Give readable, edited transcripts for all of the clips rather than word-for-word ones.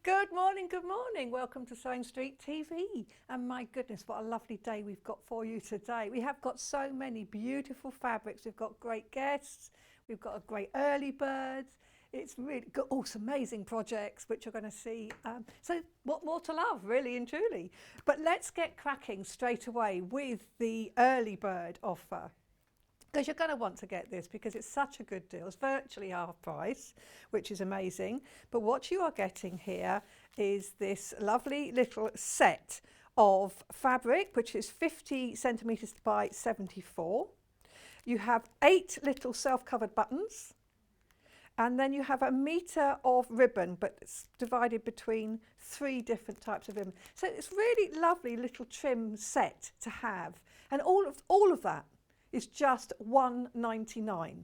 Good morning, good morning. Welcome to Sewing Street TV. And my goodness, what a lovely day we've got for you today. We have got so many beautiful fabrics. We've got great guests. We've got a great early birds. It's really got all some amazing projects which you're going to see. So what more to love, really and truly. But let's get cracking straight away with the early bird offer. Because you're going to want to get this because it's such a good deal. It's virtually half price, which is amazing. But what you are getting here is this lovely little set of fabric, which is 50 centimetres by 74. You have 8 little self-covered buttons. And then you have a metre of ribbon, but it's divided between 3 different types of ribbon. So it's really lovely little trim set to have. And all of that is just $1.99,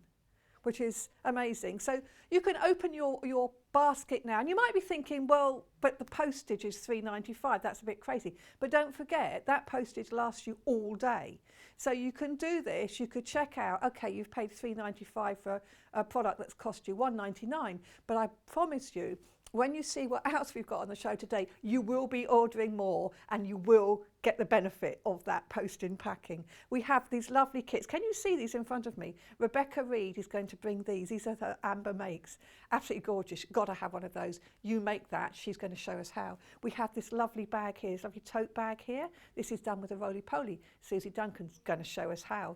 which is amazing. So you can open your basket now, and you might be thinking, well, but the postage is $3.95. That's a bit crazy. But don't forget, that postage lasts you all day. So you can do this. You could check out, okay, you've paid $3.95 for a product that's cost you $1.99. But I promise you, when you see what else we've got on the show today, you will be ordering more and you will get the benefit of that post-in packing. We have these lovely kits. Can you see these in front of me? Reid is going to bring these. These are the Amber makes. Absolutely gorgeous. Got to have one of those. You make that. She's going to show us how. We have this lovely bag here, this lovely tote bag here. This is done with a roly-poly. Suzie Duncan's going to show us how.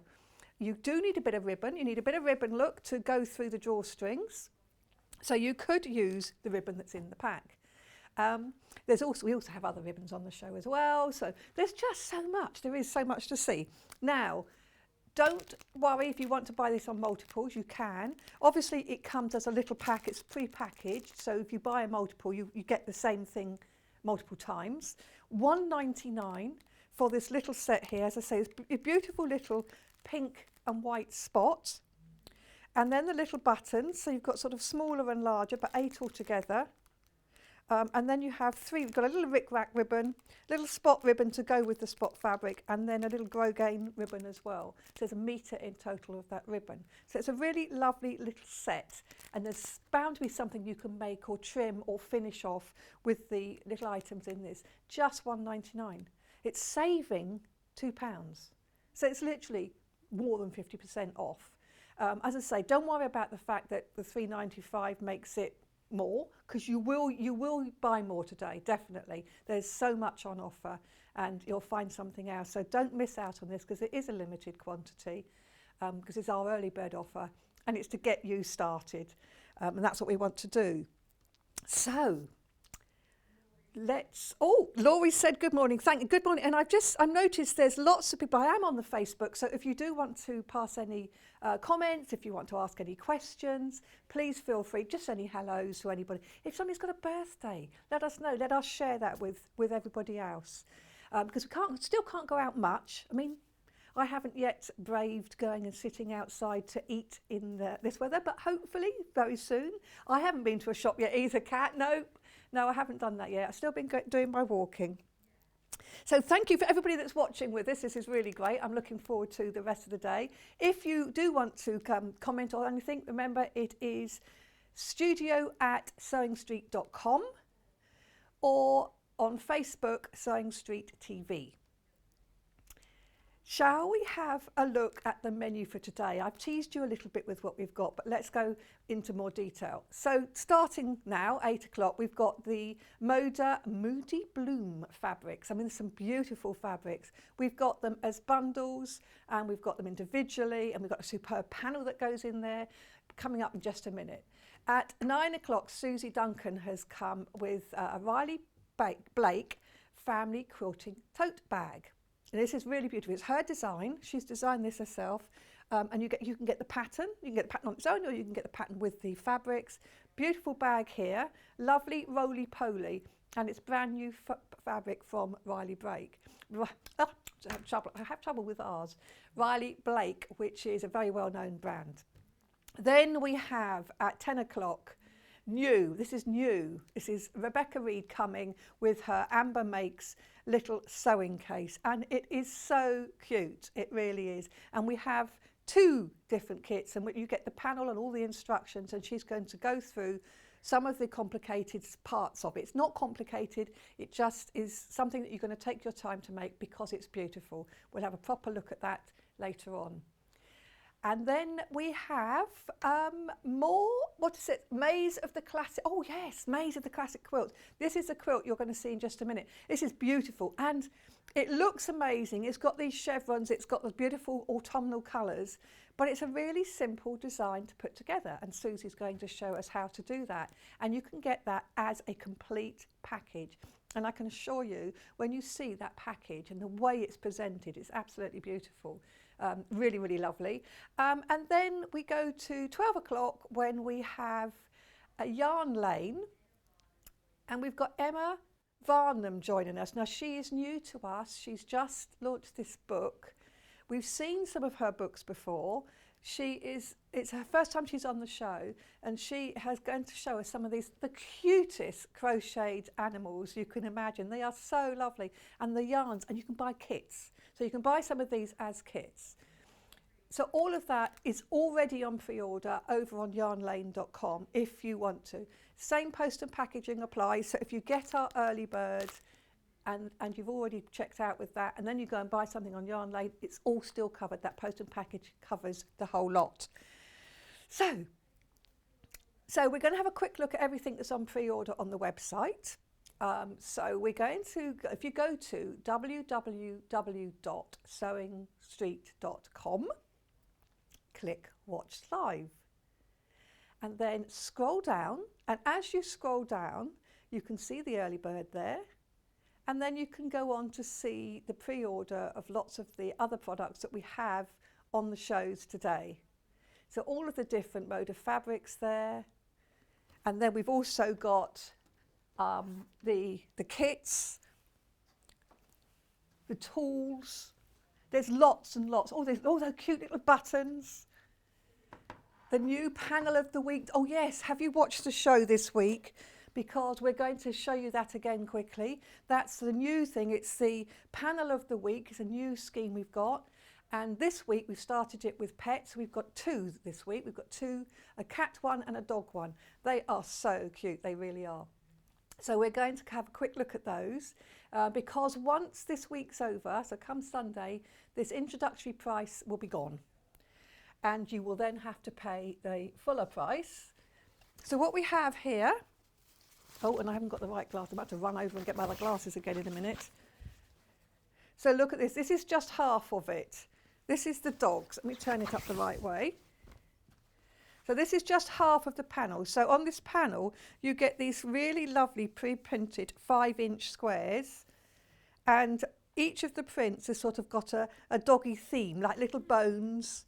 You do need a bit of ribbon. You need a bit of ribbon, look, to go through the drawstrings. So you could use the ribbon that's in the pack. We also have other ribbons on the show as well. So there's just so much. There is so much to see. Now, don't worry if you want to buy this on multiples, you can. Obviously, it comes as a little pack. It's pre-packaged. So if you buy a multiple, you get the same thing multiple times. $1.99 for this little set here. As I say, it's a beautiful little pink and white spot. And then the little buttons, so you've got sort of smaller and larger, but 8 altogether. And then you have 3, you've got a little rick-rack ribbon, little spot ribbon to go with the spot fabric, and then a little grosgrain ribbon as well. So there's a metre in total of that ribbon. So it's a really lovely little set, and there's bound to be something you can make or trim or finish off with the little items in this. Just $1.99. It's saving £2. So it's literally more than 50% off. As I say, don't worry about the fact that the $3.95 makes it more, because you will buy more today, definitely. There's so much on offer and you'll find something else. So don't miss out on this because it is a limited quantity, because it's our early bird offer and it's to get you started. And that's what we want to do. So Laurie said good morning. Thank you. Good morning. And I've noticed there's lots of people. I am on the Facebook, so if you do want to pass any comments, if you want to ask any questions, please feel free. Just any hellos to anybody. If somebody's got a birthday, let us know. Let us share that with everybody else, because we still can't go out much. I mean, I haven't yet braved going and sitting outside to eat in this weather, but hopefully very soon. I haven't been to a shop yet either, Kat. No, I haven't done that yet. I've still been doing my walking. So thank you for everybody that's watching with us. This is really great. I'm looking forward to the rest of the day. If you do want to comment on anything, remember it is studio@sewingstreet.com or on Facebook, Sewing Street TV. Shall we have a look at the menu for today? I've teased you a little bit with what we've got, but let's go into more detail. So starting now, 8 o'clock, we've got the Moda Moody Bloom fabrics. I mean, there's some beautiful fabrics. We've got them as bundles and we've got them individually, and we've got a superb panel that goes in there coming up in just a minute. At 9 o'clock, Suzie Duncan has come with a Riley Blake family quilting tote bag. And this is really beautiful. It's her design. She's designed this herself. And you can get the pattern. You can get the pattern on its own, or you can get the pattern with the fabrics. Beautiful bag here. Lovely roly-poly. And it's brand new fabric from Riley Blake. I have trouble with ours. Riley Blake, which is a very well-known brand. Then we have at 10 o'clock, This is new. This is Reid coming with her Amber Makes little sewing case, and it is so cute. It really is. And we have 2 different kits, and you get the panel and all the instructions, and she's going to go through some of the complicated parts of it. It's not complicated, it just is something that you're going to take your time to make because it's beautiful. We'll have a proper look at that later on. And then we have more, what is it? Maze of the Classic. Oh yes, Maze of the Classic Quilt. This is the quilt you're going to see in just a minute. This is beautiful and it looks amazing. It's got these chevrons, it's got the beautiful autumnal colours, but it's a really simple design to put together. And Susie's going to show us how to do that. And you can get that as a complete package. And I can assure you, when you see that package and the way it's presented, it's absolutely beautiful. Really, really lovely. And then we go to 12 o'clock when we have a yarn lane, and we've got Emma Varnum joining us. Now she is new to us. She's just launched this book. We've seen some of her books before. It's her first time she's on the show, and she has going to show us some of the cutest crocheted animals you can imagine. They are so lovely, and the yarns, and you can buy kits. So you can buy some of these as kits. So all of that is already on pre-order over on yarnlane.com if you want to. Same post and packaging applies. So if you get our early bird and you've already checked out with that, and then you go and buy something on Yarn Lane, it's all still covered. That post and package covers the whole lot. So we're going to have a quick look at everything that's on pre-order on the website. So we're going to, if you go to www.sewingstreet.com, click Watch Live, and then scroll down, and as you scroll down you can see the early bird there, and then you can go on to see the pre-order of lots of the other products that we have on the shows today. So all of the different Moda fabrics there, and then we've also got the kits, the tools. There's lots and lots. All those cute little buttons. The new panel of the week. Oh yes, have you watched the show this week? Because we're going to show you that again quickly. That's the new thing. It's the panel of the week. It's a new scheme we've got. And this week we've started it with pets. We've got two this week. We've got two, a cat one and a dog one. They are so cute. They really are. So we're going to have a quick look at those because once this week's over, so come Sunday, this introductory price will be gone. And you will then have to pay the fuller price. So what we have here, oh, and I haven't got the right glass. I'm about to run over and get my other glasses again in a minute. So look at this. This is just half of it. This is the dogs. Let me turn it up the right way. So this is just half of the panel. So on this panel, you get these really lovely pre-printed 5-inch squares, and each of the prints has sort of got a doggy theme, like little bones.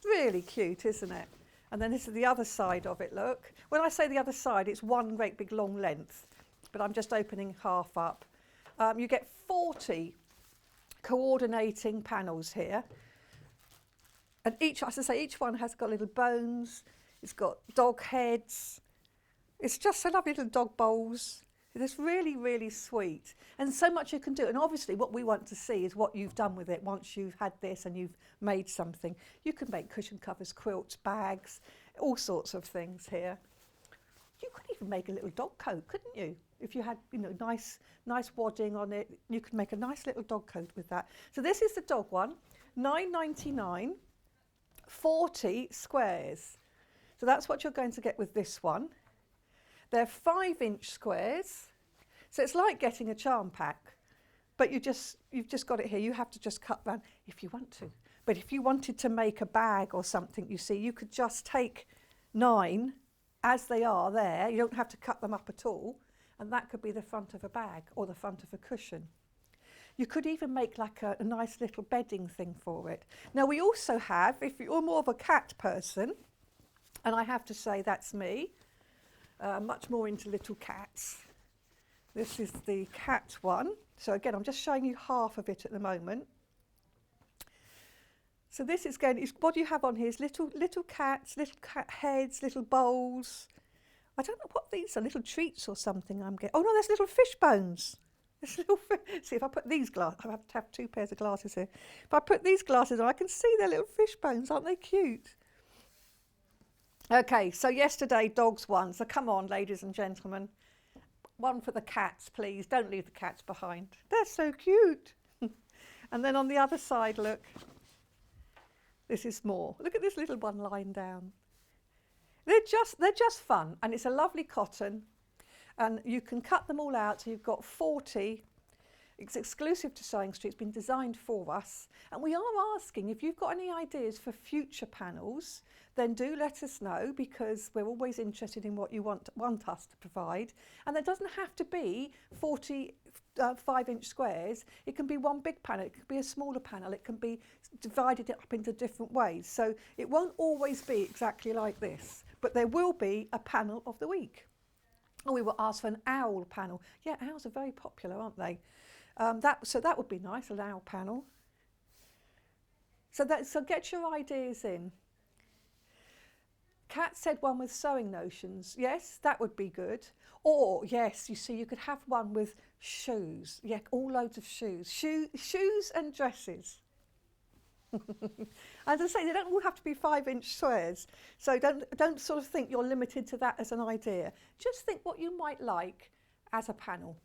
Really cute, isn't it? And then this is the other side of it, look. When I say the other side, it's one great big long length, but I'm just opening half up. You get 40 coordinating panels here. And each, as I say, each one has got little bones, it's got dog heads. It's just so lovely, little dog bowls. It's really, really sweet. And so much you can do. And obviously what we want to see is what you've done with it once you've had this and you've made something. You can make cushion covers, quilts, bags, all sorts of things here. You could even make a little dog coat, couldn't you? If you had, you know, nice wadding on it, you could make a nice little dog coat with that. So this is the dog one, $9.99. 40 squares. So that's what you're going to get with this one. They're 5-inch squares. So it's like getting a charm pack, but you've just got it here. You have to just cut round if you want to. But if you wanted to make a bag or something, you see, you could just take 9 as they are there. You don't have to cut them up at all. And that could be the front of a bag or the front of a cushion. You could even make like a nice little bedding thing for it. Now we also have, if you're more of a cat person, and I have to say that's me, much more into little cats. This is the cat one. So again, I'm just showing you half of it at the moment. So this is what you have on here is little cats, little cat heads, little bowls. I don't know what these are, little treats or something I'm getting. Oh no, there's little fish bones. See, if I put these glasses, I have to have 2 pairs of glasses here. If I put these glasses on, I can see their little fish bones. Aren't they cute? Okay, so yesterday dogs won. So come on, ladies and gentlemen. One for the cats, please. Don't leave the cats behind. They're so cute. And then on the other side, look. This is more. Look at this little one lying down. They're just fun, and it's a lovely cotton, and you can cut them all out. So you've got 40. It's exclusive to Sewing Street. It's been designed for us, and we are asking if you've got any ideas for future panels, then do let us know, because we're always interested in what you want us to provide. And there doesn't have to be 40 5-inch squares. It can be one big panel, it could be a smaller panel, it can be divided up into different ways. So it won't always be exactly like this, but there will be a panel of the week. Or we will ask for an owl panel. Yeah, owls are very popular, aren't they? So that would be nice, an owl panel. So get your ideas in. Kat said one with sewing notions. Yes, that would be good. Or yes, you see, you could have one with shoes. Yeah, all loads of shoes. Shoes and dresses. As I say, they don't all have to be 5-inch squares. So don't sort of think you're limited to that as an idea. Just think what you might like as a panel.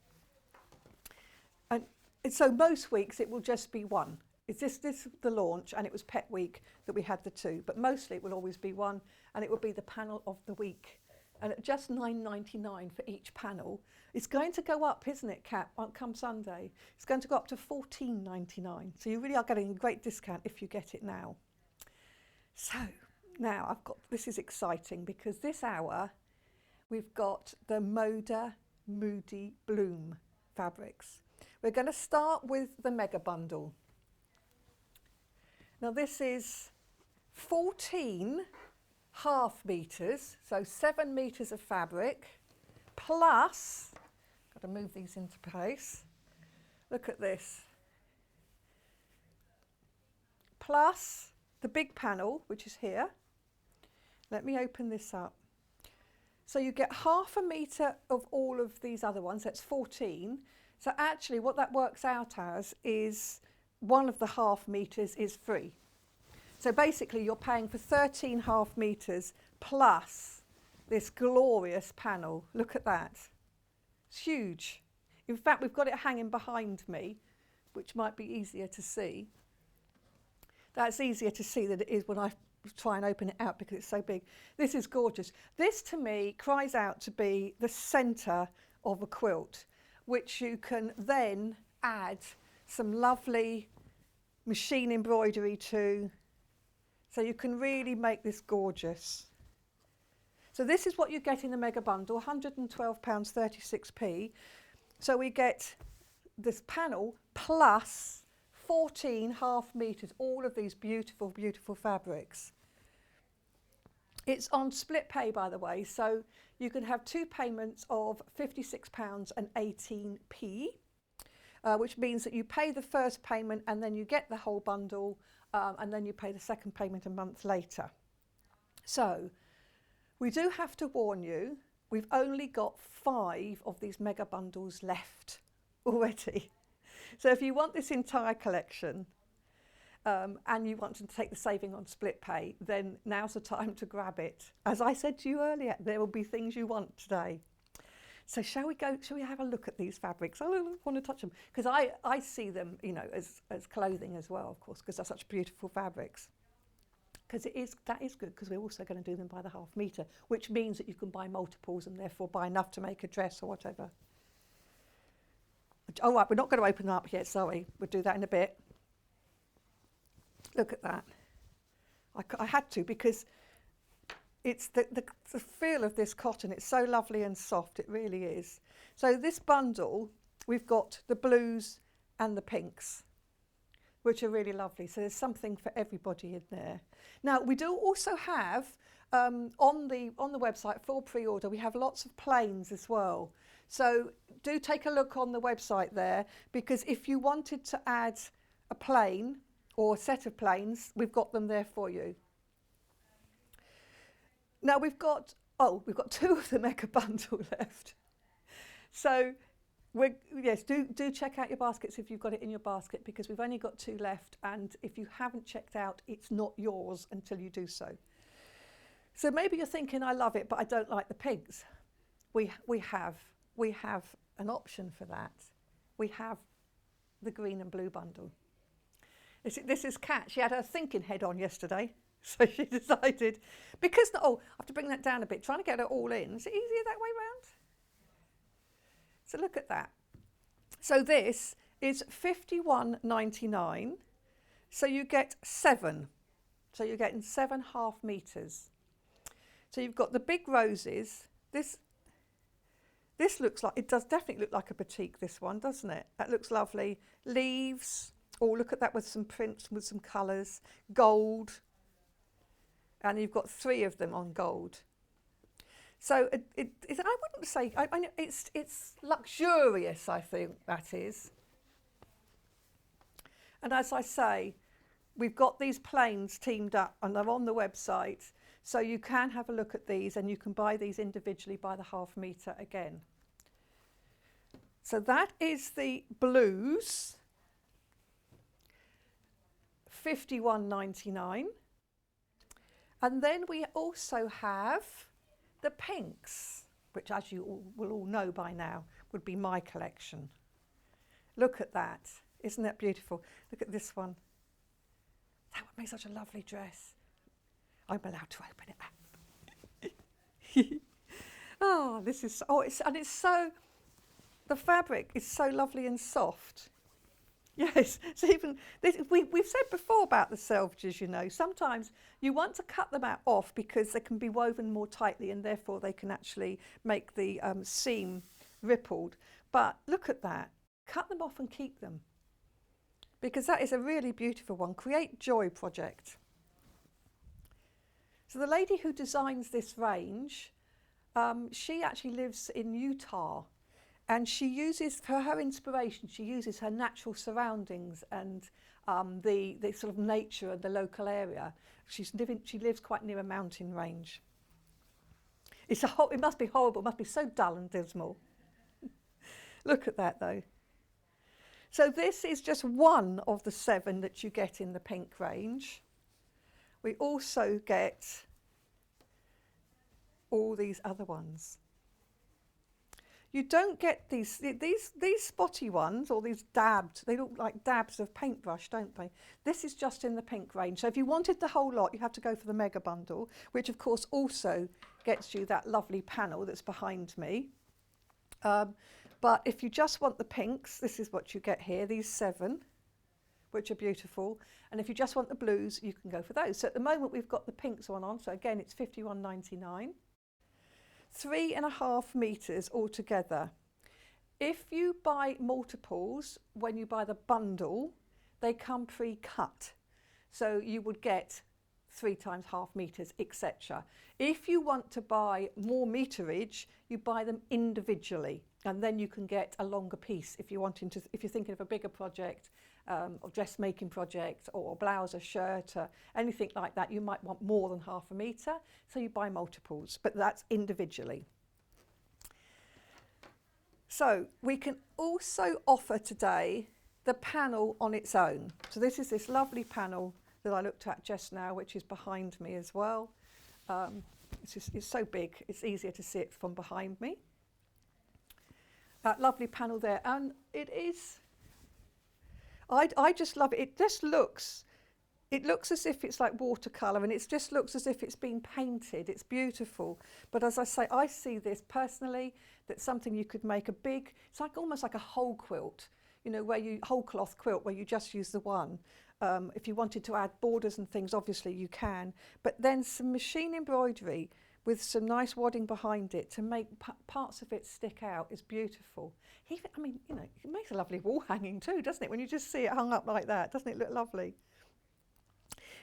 And so most weeks it will just be one. It's this the launch, and it was Pet Week that we had the two, but mostly it will always be one, and it will be the panel of the week. And at just $9.99 for each panel, it's going to go up, isn't it, Kat, come Sunday? It's going to go up to $14.99. So you really are getting a great discount if you get it now. So now this is exciting, because this hour we've got the Moda Moody Bloom fabrics. We're going to start with the mega bundle. Now this is 14 half meters, so 7 meters of fabric, plus, got to move these into place, look at this, plus the big panel, which is here. Let me open this up. So you get ½ meter of all of these other ones, that's 14. So actually what that works out as is one of the ½ meters is free. So basically you're paying for 13 ½ meters plus this glorious panel. Look at that. It's huge. In fact, we've got it hanging behind me, which might be easier to see. That's easier to see than it is when I try and open it out, because it's so big. This is gorgeous. This to me cries out to be the centre of a quilt, which you can then add some lovely machine embroidery to, so you can really make this gorgeous. So this is what you get in the mega bundle, £112.36p. So we get this panel plus 14 ½ meters, all of these beautiful, beautiful fabrics. It's on split pay, by the way, so you can have two payments of £56.18p, which means that you pay the first payment and then you get the whole bundle, and then you pay the second payment a month later. So we do have to warn you, we've only got 5 of these mega bundles left already. So if you want this entire collection, and you want to take the saving on split pay, then now's the time to grab it. As I said to you earlier, there will be things you want today. So shall we have a look at these fabrics? I don't want to touch them, because I see them, you know, as clothing as well, of course, because they're such beautiful fabrics. Because that is good, because we're also going to do them by the ½ meter, which means that you can buy multiples and therefore buy enough to make a dress or whatever. Oh, right, we're not going to open them up yet, sorry. We'll do that in a bit. Look at that. I had to, because it's the feel of this cotton. It's so lovely and soft, it really is. So this bundle, we've got the blues and the pinks, which are really lovely. So there's something for everybody in there. Now, we do also have, on the website for pre-order, we have lots of plains as well. So do take a look on the website there, because if you wanted to add a plain or a set of plains, we've got them there for you. Now we've got 2 of the mega bundle left. So yes, do check out your baskets if you've got it in your basket, because we've only got 2 left, and if you haven't checked out, it's not yours until you do so. So maybe you're thinking, I love it, but I don't like the pinks. We have an option for that. We have the green and blue bundle. This is Kat. She had her thinking head on yesterday, so she decided, because, oh, I have to bring that down a bit, trying to get it all in. Is it easier that way round? So look at that. So this is £51.99. So you get 7. So you're getting 7.5 metres. So you've got the big roses. This looks like, it does definitely look like a batik, this one, doesn't it? That looks lovely. Leaves. Oh, look at that with some prints, with some colours. Gold. And you've got 3 of them on gold. So I wouldn't say, it's luxurious, I think that is. And as I say, we've got these plains teamed up and they're on the website. So you can have a look at these and you can buy these individually by the half metre again. So that is the blues, £51.99. And then we also have the pinks, which, as you will all know by now, would be my collection. Look at that. Isn't that beautiful? Look at this one. That would make such a lovely dress. I'm allowed to open it up. Oh, this is, oh, it's so, the fabric is so lovely and soft. Yes, so even this, we've said before about the selvages, you know, sometimes you want to cut them off because they can be woven more tightly and therefore they can actually make the seam rippled. But look at that, cut them off and keep them, because that is a really beautiful one. Create Joy project. So the lady who designs this range, she actually lives in Utah. And she uses, for her inspiration, she uses her natural surroundings and the sort of nature of the local area. She lives quite near a mountain range. It must be horrible, it must be so dull and dismal. Look at that though. So this is just one of the 7 that you get in the pink range. We also get all these other ones. You don't get these spotty ones, or these dabbed, they look like dabs of paintbrush, don't they? This is just in the pink range. So if you wanted the whole lot, you have to go for the mega bundle, which of course also gets you that lovely panel that's behind me. But if you just want the pinks, this is what you get here, these 7, which are beautiful. And if you just want the blues, you can go for those. So at the moment we've got the pinks one on, so again it's £51.99. 3.5 metres altogether. If you buy multiples, when you buy the bundle, they come pre-cut. So you would get 3 times half metres, etc. If you want to buy more meterage, you buy them individually, and then you can get a longer piece if you're thinking of a bigger project, or dressmaking project, or a blouse, a shirt, anything like that. You might want more than half a metre, so you buy multiples, but that's individually. So we can also offer today the panel on its own. So this is this lovely panel that I looked at just now, which is behind me as well. It's so big, it's easier to see it from behind me. That lovely panel there, and it is, I just love it. It just looks, it looks as if it's like watercolour, and it just looks as if it's been painted. It's beautiful. But as I say, I see this personally, that's something you could make a big, it's like almost like a whole quilt, you know, whole cloth quilt where you just use the one. If you wanted to add borders and things, obviously you can. But then some machine embroidery with some nice wadding behind it to make parts of it stick out is beautiful. Even, I mean, you know, it makes a lovely wall hanging too, doesn't it? When you just see it hung up like that, doesn't it look lovely?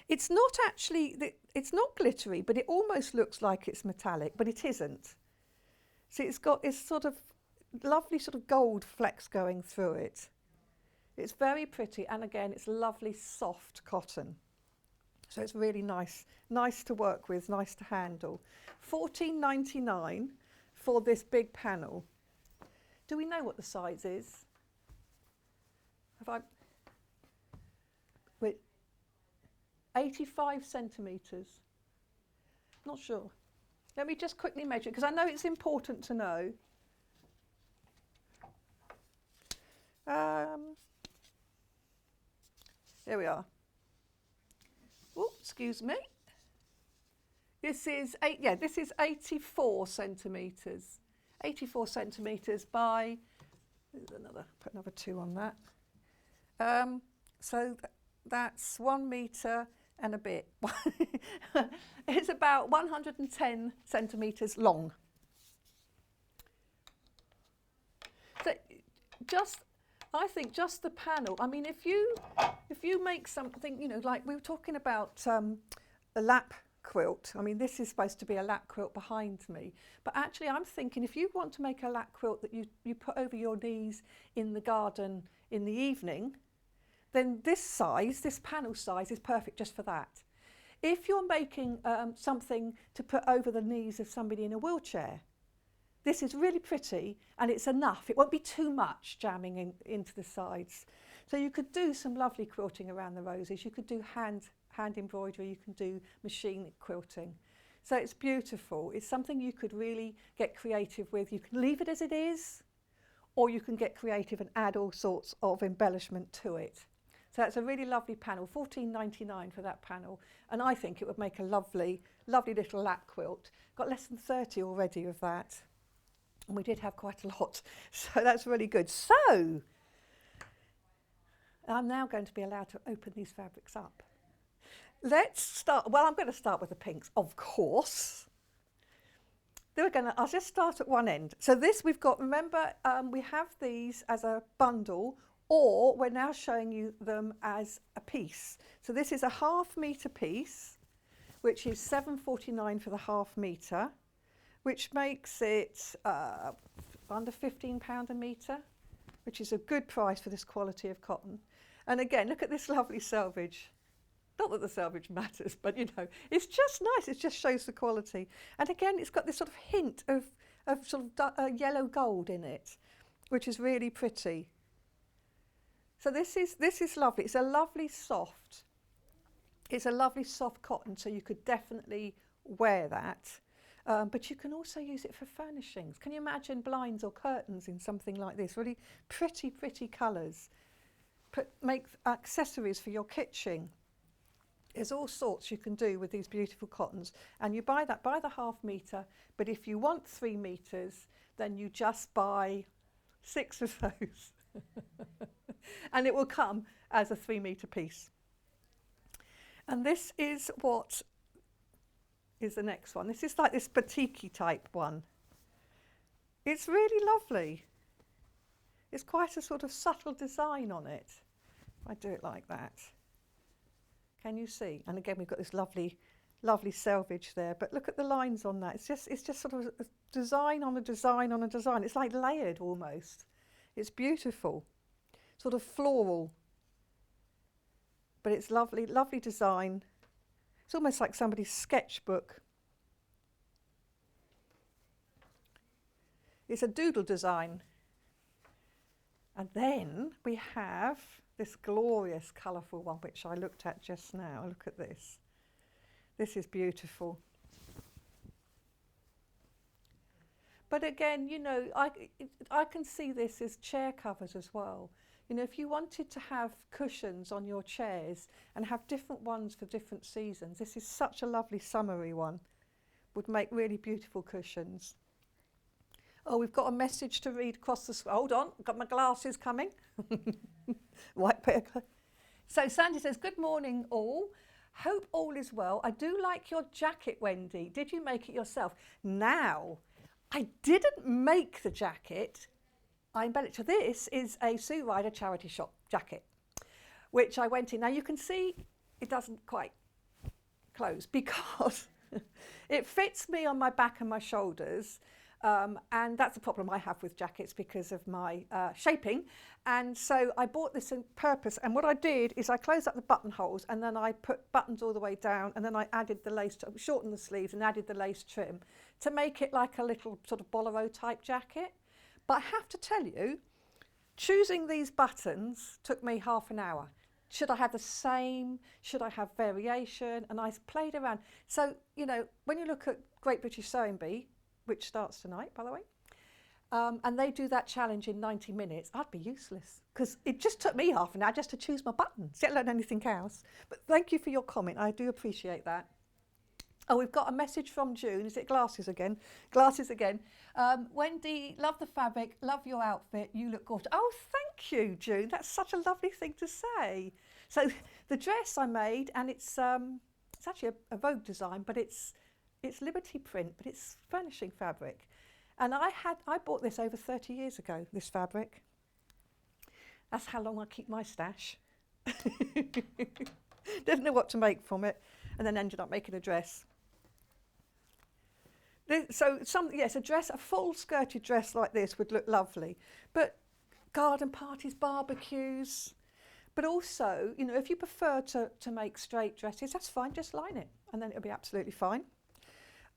It's not actually, it's not glittery, but it almost looks like it's metallic, but it isn't. See, it's got this sort of lovely sort of gold flecks going through it. It's very pretty, and again, it's lovely soft cotton. So it's really nice to work with, nice to handle. £14.99 for this big panel. Do we know what the size is? Wait, 85 centimetres. Not sure. Let me just quickly measure it, because I know it's important to know. There we are. Oh, excuse me. This is this is 84 centimetres. 84 centimetres by, put another 2 on that. So that's 1 metre and a bit. It's about 110 centimetres long. So I think just the panel. I mean, if you make something, you know, like we were talking about a lap quilt. I mean, this is supposed to be a lap quilt behind me, but actually I'm thinking if you want to make a lap quilt that you put over your knees in the garden in the evening, then this panel size is perfect just for that. If you're making something to put over the knees of somebody in a wheelchair, this is really pretty and it's enough. It won't be too much jamming into the sides. So you could do some lovely quilting around the roses. You could do hand embroidery, you can do machine quilting. So it's beautiful. It's something you could really get creative with. You can leave it as it is, or you can get creative and add all sorts of embellishment to it. So that's a really lovely panel, $14.99 for that panel. And I think it would make a lovely, lovely little lap quilt. Got less than 30 already of that. And we did have quite a lot. So that's really good. So I'm now going to be allowed to open these fabrics up. Let's start. Well, I'm going to start with the pinks, of course. I'll just start at one end. So this we've got, remember, we have these as a bundle, or we're now showing you them as a piece. So this is a ½ metre piece, which is £7.49 for the ½ metre, which makes it under £15 a metre, which is a good price for this quality of cotton. And again, look at this lovely selvage. Not that the selvage matters, but you know, it's just nice. It just shows the quality. And again, it's got this sort of hint of sort of yellow gold in it, which is really pretty. So this is lovely. It's a lovely soft cotton, so you could definitely wear that. But you can also use it for furnishings. Can you imagine blinds or curtains in something like this? Really pretty, pretty colours. Make accessories for your kitchen. There's all sorts you can do with these beautiful cottons, and you buy that by the ½ metre, but if you want 3 metres, then you just buy 6 of those. And it will come as a 3 metre piece. And this is what is the next one. This is like this batik-y type one. It's really lovely. It's quite a sort of subtle design on it. I do it like that. Can you see? And again, we've got this lovely, lovely selvage there. But look at the lines on that. It's just sort of a design on a design on a design. It's like layered almost. It's beautiful, sort of floral. But it's lovely, lovely design. It's almost like somebody's sketchbook. It's a doodle design. And then we have this glorious colourful one, which I looked at just now. Look at this. This is beautiful. But again, you know, I can see this as chair covers as well. You know, if you wanted to have cushions on your chairs and have different ones for different seasons, this is such a lovely summery one. Would make really beautiful cushions. Oh, we've got a message to read across the... Hold on, I've got my glasses coming. White paper. So Sandy says, good morning all. Hope all is well. I do like your jacket, Wendy. Did you make it yourself? Now, I didn't make the jacket. I embellished. So this is a Sue Ryder charity shop jacket, which I went in. Now you can see it doesn't quite close because it fits me on my back and my shoulders. And that's a problem I have with jackets because of my shaping. And so I bought this on purpose. And what I did is I closed up the buttonholes and then I put buttons all the way down and then I added the lace, shortened the sleeves and added the lace trim to make it like a little sort of bolero type jacket. But I have to tell you, choosing these buttons took me half an hour. Should I have the same? Should I have variation? And I played around. So, you know, when you look at Great British Sewing Bee, which starts tonight, by the way, and they do that challenge in 90 minutes, I'd be useless because it just took me half an hour just to choose my buttons, let alone anything else. But thank you for your comment. I do appreciate that. Oh, we've got a message from June. Is it glasses again? Glasses again. Wendy, love the fabric, love your outfit. You look gorgeous. Oh, thank you, June. That's such a lovely thing to say. So the dress I made, and it's actually a Vogue design, but it's Liberty print, but it's furnishing fabric. And I bought this over 30 years ago, this fabric. That's how long I keep my stash. Didn't know what to make from it, and then ended up making a dress. Yes, a dress, a full skirted dress like this would look lovely. But garden parties, barbecues, but also, you know, if you prefer to make straight dresses, that's fine, just line it, and then it'll be absolutely fine.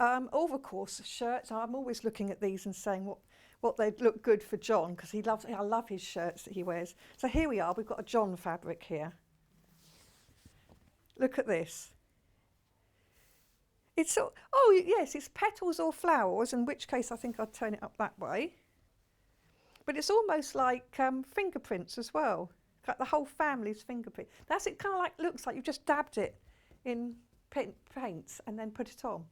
Of course, shirts. I'm always looking at these and saying what they'd look good for John, because I love his shirts that he wears. So here we are, we've got a John fabric here. Look at this. It's yes, it's petals or flowers, in which case I think I'd turn it up that way. But it's almost like fingerprints as well, like the whole family's fingerprint. That's it. Kind of like looks like you've just dabbed it in paints and then put it on.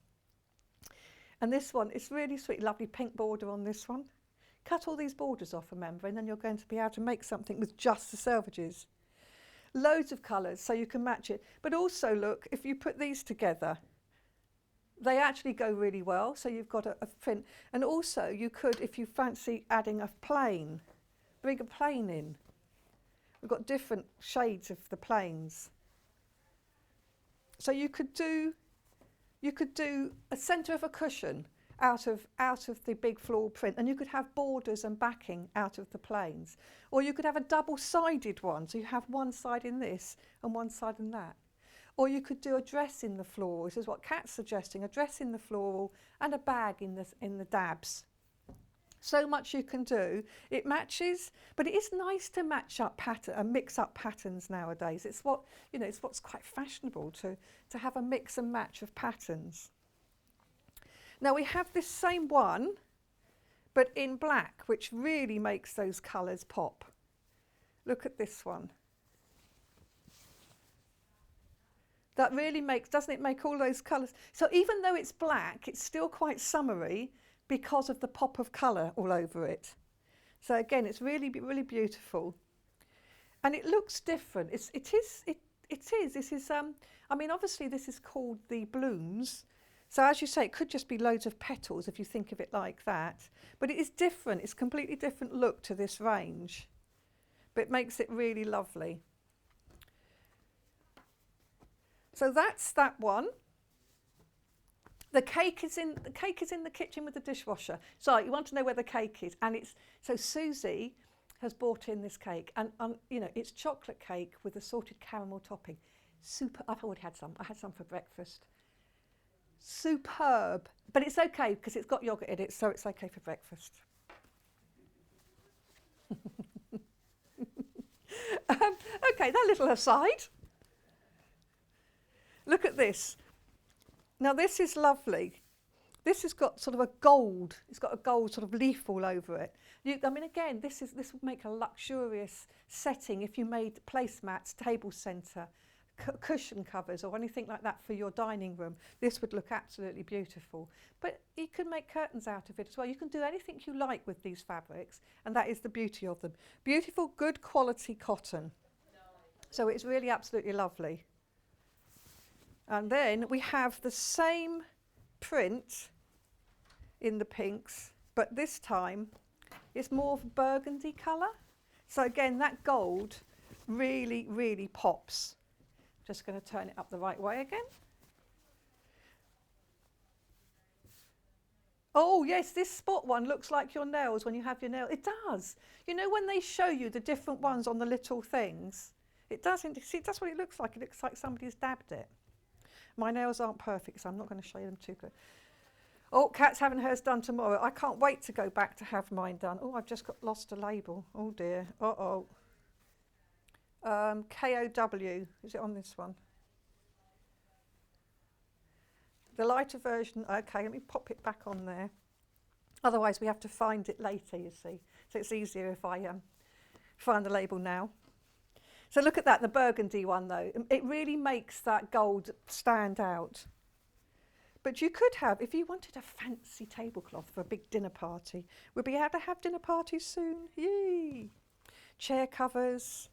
And this one, it's really sweet, lovely pink border on this one. Cut all these borders off, remember, and then you're going to be able to make something with just the selvages. Loads of colours, so you can match it. But also, look, if you put these together, they actually go really well. So you've got a print. And also, you could, if you fancy adding a plain, bring a plain in. We've got different shades of the plains. So you could do a centre of a cushion out of the big floral print, and you could have borders and backing out of the plains. Or you could have a double-sided one, so you have one side in this and one side in that. Or you could do a dress in the floral. This is what Kat's suggesting, a dress in the floral and a bag in the dabs. So much you can do. It matches, but it is nice to match up mix up patterns nowadays. It's what's quite fashionable to have a mix and match of patterns. Now we have this same one, but in black, which really makes those colours pop. Look at this one. That really doesn't it make all those colours? So even though it's black, it's still quite summery because of the pop of colour all over it. So again, it's really, really beautiful. And it looks different. It is. This is, I mean, obviously this is called the blooms. So as you say, it could just be loads of petals if you think of it like that. But it is different. It's a completely different look to this range. But it makes it really lovely. So that's that one. The cake is in the kitchen with the dishwasher. So you want to know where the cake is, and so Suzie has brought in this cake, and you know, it's chocolate cake with assorted caramel topping. Super. I've already had some. I had some for breakfast. Superb, but it's okay because it's got yogurt in it, so it's okay for breakfast. Okay, that little aside. Look at this. Now this is lovely. This has got sort of a gold. It's got a gold sort of leaf all over it. I mean, again, this would make a luxurious setting if you made placemats, table centre, cushion covers, or anything like that for your dining room. This would look absolutely beautiful. But you can make curtains out of it as well. You can do anything you like with these fabrics, and that is the beauty of them. Beautiful, good quality cotton. So it's really absolutely lovely. And then we have the same print in the pinks, but this time it's more of a burgundy colour. So again, that gold really, really pops. Just going to turn it up the right way again. Oh yes, this spot one looks like your nails when you have your nails. It does. You know when they show you the different ones on the little things? It doesn't. See, that's what it looks like. It looks like somebody's dabbed it. My nails aren't perfect, so I'm not going to show you them too good. Oh, Kat's having hers done tomorrow. I can't wait to go back to have mine done. Oh, I've just lost a label. Oh dear. Uh-oh. KOW, is it on this one? The lighter version, okay, let me pop it back on there. Otherwise we have to find it later, you see. So it's easier if I find the label now. So look at that, the burgundy one though. It really makes that gold stand out. But you could have, if you wanted a fancy tablecloth for a big dinner party, we'll be able to have dinner parties soon, yay! Chair covers,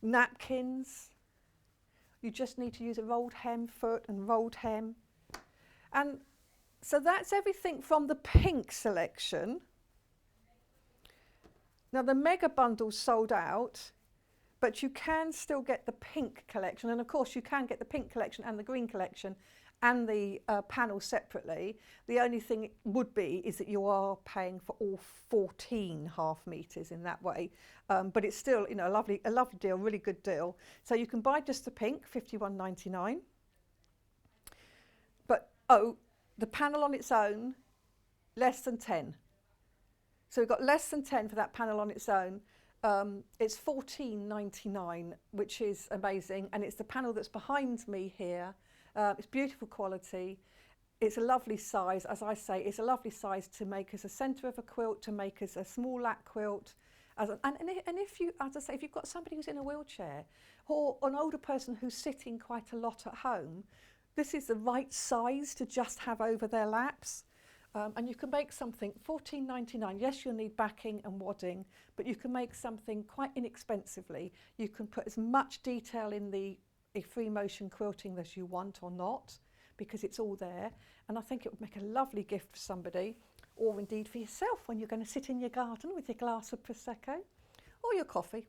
napkins. You just need to use a rolled hem foot and rolled hem. And so that's everything from the pink selection. Now the mega bundle's sold out, but you can still get the pink collection. And of course you can get the pink collection and the green collection and the panel separately. The only thing it would be is that you are paying for all 14 half meters in that way. But it's still, you know, a lovely deal, really good deal. So you can buy just the pink, $51.99. But, oh, the panel on its own, less than 10. So we've got less than 10 for that panel on its own. It's $14.99, which is amazing. And it's the panel that's behind me here. It's beautiful quality. It's a lovely size. As I say, it's a lovely size to make as a centre of a quilt, to make as a small lap quilt. And if you, as I say, if you've got somebody who's in a wheelchair or an older person who's sitting quite a lot at home, this is the right size to just have over their laps. And you can make something $14.99. Yes, you'll need backing and wadding, but you can make something quite inexpensively. You can put as much detail in the free motion quilting as you want or not, because it's all there. And I think it would make a lovely gift for somebody, or indeed for yourself when you're going to sit in your garden with your glass of Prosecco or your coffee.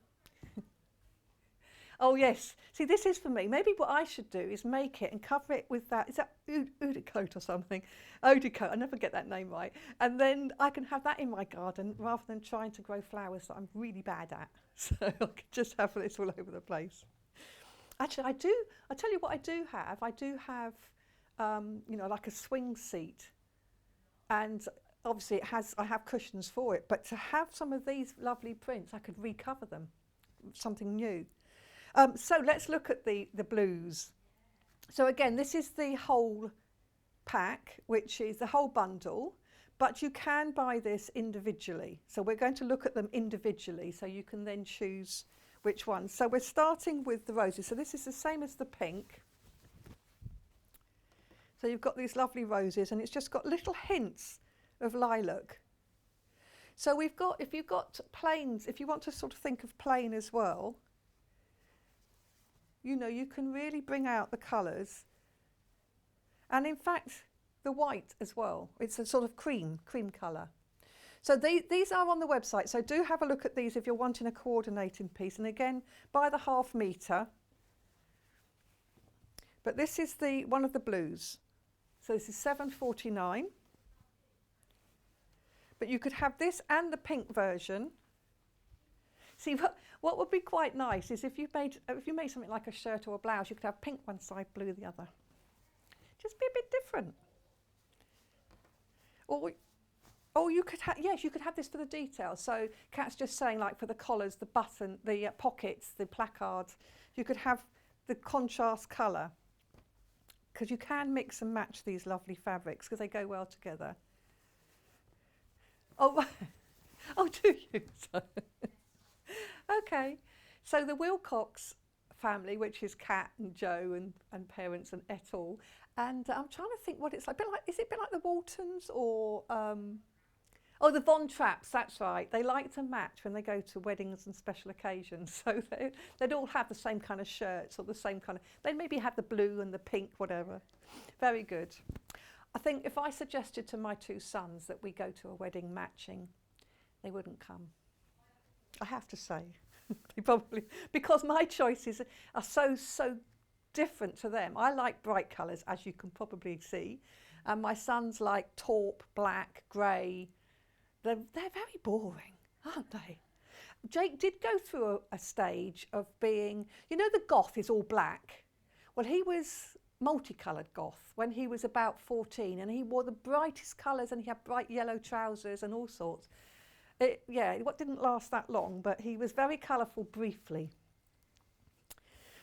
Oh yes, see, this is for me. Maybe what I should do is make it and cover it with that, is that Oudecote or something? Oudecote, I never get that name right. And then I can have that in my garden rather than trying to grow flowers that I'm really bad at. So I could just have this all over the place. Actually, I'll tell you what I do have. I do have, you know, like a swing seat. And obviously I have cushions for it, but to have some of these lovely prints, I could recover them, something new. So let's look at the blues. So again, this is the whole pack, which is the whole bundle, but you can buy this individually. So we're going to look at them individually, so you can then choose which one. So we're starting with the roses. So this is the same as the pink. So you've got these lovely roses, and it's just got little hints of lilac. So we've got, if you've got plains, if you want to sort of think of plain as well, you know, you can really bring out the colours. And in fact, the white as well. It's a sort of cream colour. So these are on the website. So do have a look at these if you're wanting a coordinating piece. And again, buy the half metre. But this is the one of the blues. So this is $7.49. But you could have this and the pink version. See, what would be quite nice is if you made something like a shirt or a blouse, you could have pink one side, blue the other. Just be a bit different. Or you could have, yes, you could have this for the details. So Kat's just saying, like for the collars, the button, the pockets, the placards, you could have the contrast colour, because you can mix and match these lovely fabrics because they go well together. Oh, oh, do you? Okay, so the Wilcox family, which is Kat and Joe and parents and et al. And I'm trying to think what it's like. Is it a bit like the Waltons or, oh, the Von Trapps, that's right. They like to match when they go to weddings and special occasions. So they'd all have the same kind of shirts or the same kind of, they'd maybe have the blue and the pink, whatever. Very good. I think if I suggested to my two sons that we go to a wedding matching, they wouldn't come. I have to say, they probably, because my choices are so different to them. I like bright colours, as you can probably see, and my sons like taupe, black, grey. They're very boring, aren't they? Jake did go through a stage of being, you know, the goth is all black. Well, he was multicoloured goth when he was about 14, and he wore the brightest colours, and he had bright yellow trousers and all sorts. It didn't last that long, but he was very colourful briefly.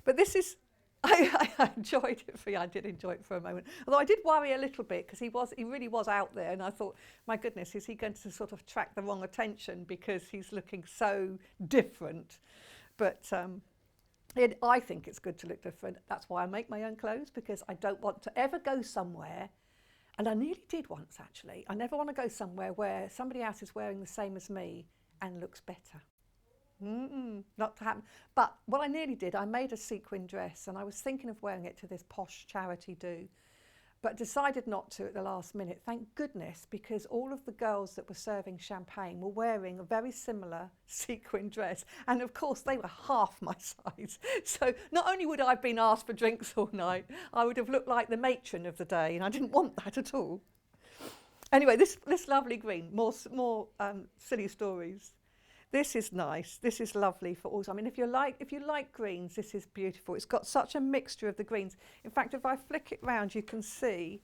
But this is, I enjoyed it I did enjoy it for a moment. Although I did worry a little bit because he really was out there, and I thought, my goodness, is he going to sort of attract the wrong attention because he's looking so different? But I think it's good to look different. That's why I make my own clothes, because I don't want to ever go somewhere, and I nearly did once actually. I never want to go somewhere where somebody else is wearing the same as me and looks better. Not to happen. But what I nearly did, I made a sequin dress, and I was thinking of wearing it to this posh charity do, but decided not to at the last minute. Thank goodness, because all of the girls that were serving champagne were wearing a very similar sequin dress, and of course they were half my size. So not only would I have been asked for drinks all night, I would have looked like the matron of the day, and I didn't want that at all. Anyway, this lovely green, more silly stories. This is nice. This is lovely for all. I mean, if you like greens, this is beautiful. It's got such a mixture of the greens. In fact, if I flick it round, you can see.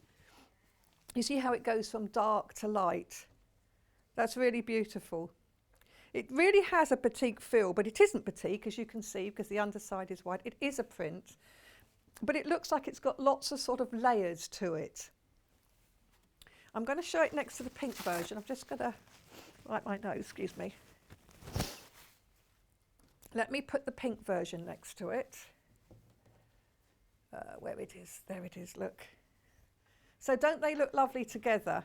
You see how it goes from dark to light. That's really beautiful. It really has a batik feel, but it isn't batik, as you can see, because the underside is white. It is a print, but it looks like it's got lots of sort of layers to it. I'm going to show it next to the pink version. I'm just going to wipe my nose, excuse me. Let me put the pink version next to it. Where it is, there it is, look. So don't they look lovely together?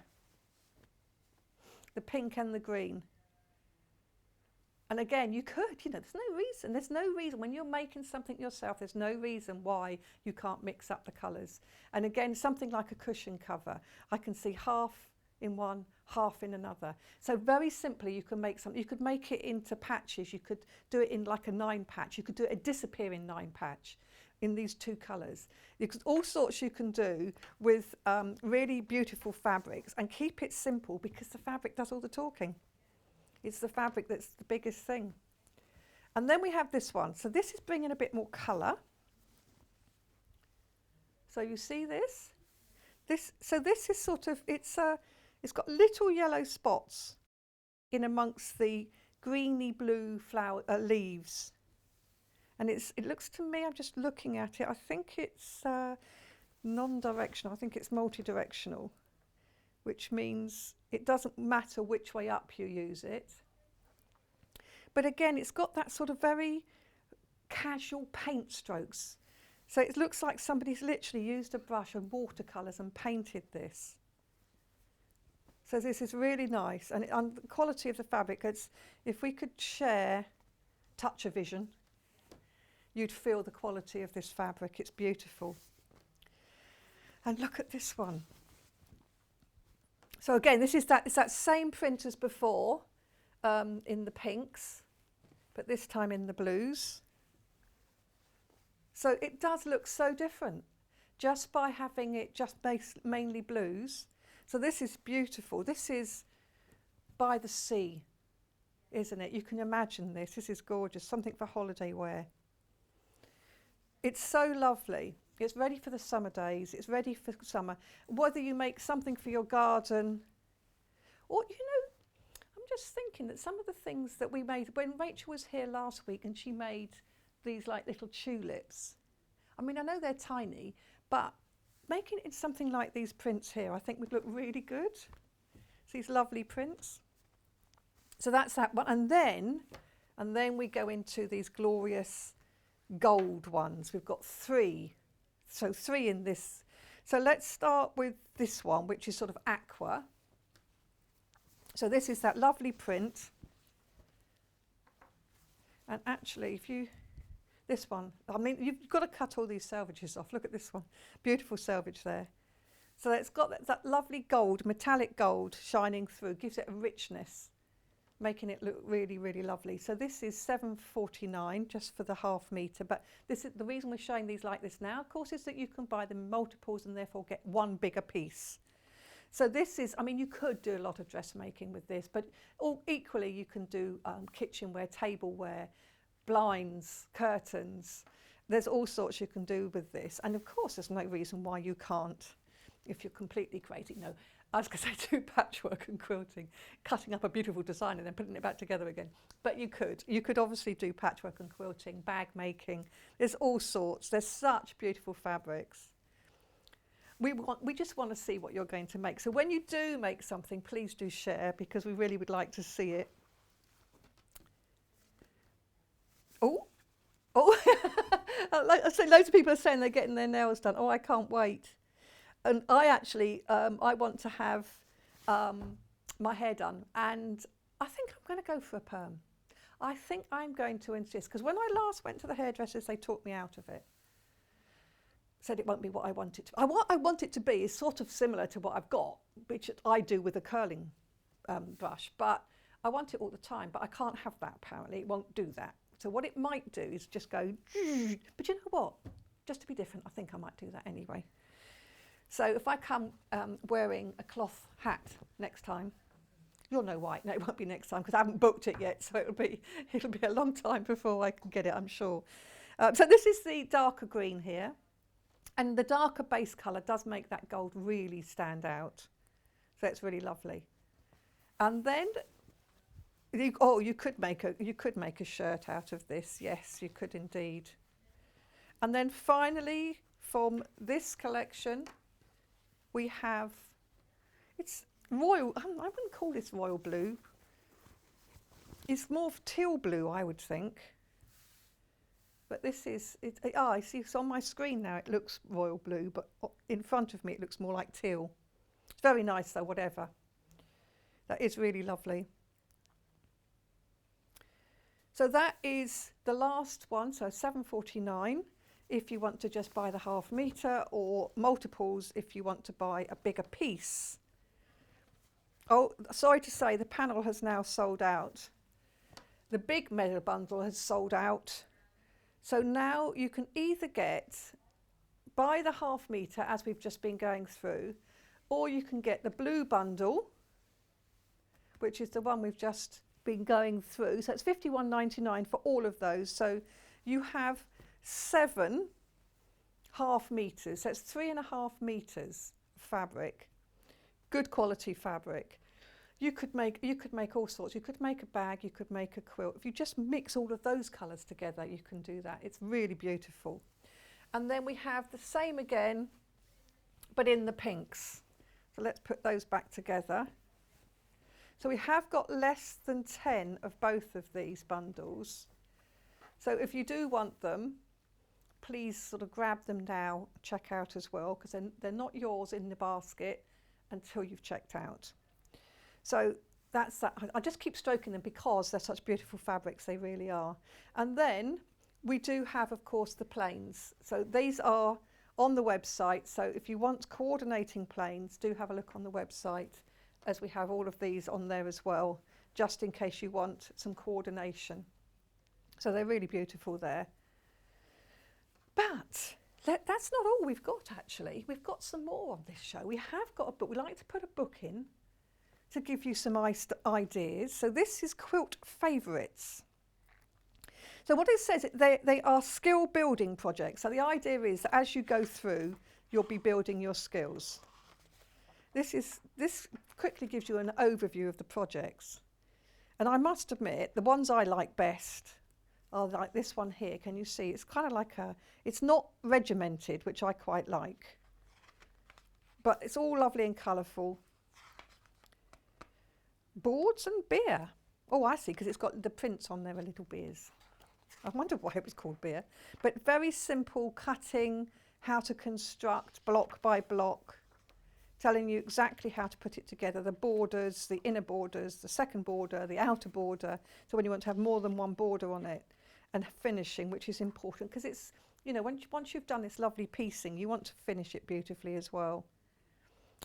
The pink and the green. And again, you could, there's no reason when you're making something yourself, there's no reason why you can't mix up the colours. And again, something like a cushion cover, I can see half in one, half in another. So very simply, you can make something. You could make it into patches. You could do it in like a 9 patch. You could do a disappearing 9 patch in these 2 colours. All sorts you can do with really beautiful fabrics, and keep it simple, because the fabric does all the talking. It's the fabric that's the biggest thing. And then we have this one. So this is bringing a bit more colour. So you see this? So this is sort of, it's got little yellow spots in amongst the greeny blue flower leaves. And it looks to me, I'm just looking at it, I think it's non-directional, I think it's multi-directional, which means it doesn't matter which way up you use it. But again, it's got that sort of very casual paint strokes. So it looks like somebody's literally used a brush and watercolours and painted this. So this is really nice, and the quality of the fabric, if we could share touch of vision, you'd feel the quality of this fabric. It's beautiful. And look at this one. So again, it's that same print as before, in the pinks, but this time in the blues. So it does look so different just by having it just mainly blues. So this is beautiful. This is by the sea, isn't it? You can imagine this. This is gorgeous, something for holiday wear. It's so lovely. It's ready for the summer days. It's ready for summer. Whether you make something for your garden, or, I'm just thinking that some of the things that we made, when Rachel was here last week and she made these like little tulips. I mean, I know they're tiny, but making it something like these prints here, I think would look really good. It's these lovely prints. So that's that one. And then we go into these glorious gold ones. We've got 3. So 3 in this. So let's start with this one, which is sort of aqua. So this is that lovely print. And actually, this one, I mean, you've got to cut all these selvages off. Look at this one. Beautiful selvage there. So it's got that lovely gold, metallic gold shining through, gives it a richness, making it look really, really lovely. So this is £7.49 just for the ½ metre. But this is the reason we're showing these like this now, of course, is that you can buy them multiples and therefore get one bigger piece. So this is, I mean, you could do a lot of dressmaking with this, but equally you can do kitchenware, tableware, blinds, curtains. There's all sorts you can do with this. And of course, there's no reason why you can't, if you're completely crazy. No, I was going to say do patchwork and quilting, cutting up a beautiful design and then putting it back together again. But you could obviously do patchwork and quilting, bag making. There's all sorts. There's such beautiful fabrics. We just want to see what you're going to make. So when you do make something, please do share, because we really would like to see it. Oh, like I say, loads of people are saying they're getting their nails done. Oh, I can't wait. And I actually, I want to have my hair done, and I think I'm going to go for a perm. I think I'm going to insist, because when I last went to the hairdressers, they talked me out of it. Said it won't be what I want it to be. What I want it to be is sort of similar to what I've got, which I do with a curling brush, but I want it all the time, but I can't have that apparently. It won't do that. So what it might do is just go, but you know what? Just to be different, I think I might do that anyway. So if I come wearing a cloth hat next time, you'll know why. No, it won't be next time because I haven't booked it yet. So it'll be a long time before I can get it, I'm sure. So this is the darker green here. And the darker base colour does make that gold really stand out. So it's really lovely. And then, you could make a shirt out of this. Yes, you could indeed. And then finally, from this collection, we have, it's royal, I wouldn't call this royal blue. It's more of teal blue, I would think. But this is, I see it's on my screen now, it looks royal blue, but in front of me it looks more like teal. It's very nice though, whatever. That is really lovely. So that is the last one, so £7.49 if you want to just buy the ½ metre, or multiples if you want to buy a bigger piece. Oh, sorry to say, the panel has now sold out. The big mega bundle has sold out. So now you can either buy the ½ metre as we've just been going through, or you can get the blue bundle, which is the one we've just been going through. So it's £51.99 for all of those. So you have 7 ½ metres. So it's 3.5 metres fabric, good quality fabric. You could make all sorts. You could make a bag, you could make a quilt. If you just mix all of those colours together, you can do that. It's really beautiful. And then we have the same again, but in the pinks. So let's put those back together. So we have got less than 10 of both of these bundles. So if you do want them, please sort of grab them now, check out as well, because they're not yours in the basket until you've checked out. So that's that. I just keep stroking them because they're such beautiful fabrics, they really are. And then we do have, of course, the plains. So these are on the website. So if you want coordinating plains, do have a look on the website, as we have all of these on there as well, just in case you want some coordination. So they're really beautiful there. But that's not all we've got, actually. We've got some more on this show. We have got a book. We like to put a book in to give you some ideas. So this is Quilt Favourites. So what it says, they are skill building projects. So the idea is that as you go through, you'll be building your skills. This quickly gives you an overview of the projects. And I must admit, the ones I like best are like this one here. Can you see? It's kind of like it's not regimented, which I quite like. But it's all lovely and colourful. Boards and beer. Oh, I see, because it's got the prints on there, little beers. I wonder why it was called beer. But very simple cutting, how to construct block by block, telling you exactly how to put it together, the borders, the inner borders, the second border, the outer border, so when you want to have more than one border on it, and finishing, which is important, because it's, you know, once you've done this lovely piecing, you want to finish it beautifully as well.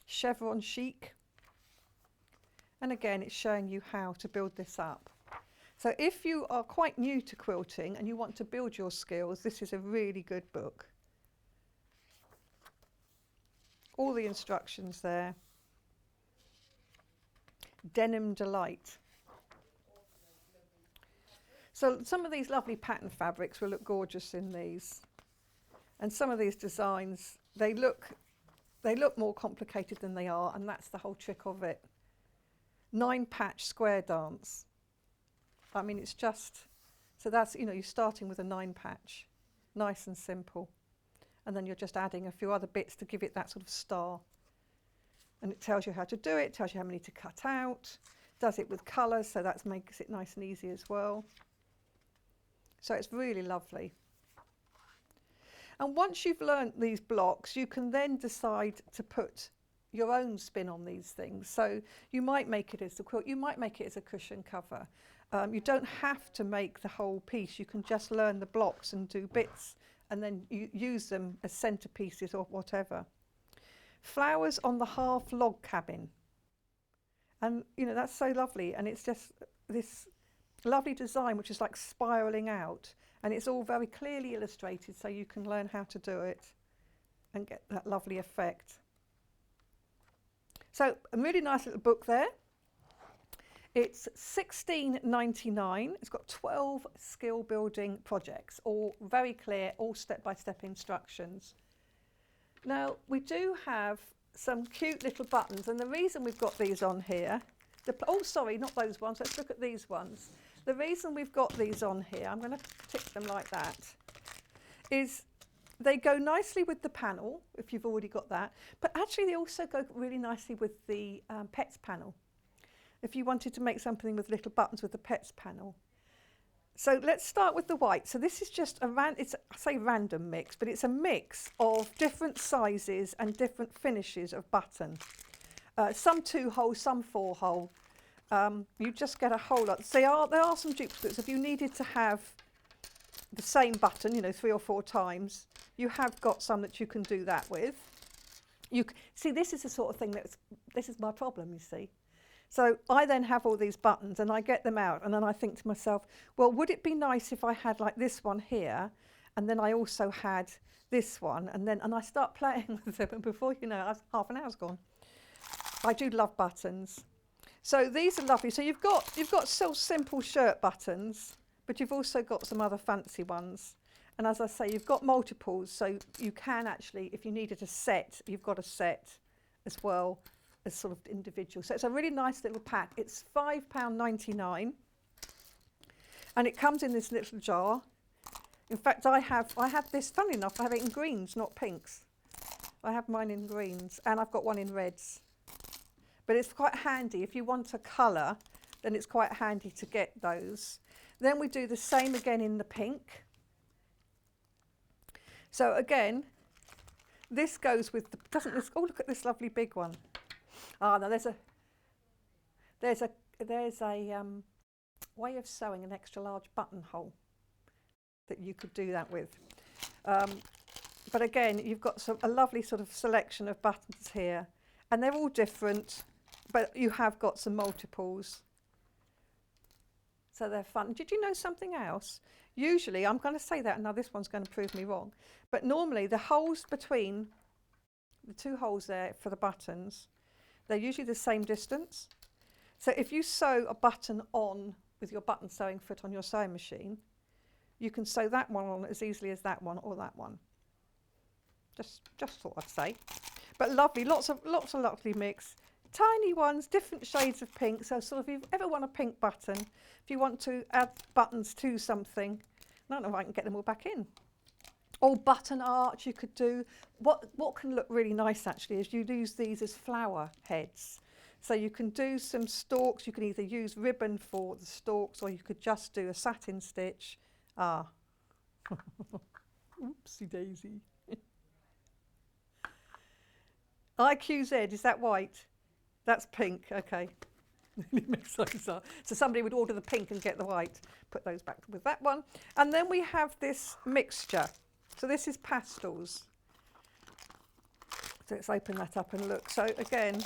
Chevron chic. And again, it's showing you how to build this up. So if you are quite new to quilting and you want to build your skills, this is a really good book. All the instructions there. Denim Delight. So some of these lovely pattern fabrics will look gorgeous in these. And some of these designs, they look they look more complicated than they are, and that's the whole trick of it. 9-patch square dance. I mean, it's just, so that's, you know, you're starting with a 9-patch, nice and simple. And then you're just adding a few other bits to give it that sort of star. And it tells you how to do it, tells you how many to cut out, does it with colours, so that makes it nice and easy as well. So it's really lovely. And once you've learnt these blocks, you can then decide to put your own spin on these things. So you might make it as a quilt, you might make it as a cushion cover. You don't have to make the whole piece, you can just learn the blocks and do bits and then you use them as centerpieces or whatever. Flowers on the half log cabin. And you know, that's so lovely, and it's just this lovely design which is like spiraling out, and it's all very clearly illustrated so you can learn how to do it and get that lovely effect. So a really nice little book there. It's $16.99. It's got 12 skill building projects, all very clear, all step-by-step instructions. Now we do have some cute little buttons, and the reason we've got these on here, oh sorry, not those ones, let's look at these ones. The reason we've got these on here, I'm going to tick them like that, is they go nicely with the panel, if you've already got that, but actually they also go really nicely with the pets panel. If you wanted to make something with little buttons with the pets panel. So let's start with the white. So this is just I say random mix, but it's a mix of different sizes and different finishes of button. Some 2-hole, some 4-hole. You just get a whole lot. So there are some duplicates. If you needed to have the same button, you know, 3 or 4 times, you have got some that you can do that with. See, this is the sort of thing this is my problem, you see. So I then have all these buttons and I get them out, and then I think to myself, well, would it be nice if I had like this one here, and then I also had this one, and I start playing with them, and before you know it, half an hour's gone. I do love buttons. So these are lovely. So you've got so simple shirt buttons, but you've also got some other fancy ones. And as I say, you've got multiples, so you can actually, if you needed a set, you've got a set as well as sort of individual. So it's a really nice little pack. It's £5.99, and it comes in this little jar. In fact, I have this, funny enough, I have it in greens, not pinks. I have mine in greens, and I've got one in reds. But it's quite handy. If you want a colour, then it's quite handy to get those. Then we do the same again in the pink. So again, this goes with the, oh, look at this lovely big one. Ah, now there's a way of sewing an extra large buttonhole that you could do that with. But again, you've got a lovely sort of selection of buttons here, and they're all different, but you have got some multiples. So they're fun. Did you know something else? Usually, I'm going to say that, and now this one's going to prove me wrong, but normally the holes between the 2 holes there for the buttons, they're usually the same distance. So if you sew a button on with your button sewing foot on your sewing machine, you can sew that one on as easily as that one or that one. Just thought I'd say. But lovely, lots of lovely mix. Tiny ones, different shades of pink. So sort of if you ever want a pink button, if you want to add buttons to something, I don't know if I can get them all back in. Or button art you could do. What can look really nice actually is you use these as flower heads. So you can do some stalks. You can either use ribbon for the stalks, or you could just do a satin stitch. Ah, oopsie daisy. IQZ, is that white? That's pink, okay. So somebody would order the pink and get the white. Put those back with that one. And then we have this mixture. So this is pastels. So let's open that up and look. So again,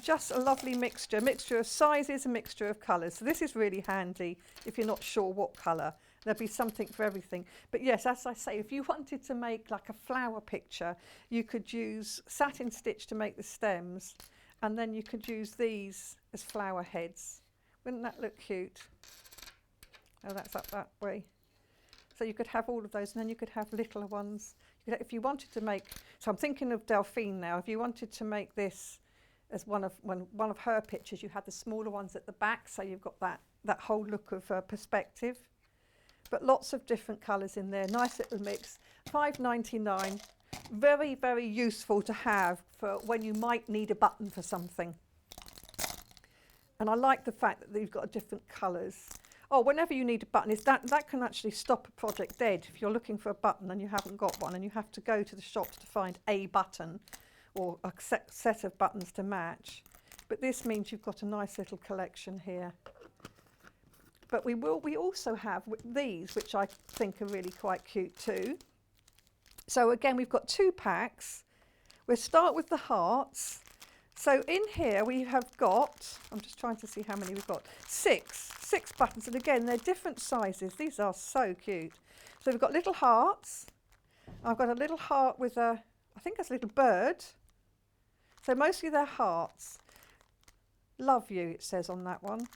just a lovely mixture of sizes, a mixture of colours. So this is really handy if you're not sure what colour. There'll be something for everything. But yes, as I say, if you wanted to make like a flower picture, you could use satin stitch to make the stems, and then you could use these as flower heads. Wouldn't that look cute? Oh, that's up that way. So you could have all of those, and then you could have little ones. You if you wanted to make, so I'm thinking of Delphine now, if you wanted to make this as one of her pictures, you had the smaller ones at the back, so you've got that whole look of perspective. But lots of different colours in there, nice little mix. £5.99, very, very useful to have for when you might need a button for something. And I like the fact that you've got different colours. Oh, whenever you need a button, that can actually stop a project dead. If you're looking for a button and you haven't got one and you have to go to the shops to find a button or a set of buttons to match. But this means you've got a nice little collection here. But we also have these, which I think are really quite cute too. So again, we've got 2 packs. We'll start with the hearts. So in here we have got, I'm just trying to see how many we've got, 6 buttons. And again, they're different sizes. These are so cute. So we've got little hearts. I've got a little heart with I think that's a little bird. So mostly they're hearts. Love you, it says on that one.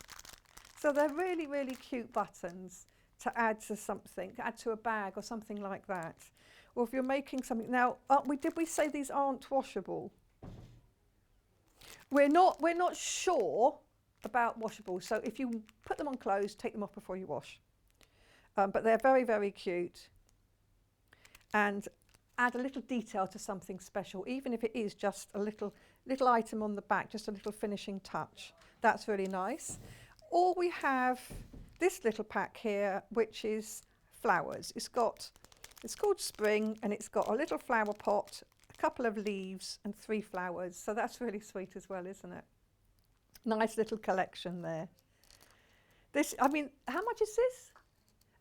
So they're really, really cute buttons to add to something, to add to a bag or something like that. Or if you're making something, now, did we say these aren't washable? We're not sure about washable. So if you put them on clothes, take them off before you wash. But they're very, very cute. And add a little detail to something special, even if it is just a little item on the back, just a little finishing touch. That's really nice. Or we have this little pack here, which is flowers. It's called Spring, and it's got a little flower pot, a couple of leaves and 3 flowers. So that's really sweet as well, isn't it? Nice little collection there. This, I mean, how much is this?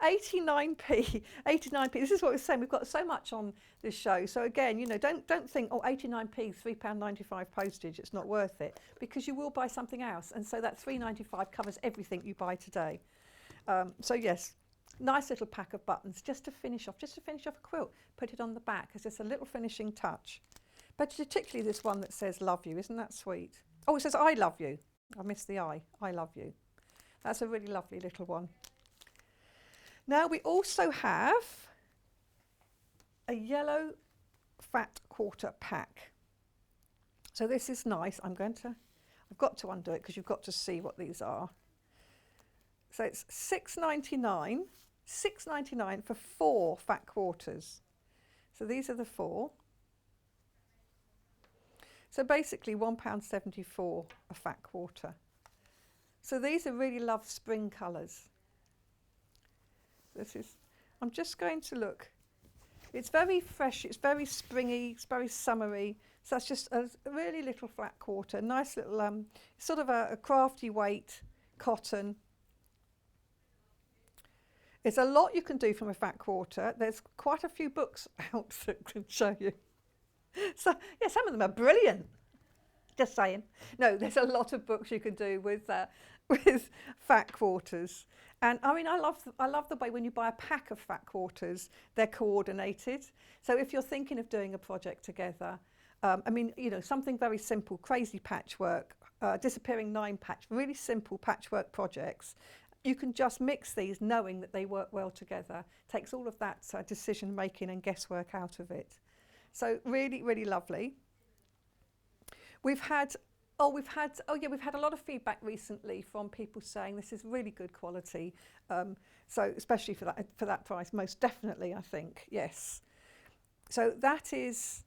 89p. 89p. This is what we're saying. We've got so much on this show. So again, you know, don't think, oh, 89p, £3.95 postage, it's not worth it, because you will buy something else. And so that £3.95 covers everything you buy today. So yes, nice little pack of buttons just to finish off a quilt. Put it on the back as just a little finishing touch. But particularly this one that says love you. Isn't that sweet? Oh, it says I love you. I missed the I love you. That's a really lovely little one. Now we also have a yellow fat quarter pack. So this is nice. I've got to undo it because you've got to see what these are. So it's £6.99 for 4 fat quarters. So these are the 4. So basically £1.74 a fat quarter. So these are really loved spring colours. I'm just going to look. It's very fresh, it's very springy, it's very summery. So that's just a really little flat quarter, nice little, sort of a crafty weight, cotton. There's a lot you can do from a fat quarter. There's quite a few books out that can show you. So yeah, some of them are brilliant. Just saying. No, there's a lot of books you can do with fat quarters. And I mean, I love the way when you buy a pack of fat quarters, they're coordinated. So if you're thinking of doing a project together, I mean, you know, something very simple, crazy patchwork, disappearing 9 patch, really simple patchwork projects. You can just mix these knowing that they work well together. Takes all of that decision making and guesswork out of it. So really, really lovely. We've had a lot of feedback recently from people saying this is really good quality. So especially for that price, most definitely, I think, yes. So that is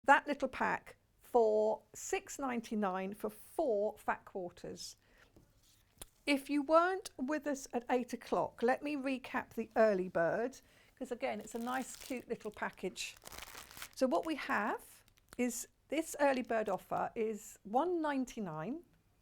that little pack for £6.99 for 4 fat quarters. If you weren't with us at 8 o'clock, let me recap the early bird, because again, it's a nice, cute little package. So what we have is this early bird offer is £1.99,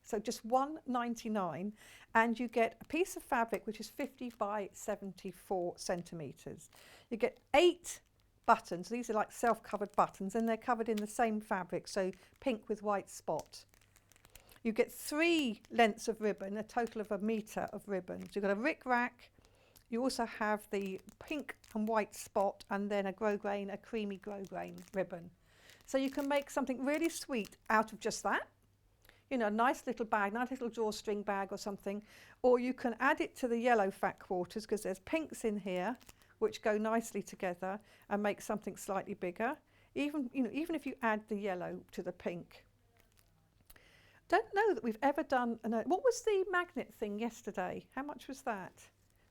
so just £1.99, and you get a piece of fabric which is 50 by 74 centimetres. You get 8 buttons. These are like self-covered buttons, and they're covered in the same fabric, so pink with white spot. You get 3 lengths of ribbon, a total of 1 metre of ribbon. So you've got a rick-rack. You also have the pink and white spot, and then a grosgrain, a creamy grosgrain ribbon. So you can make something really sweet out of just that. You know, a nice little bag, nice little drawstring bag or something. Or you can add it to the yellow fat quarters, because there's pinks in here, which go nicely together and make something slightly bigger. Even if you add the yellow to the pink. Don't know that we've ever done what was the magnet thing yesterday? How much was that?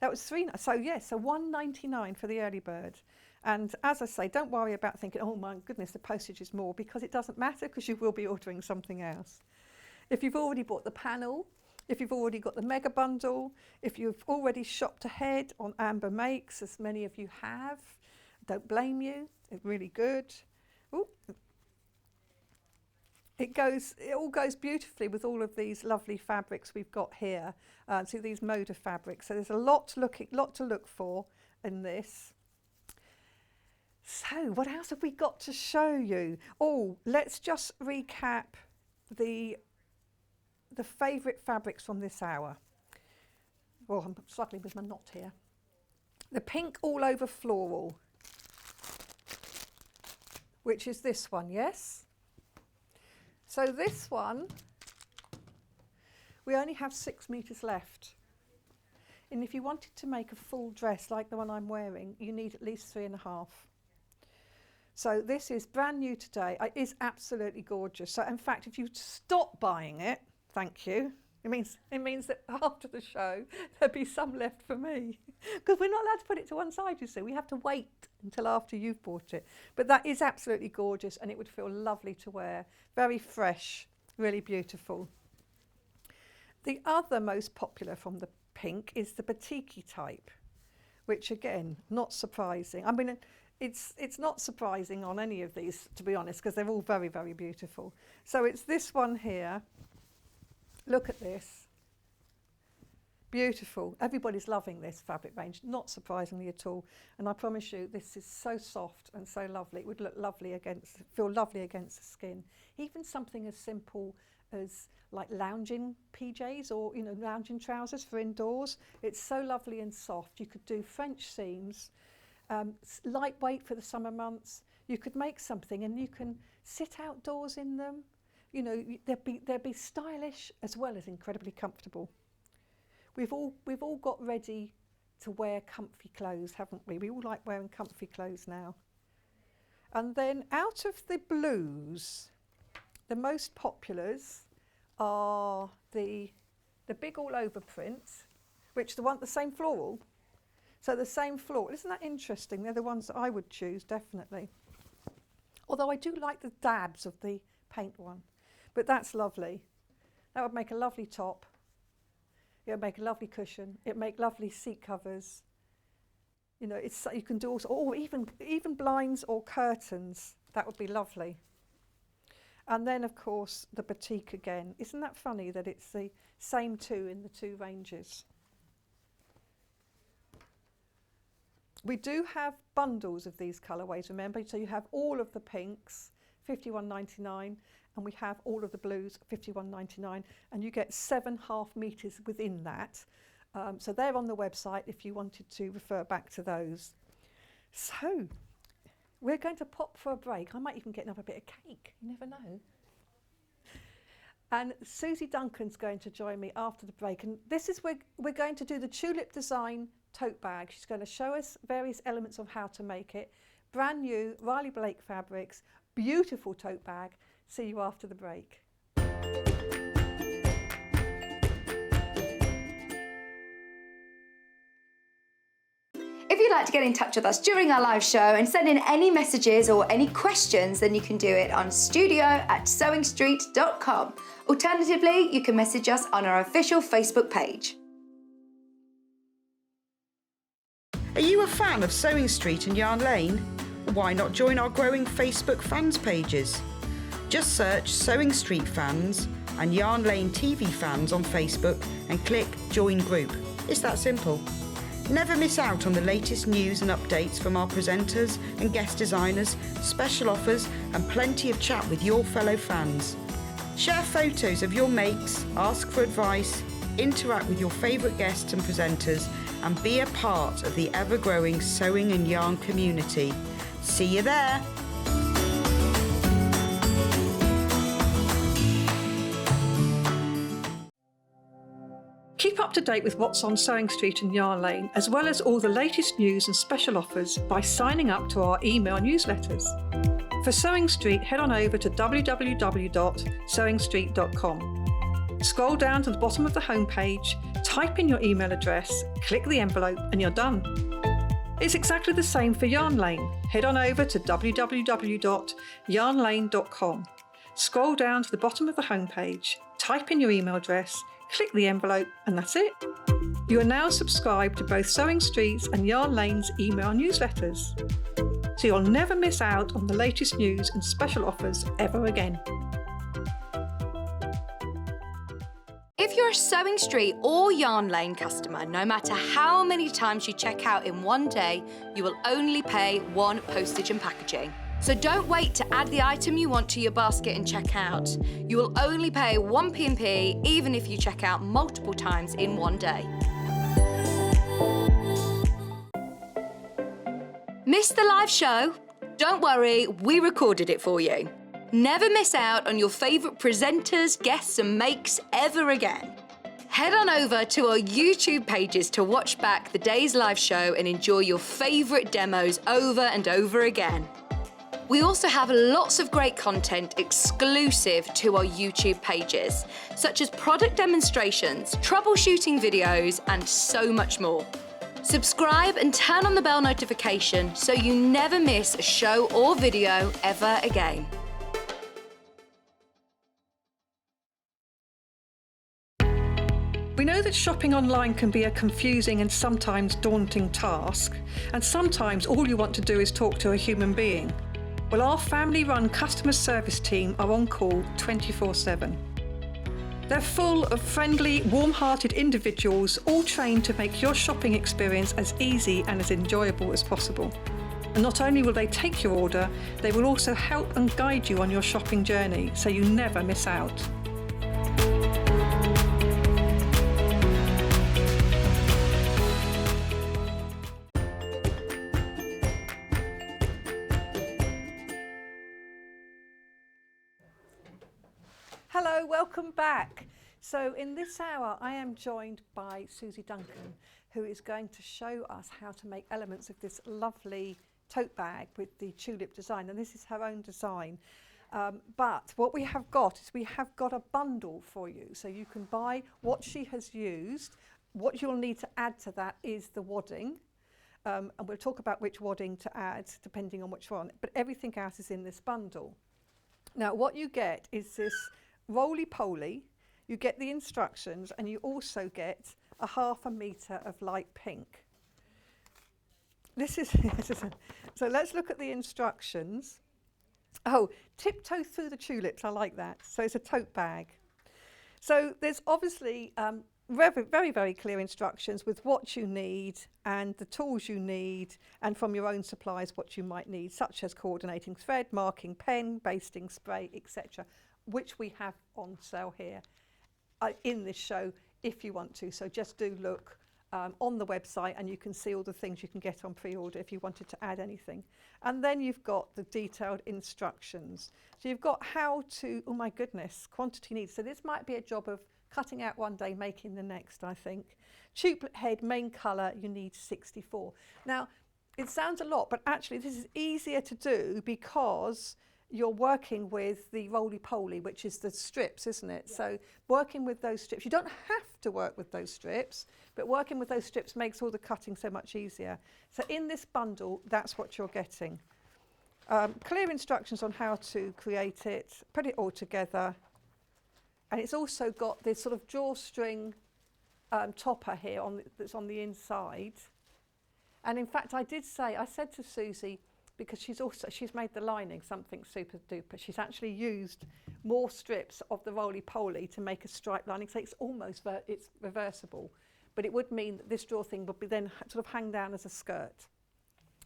That was so £1.99 for the early bird. And as I say, don't worry about thinking, oh my goodness, the postage is more, because it doesn't matter, because you will be ordering something else. If you've already bought the panel, if you've already got the mega bundle, if you've already shopped ahead on Amber Makes, as many of you have, don't blame you, it's really good. Ooh. It all goes beautifully with all of these lovely fabrics we've got here. So these Moda fabrics. So there's a lot to look for in this. So what else have we got to show you? Oh, let's just recap the favourite fabrics from this hour. Oh, I'm struggling with my knot here. The pink all over floral, which is this one, yes? So this one, we only have 6 meters left. And if you wanted to make a full dress like the one I'm wearing, you need at least 3.5. So this is brand new today. It is absolutely gorgeous. So in fact, if you stop buying it, thank you. It means that after the show, there'll be some left for me. Because we're not allowed to put it to one side, you see. We have to wait until after you've bought it. But that is absolutely gorgeous, and it would feel lovely to wear. Very fresh, really beautiful. The other most popular from the pink is the batik type, which again, not surprising. I mean, it's not surprising on any of these, to be honest, because they're all very, very beautiful. So it's this one here. Look at this. Beautiful. Everybody's loving this fabric range, not surprisingly at all. And I promise you, this is so soft and so lovely. It would look lovely feel lovely against the skin. Even something as simple as like lounging PJs or, lounging trousers for indoors. It's so lovely and soft. You could do French seams, lightweight for the summer months. You could make something and you can sit outdoors in them. They'll be stylish as well as incredibly comfortable. We've all got ready to wear comfy clothes, haven't we? We all like wearing comfy clothes now. And then out of the blues, the most populars are the big all over print, which the same floral. So the same floral. Isn't that interesting? They're the ones that I would choose, definitely. Although I do like the dabs of the paint one. But that's lovely. That would make a lovely top. It would make a lovely cushion. It would make lovely seat covers. You can do also, or even blinds or curtains. That would be lovely. And then, of course, the batik again. Isn't that funny that it's the same two in the two ranges? We do have bundles of these colourways, remember? So you have all of the pinks, £51.99. And we have all of the blues, £51.99, and you get 7.5 meters within that. So they're on the website if you wanted to refer back to those. So we're going to pop for a break. I might even get another bit of cake, you never know. And Suzie Duncan's going to join me after the break. And this is where we're going to do the tulip design tote bag. She's going to show us various elements of how to make it. Brand new Riley Blake fabrics, beautiful tote bag. See you after the break. If you'd like to get in touch with us during our live show and send in any messages or any questions, then you can do it on studio@sewingstreet.com. Alternatively, you can message us on our official Facebook page. Are you a fan of Sewing Street and Yarn Lane? Why not join our growing Facebook fans pages? Just search Sewing Street Fans and Yarn Lane TV Fans on Facebook and click Join Group. It's that simple. Never miss out on the latest news and updates from our presenters and guest designers, special offers and plenty of chat with your fellow fans. Share photos of your makes, ask for advice, interact with your favourite guests and presenters and be a part of the ever-growing sewing and yarn community. See you there! Keep up to date with what's on Sewing Street and Yarn Lane, as well as all the latest news and special offers by signing up to our email newsletters. For Sewing Street, head on over to www.sewingstreet.com. Scroll down to the bottom of the homepage, type in your email address, click the envelope, and you're done. It's exactly the same for Yarn Lane. Head on over to www.yarnlane.com. Scroll down to the bottom of the homepage, type in your email address, click the envelope, and that's it. You are now subscribed to both Sewing Street's and Yarn Lane's email newsletters, so you'll never miss out on the latest news and special offers ever again. If you're a Sewing Street or Yarn Lane customer, no matter how many times you check out in one day, you will only pay one postage and packaging. So don't wait to add the item you want to your basket and check out. You will only pay one P&P even if you check out multiple times in one day. Missed the live show? Don't worry, we recorded it for you. Never miss out on your favourite presenters, guests and makes ever again. Head on over to our YouTube pages to watch back the day's live show and enjoy your favourite demos over and over again. We also have lots of great content exclusive to our YouTube pages, such as product demonstrations, troubleshooting videos, and so much more. Subscribe and turn on the bell notification so you never miss a show or video ever again. We know that shopping online can be a confusing and sometimes daunting task, and sometimes all you want to do is talk to a human being. Well, our family-run customer service team are on call 24/7. They're full of friendly, warm-hearted individuals, all trained to make your shopping experience as easy and as enjoyable as possible. And not only will they take your order, they will also help and guide you on your shopping journey, so you never miss out. Hello, welcome back. So in this hour I am joined by Suzie Duncan, who is going to show us how to make elements of this lovely tote bag with the tulip design, and this is her own design. But what we have got is we have got a bundle for you, so you can buy what she has used. What you'll need to add to that is the wadding, and we'll talk about which wadding to add depending on which one, but everything else is in this bundle. Now what you get is this roly-poly, you get the instructions, and you also get a 1/2 metre of light pink. This is, so let's look at the instructions. Oh, tiptoe through the tulips, I like that. So it's a tote bag. So there's obviously very, very clear instructions with what you need and the tools you need, and from your own supplies what you might need, such as coordinating thread, marking pen, basting spray, etc., which we have on sale here in this show if you want to. So just do look on the website and you can see all the things you can get on pre-order if you wanted to add anything. And then you've got the detailed instructions. So you've got how to, oh my goodness, quantity needs. So this might be a job of cutting out one day, making the next, I think. Tuplet head, main colour, you need 64. Now, it sounds a lot, but actually this is easier to do because you're working with the roly-poly, which is the strips, isn't it? Yeah. So working with those strips, you don't have to work with those strips, but working with those strips makes all the cutting so much easier. So in this bundle, that's what you're getting. Clear instructions on how to create it, put it all together. And it's also got this sort of drawstring topper here that's on the inside. And in fact, I said to Suzie, because she's made the lining something super duper. She's actually used more strips of the roly-poly to make a striped lining, so it's almost it's reversible. But it would mean that this draw thing would be then sort of hang down as a skirt.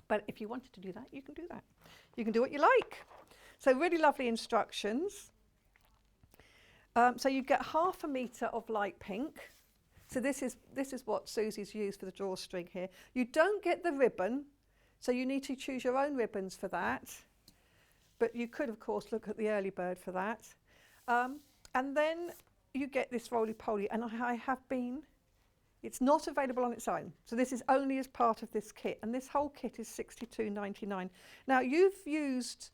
But if you wanted to do that, you can do that. You can do what you like. So really lovely instructions. So you get 1/2 metre of light pink. So this is what Suzie's used for the drawstring here. You don't get the ribbon, so you need to choose your own ribbons for that. But you could, of course, look at the early bird for that. And then you get this roly-poly, and I have been It's not available on its own. So this is only as part of this kit, and this whole kit is $62.99. Now you've used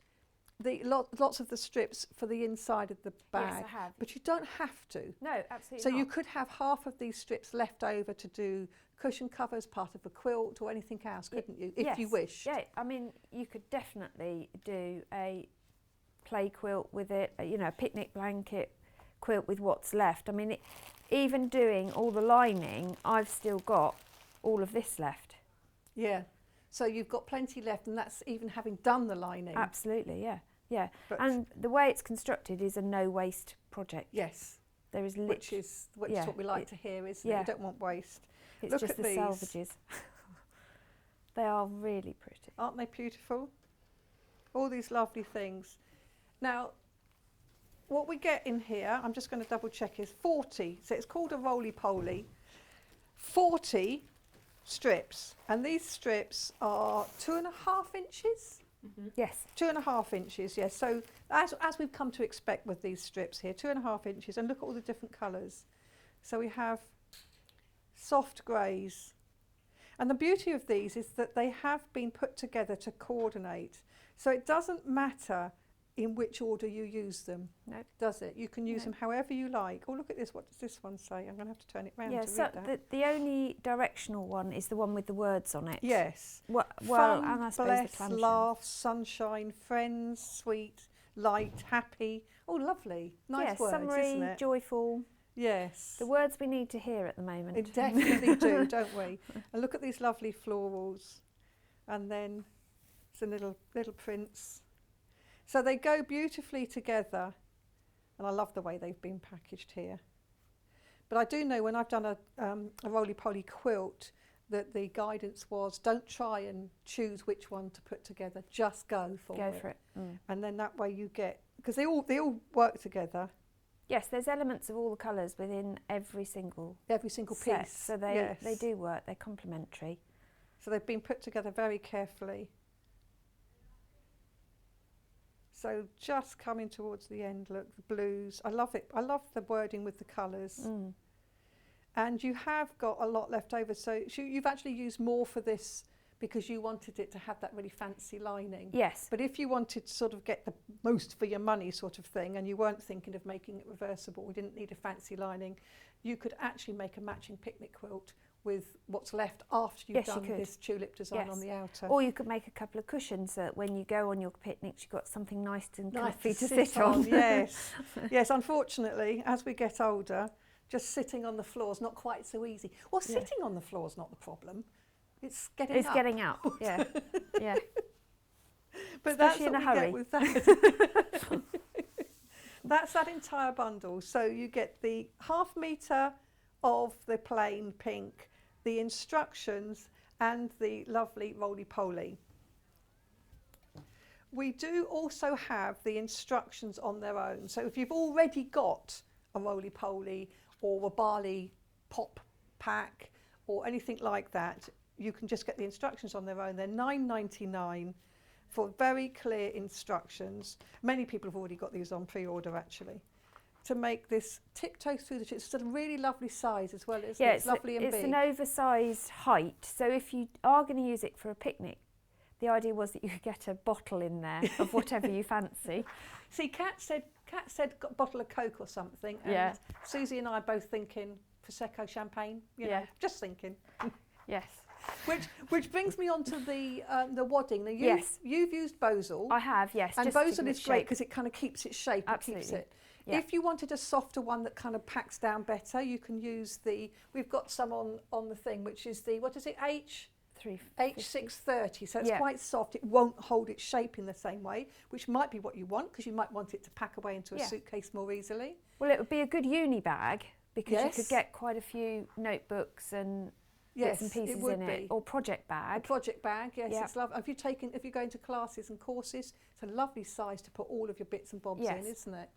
lots of the strips for the inside of the bag, Yes, I have. but you don't have to. No, absolutely So not. you could have half of these strips left over to do cushion covers, part of a quilt or anything else, couldn't you, if you wished? Yeah, I mean, you could definitely do a play quilt with it, you know, a picnic blanket quilt with what's left. I mean, even doing all the lining, I've still got all of this left. Yeah. So you've got plenty left, and that's even having done the lining. Absolutely, yeah, yeah. But And the way it's constructed is a no-waste project. yes, There is which is what we like to hear, isn't it? yeah. You don't want waste. It's Look just at the these. salvages. They are really pretty. Aren't they beautiful? All these lovely things. Now, what we get in here, I'm just going to double check, is 40. So it's called a roly-poly. 40 strips, and these strips are 2.5 inches. Yes. 2.5 inches, yes. So as we've come to expect with these strips here, 2.5 inches, and look at all the different colours. So we have soft greys. And the beauty of these is that they have been put together to coordinate. So it doesn't matter in which order you use them, No. does it? You can use No. them however you like. Oh, look at this. What does this one say? I'm going to have to turn it round Yeah, to so read that. the only directional one is the one with the words on it. Yes. Well, Fun, and I suppose bless, the clamshell. laugh, sunshine, friends, sweet, light, happy. Oh, lovely. Nice words, summary, isn't it? joyful. Yes. The words we need to hear at the moment. We definitely do, don't we? And look at these lovely florals. And then some little prints. So they go beautifully together. And I love the way they've been packaged here. But I do know when I've done a roly-poly quilt that the guidance was don't try and choose which one to put together, just go for it. Go for it. Mm. And then that way you get, because they all work together, Yes, there's elements of all the colours within every single piece. set, so they do work. They're complementary. So they've been put together very carefully. So just coming towards the end, look, the blues. I love it. I love the wording with the colours. Mm. And you have got a lot left over. So you've actually used more for this because you wanted it to have that really fancy lining. Yes. But if you wanted to sort of get the most for your money sort of thing, and you weren't thinking of making it reversible, we didn't need a fancy lining, you could actually make a matching picnic quilt with what's left after you've Yes, you done could. this tulip design Yes. on the outer. Or you could make a couple of cushions so that when you go on your picnics, you've got something nice and Nice comfy to sit on. Yes. Yes, unfortunately, as we get older, just sitting on the floor is not quite so easy. Well, Yeah. sitting on the floor is not the problem. It's getting It's up. getting out. Yeah. Yeah. But especially that's in what a we hurry. get with that. That's that entire bundle. So you get the 1/2 metre of the plain pink, the instructions, and the lovely roly-poly. We do also have the instructions on their own. So if you've already got a roly-poly or a barley pop pack or anything like that, you can just get the instructions on their own. They're $9.99 for very clear instructions. Many people have already got these on pre-order actually. To make this tiptoe through the tree. It's a really lovely size as well, isn't Yeah, it? It's lovely and it's big. an oversized height. So if you are going to use it for a picnic, the idea was that you could get a bottle in there of whatever you fancy. See, Kat said got a bottle of Coke or something, and Yeah. Susie and I are both thinking Prosecco champagne. You know, Yeah. just thinking. Yes. Which brings me on to the wadding. Now Yes. you've used Bosal, I have, yes. and just to Bosal give it is great shape. because it kind of keeps its shape. It keeps Absolutely. it. Yeah. If you wanted a softer one that kind of packs down better, you can use we've got some on the thing, which is the, what is it, H630, so it's Yeah. quite soft. It won't hold its shape in the same way, which might be what you want because you might want it to pack away into a Yeah. suitcase more easily. Well, it would be a good uni bag because you Yes. could get quite a few notebooks and Yes, bits and pieces it would in be. it. Or project A bag. project bag, yes, Yeah. it's lovely. If you're going to classes and courses, it's a lovely size to put all of your bits and bobs Yes. in, isn't it?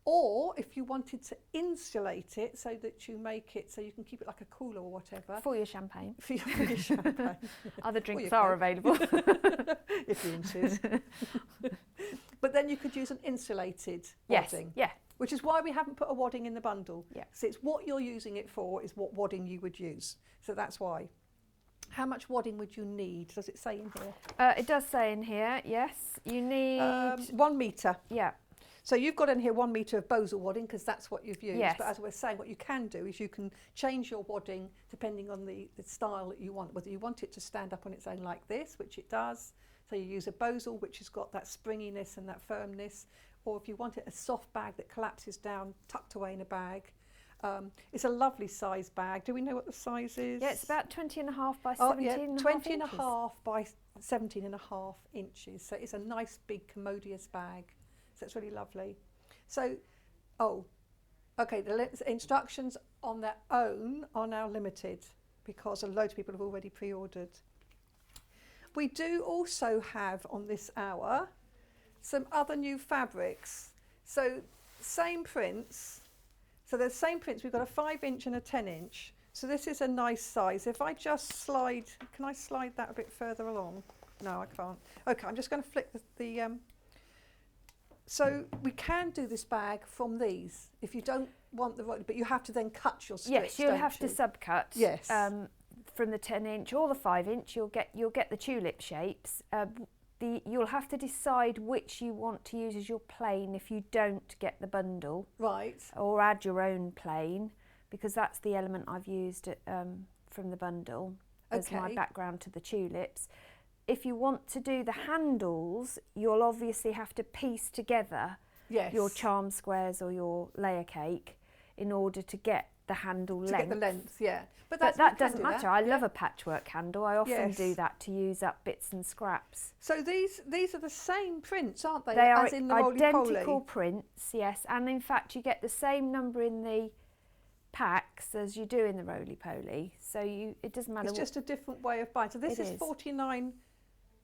Or if you wanted to insulate it so that you make it so you can keep it like a cooler or whatever For your champagne. for your champagne. Other drinks your are Coke. available. if you insist. But then you could use an insulated Yes. wadding. Yeah. which is why we haven't put a wadding in the bundle. Yeah. So it's what you're using it for is what wadding you would use. So that's why. How much wadding would you need? Does it say in here? It does say in here, yes. You need... 1 metre. yeah. So you've got in here 1 metre of Bosal wadding because that's what you've used. Yes. But as we're saying, what you can do is you can change your wadding depending on the style that you want. Whether you want it to stand up on its own like this, which it does. So you use a Bosal, which has got that springiness and that firmness. Or if you want it a soft bag that collapses down, tucked away in a bag. It's a lovely size bag. Do we know what the size is? Yeah, it's about 20.5 by 17 Oh, yeah, and a 20 and a inches. half by 17 and a half inches. So it's a nice big commodious bag. So it's really lovely. So, okay, the instructions on their own are now limited because a load of people have already pre-ordered. We do also have on this hour some other new fabrics. So same prints. So the same prints, we've got a 5-inch and a 10-inch. So this is a nice size. If I just slide, can I slide that a bit further along? No, I can't. Okay, I'm just going to flick the so we can do this bag from these if you don't want the but you have to then cut your strips. Yes, you'll have to subcut. Yes. From the 10-inch or the 5-inch, you'll get the tulip shapes. You'll have to decide which you want to use as your plain if you don't get the bundle. Right. Or add your own plain, because that's the element I've used from the bundle as my background to the tulips. If you want to do the handles, you'll obviously have to piece together your charm squares or your layer cake in order to get the handle length. To get the length, yeah. But that doesn't matter. I love a patchwork handle. I often Yes. do that to use up bits and scraps. So these are the same prints, aren't they? They are as in the identical roly-poly? prints, yes. And in fact, you get the same number in the packs as you do in the roly-poly. So it doesn't matter. It's just a different way of buying. So this is It is.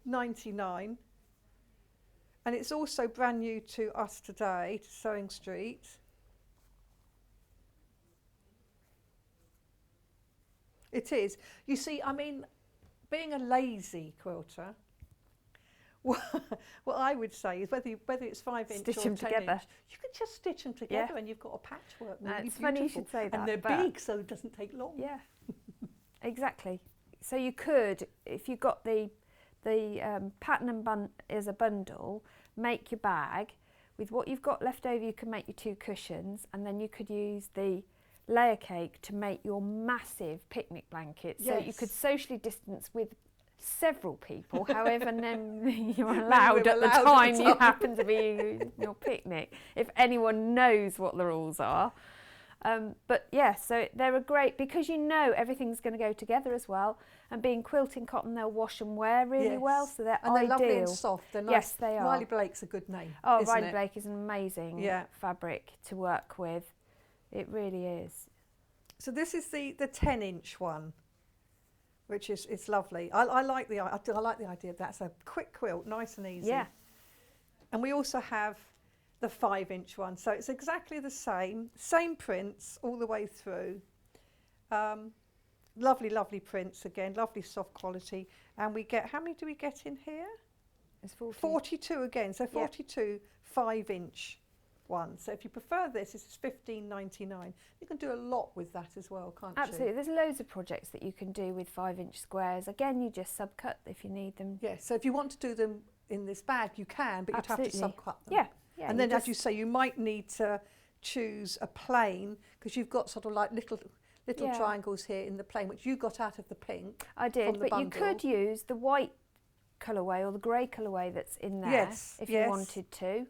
$49.99, and it's also brand new to us today, to Sewing Street. It is. You see, I mean, being a lazy quilter, what I would say is whether it's 5-inch Stitch or 10 them together. inch, you can just stitch them together Yeah. and you've got a patchwork. No, Really it's funny you beautiful. should say that, And they're but- big, so it doesn't take long. Yeah, exactly. So you could, if you got the pattern and as a bundle, make your bag. With what you've got left over, you can make your 2 cushions, and then you could use the layer cake to make your massive picnic blanket. So you could Yes. socially distance with several people, however many you're allowed at the allowed at the time you time. happen to be using your picnic, if anyone knows what the rules are. But yeah, so they're a great, because you know everything's going to go together as well, and being quilting cotton, they'll wash and wear really well, so they're and they're ideal. lovely and soft. They're nice. Yes, they are. Riley Blake's a good name. Oh, isn't Riley it? Blake is an amazing fabric to work with. It really is. So this is the 10-inch one, which is it's lovely. I like the idea of that's a quick quilt, nice and easy. Yeah. And we also have the 5-inch one, so it's exactly the same prints all the way through. Lovely prints again, lovely soft quality. And we get, how many do we get in here? It's 40. 42 again, so 42 5-inch ones. So if you prefer this is $15.99. You can do a lot with that as well, can't Absolutely. you? There's loads of projects that you can do with 5-inch squares. Again, you just subcut if you need them. Yeah, so if you want to do them in this bag, you can, but you'd have to Absolutely. subcut them. Yeah. Yeah. And then, as you say, you might need to choose a plain because you've got sort of like little Yeah. triangles here in the plain, which you got out of the pink. I did, from the but you bundle. could use the white colourway or the grey colourway that's in there if you wanted to.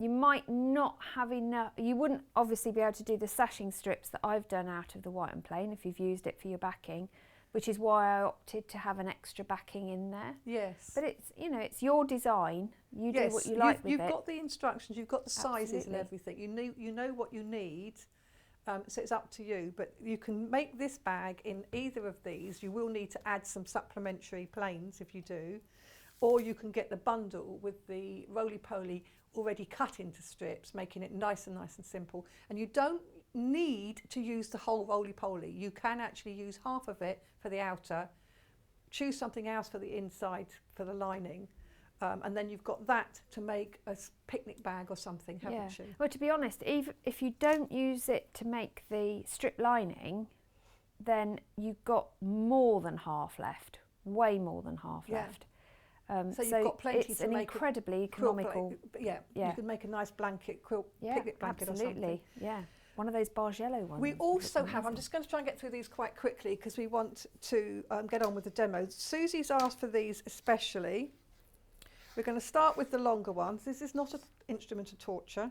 You might not have enough, you wouldn't obviously be able to do the sashing strips that I've done out of the white and plain if you've used it for your backing, which is why I opted to have an extra backing in there. Yes. But it's, you know, it's your design. You do what you like with you've it. got the instructions, you've got the sizes and Absolutely. everything. You know what you need. So it's up to you, but you can make this bag in either of these. You will need to add some supplementary plains if you do, or you can get the bundle with the roly-poly already cut into strips, making it nice and simple. And you don't need to use the whole roly-poly. You can actually use half of it for the outer, choose something else for the inside for the lining, And then you've got that to make a picnic bag or something, haven't you? Well, to be honest, even if you don't use it to make the strip lining, then you've got more than half left, way more than half left. So you've got plenty it's to an make incredibly economical. you could make a nice blanket, picnic blanket or something. Absolutely, yeah. One of those Bargello ones. We also have, I'm just going to try and get through these quite quickly because we want to get on with the demos. Susie's asked for these especially. We're going to start with the longer ones. This is not an instrument of torture.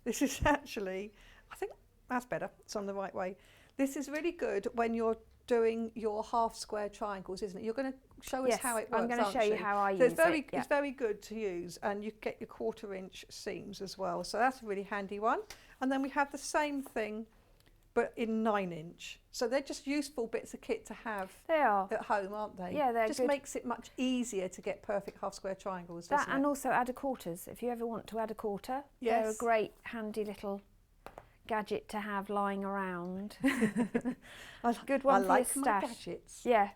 This is actually, I think that's better. It's on the right way. This is really good when you're doing your half square triangles, isn't it? You're going to show us how it works. I'm going to show you how I use it. Yeah. It's very good to use, and you get your 1/4 inch seams as well. So that's a really handy one. And then we have the same thing, but in 9 inch. So they're just useful bits of kit to have at home, aren't they? Yeah, they're just good. makes it much easier to get perfect half square triangles, That doesn't and it? also add a quarters. If you ever want to add a quarter, they're a great handy little gadget to have lying around. Good one I for like your my stash. gadgets. Yeah,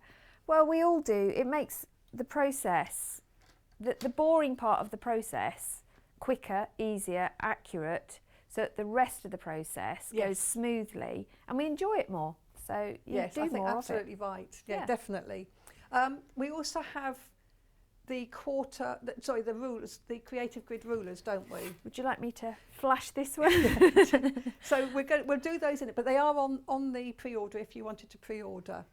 well, we all do. It makes the process, the boring part of the process, quicker, easier, accurate, so that the rest of the process goes smoothly, and we enjoy it more. So you do I think more absolutely of it. right. Yeah, definitely. We also have the the rulers, the creative grid rulers, don't we? Would you like me to flash this one? So we'll do those in it, but they are on the pre-order if you wanted to pre-order.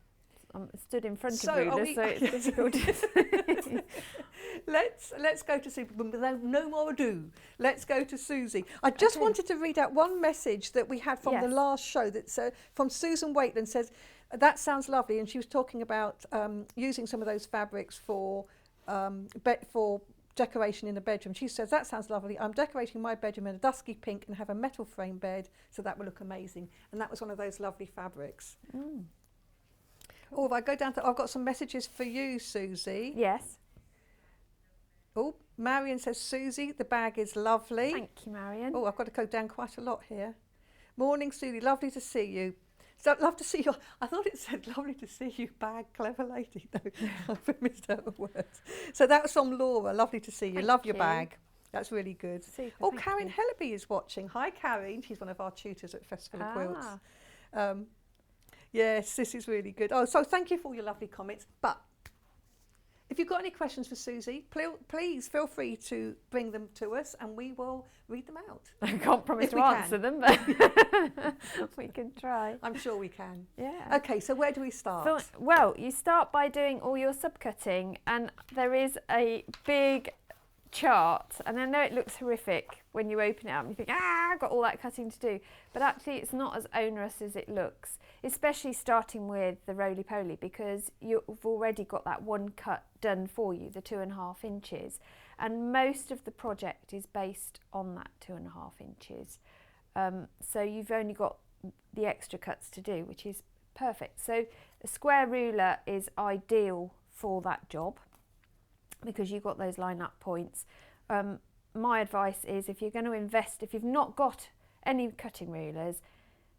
I'm stood in front So of rulers, so it's difficult. Let's go to Susie. Without no more ado, let's go to Susie. I just wanted to read out one message that we had from the last show. That's from Susan Waitland. Says that sounds lovely, and she was talking about using some of those fabrics for decoration in the bedroom. She says that sounds lovely. I'm decorating my bedroom in a dusky pink and have a metal frame bed, so that will look amazing. And that was one of those lovely fabrics. Oh, if I go down to, I've got some messages for you, Susie. Yes. Oh, Marion says, Susie, the bag is lovely. Thank you, Marion. Oh, I've got to go down quite a lot here. Morning, Susie, lovely to see you. So love to see you. I thought it said lovely to see you, bag, clever lady. No, I've missed out the words. So that was from Laura. Lovely to see you. Love your bag. That's really good. Super, oh, thank Karen you. Hellaby is watching. Hi, Karen. She's one of our tutors at Festival of Quilts. Yes, this is really good. Oh, so thank you for all your lovely comments. But if you've got any questions for Susie, please feel free to bring them to us and we will read them out. I can't promise If to we answer can. them, but we can try. I'm sure we can. Yeah. Okay, so where do we start? Well, you start by doing all your subcutting, and there is a big chart, and I know it looks horrific when you open it up and you think, I've got all that cutting to do, but actually it's not as onerous as it looks, especially starting with the roly-poly, because you've already got that one cut done for you, the 2.5 inches, and most of the project is based on that 2.5 inches. So you've only got the extra cuts to do, which is perfect. So a square ruler is ideal for that job because you've got those line-up points. My advice is, if you're going to invest, if you've not got any cutting rulers,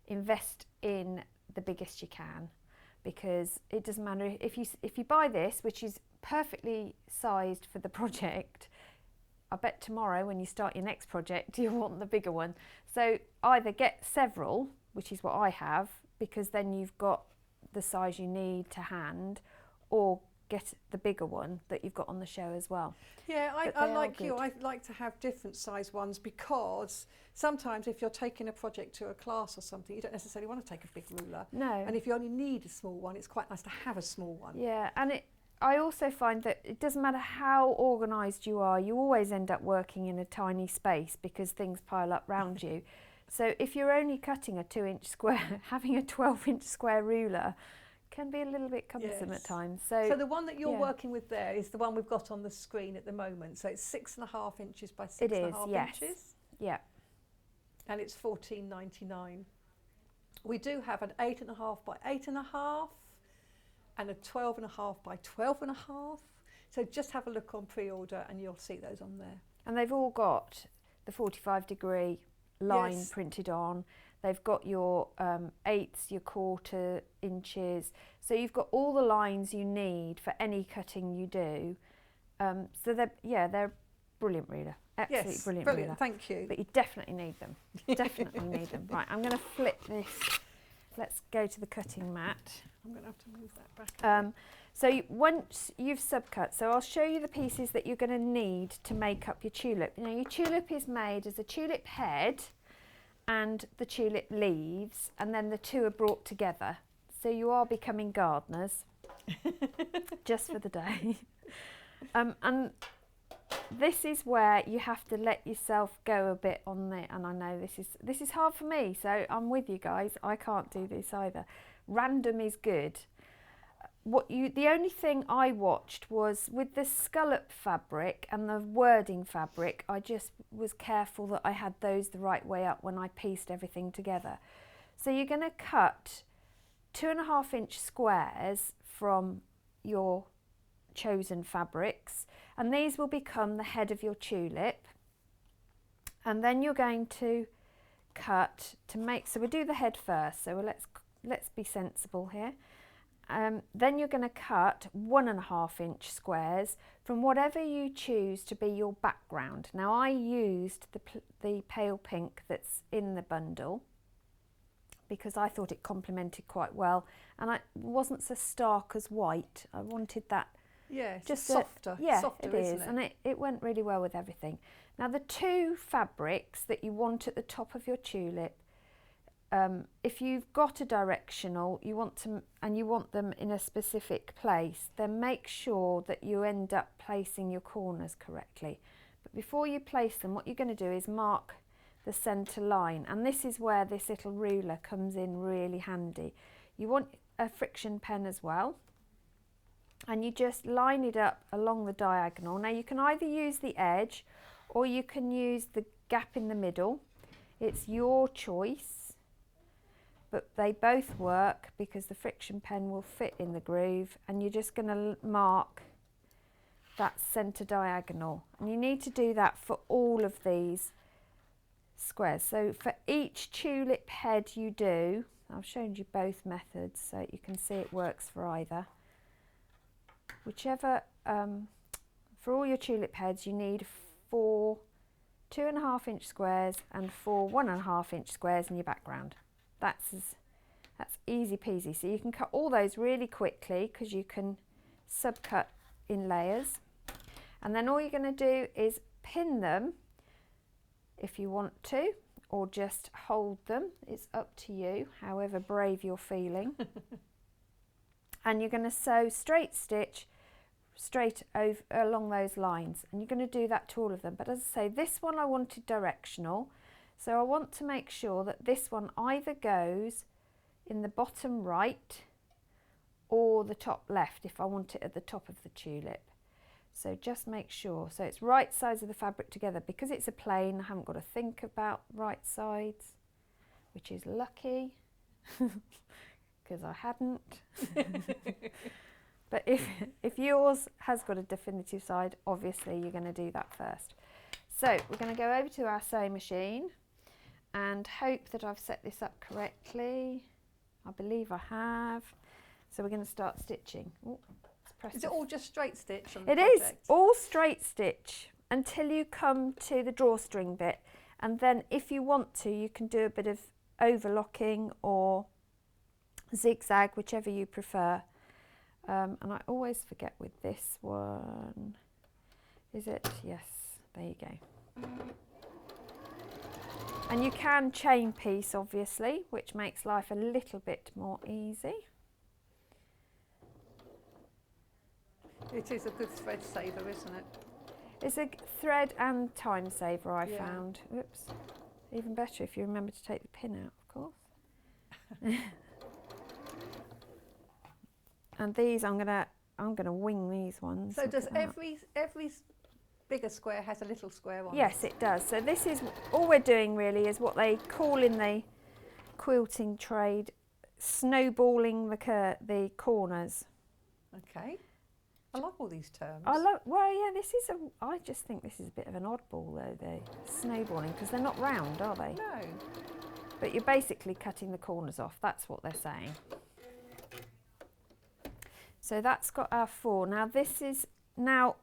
invest in the biggest you can, because it doesn't matter if you buy this, which is perfectly sized for the project. I bet tomorrow when you start your next project you'll want the bigger one. So either get several, which is what I have, because then you've got the size you need to hand, or get the bigger one that you've got on the show as well. Yeah, I like you. I like to have different size ones, because sometimes if you're taking a project to a class or something, you don't necessarily want to take a big ruler. No. And if you only need a small one, it's quite nice to have a small one. Yeah, and I also find that it doesn't matter how organised you are, you always end up working in a tiny space because things pile up round you. So if you're only cutting a 2-inch square, having a 12-inch square ruler can be a little bit cumbersome at times. So the one that you're working with there is the one we've got on the screen at the moment. So it's 6.5 inches by 6.5 inches. Yeah. And it's $14.99. We do have an 8.5 by 8.5 and a 12.5 by 12.5. So just have a look on pre-order and you'll see those on there. And they've all got the 45-degree line printed on. They've got your 8ths, your 1/4 inches. So you've got all the lines you need for any cutting you do. So they're brilliant ruler, absolutely Yes, brilliant brilliant. ruler. Thank you. But you definitely need them. Definitely need them. Right, I'm going to flip this. Let's go to the cutting mat. I'm going to have to move that back. So once you've subcut, so I'll show you the pieces that you're going to need to make up your tulip. You know, your tulip is made as a tulip head and the tulip leaves, and then the two are brought together. So you are becoming gardeners just for the day. And this is where you have to let yourself go a bit on the, and I know this is hard for me, so I'm with you guys. I can't do this either. Random is good. The only thing I watched was with the scallop fabric and the wording fabric, I just was careful that I had those the right way up when I pieced everything together. So you're going to cut 2.5 inch squares from your chosen fabrics, and these will become the head of your tulip. And then you're going to cut to make, so we'll do the head first, so let's be sensible here. Then you're going to cut 1.5 inch squares from whatever you choose to be your background. Now I used the pale pink that's in the bundle because I thought it complemented quite well, and it wasn't so stark as white. I wanted that just softer. Yeah, softer, it is, isn't it? and it went really well with everything. Now the two fabrics that you want at the top of your tulip, if you've got a directional, you want them in a specific place, then make sure that you end up placing your corners correctly. But before you place them, what you're going to do is mark the centre line, and this is where this little ruler comes in really handy. You want a friction pen as well, and you just line it up along the diagonal. Now you can either use the edge or you can use the gap in the middle. It's your choice, but they both work because the friction pen will fit in the groove, and you're just going to mark that centre diagonal, and you need to do that for all of these squares. So for each tulip head you do, I've shown you both methods so you can see it works for either. Whichever, for all your tulip heads you need 4 2.5 inch squares and 4 1.5 inch squares in your background. That's easy peasy. So you can cut all those really quickly because you can subcut in layers, and then all you're going to do is pin them if you want to, or just hold them. It's up to you, however brave you're feeling. And you're going to sew straight stitch straight over along those lines, and you're going to do that to all of them. But as I say, this one I wanted directional, so I want to make sure that this one either goes in the bottom right or the top left if I want it at the top of the tulip. So just make sure, so it's right sides of the fabric together. Because it's a plain, I haven't got to think about right sides, which is lucky because I hadn't. But if yours has got a definitive side, obviously you're going to do that first. So we're going to go over to our sewing machine and hope that I've set this up correctly. I believe I have. So we're going to start stitching. Ooh, let's press Is it all just straight stitch on the It project? is all straight stitch until you come to the drawstring bit, and then if you want to, you can do a bit of overlocking or zigzag, whichever you prefer. And I always forget with this one, is it? Yes, there you go. And you can chain piece, obviously, which makes life a little bit more easy. It is a good thread saver, isn't it? It's a thread and time saver, I Yeah. found. Oops. Even better if you remember to take the pin out, of course. And these I'm gonna wing these ones. So does Look at every bigger square has a little square one? that. Yes, it does. So this is all we're doing really, is what they call in the quilting trade snowballing the corners. Okay. I love all these terms. Well, yeah, I just think this is a bit of an oddball though, the snowballing, because they're not round, are they? No. But you're basically cutting the corners off. That's what they're saying. So that's got our 4. Now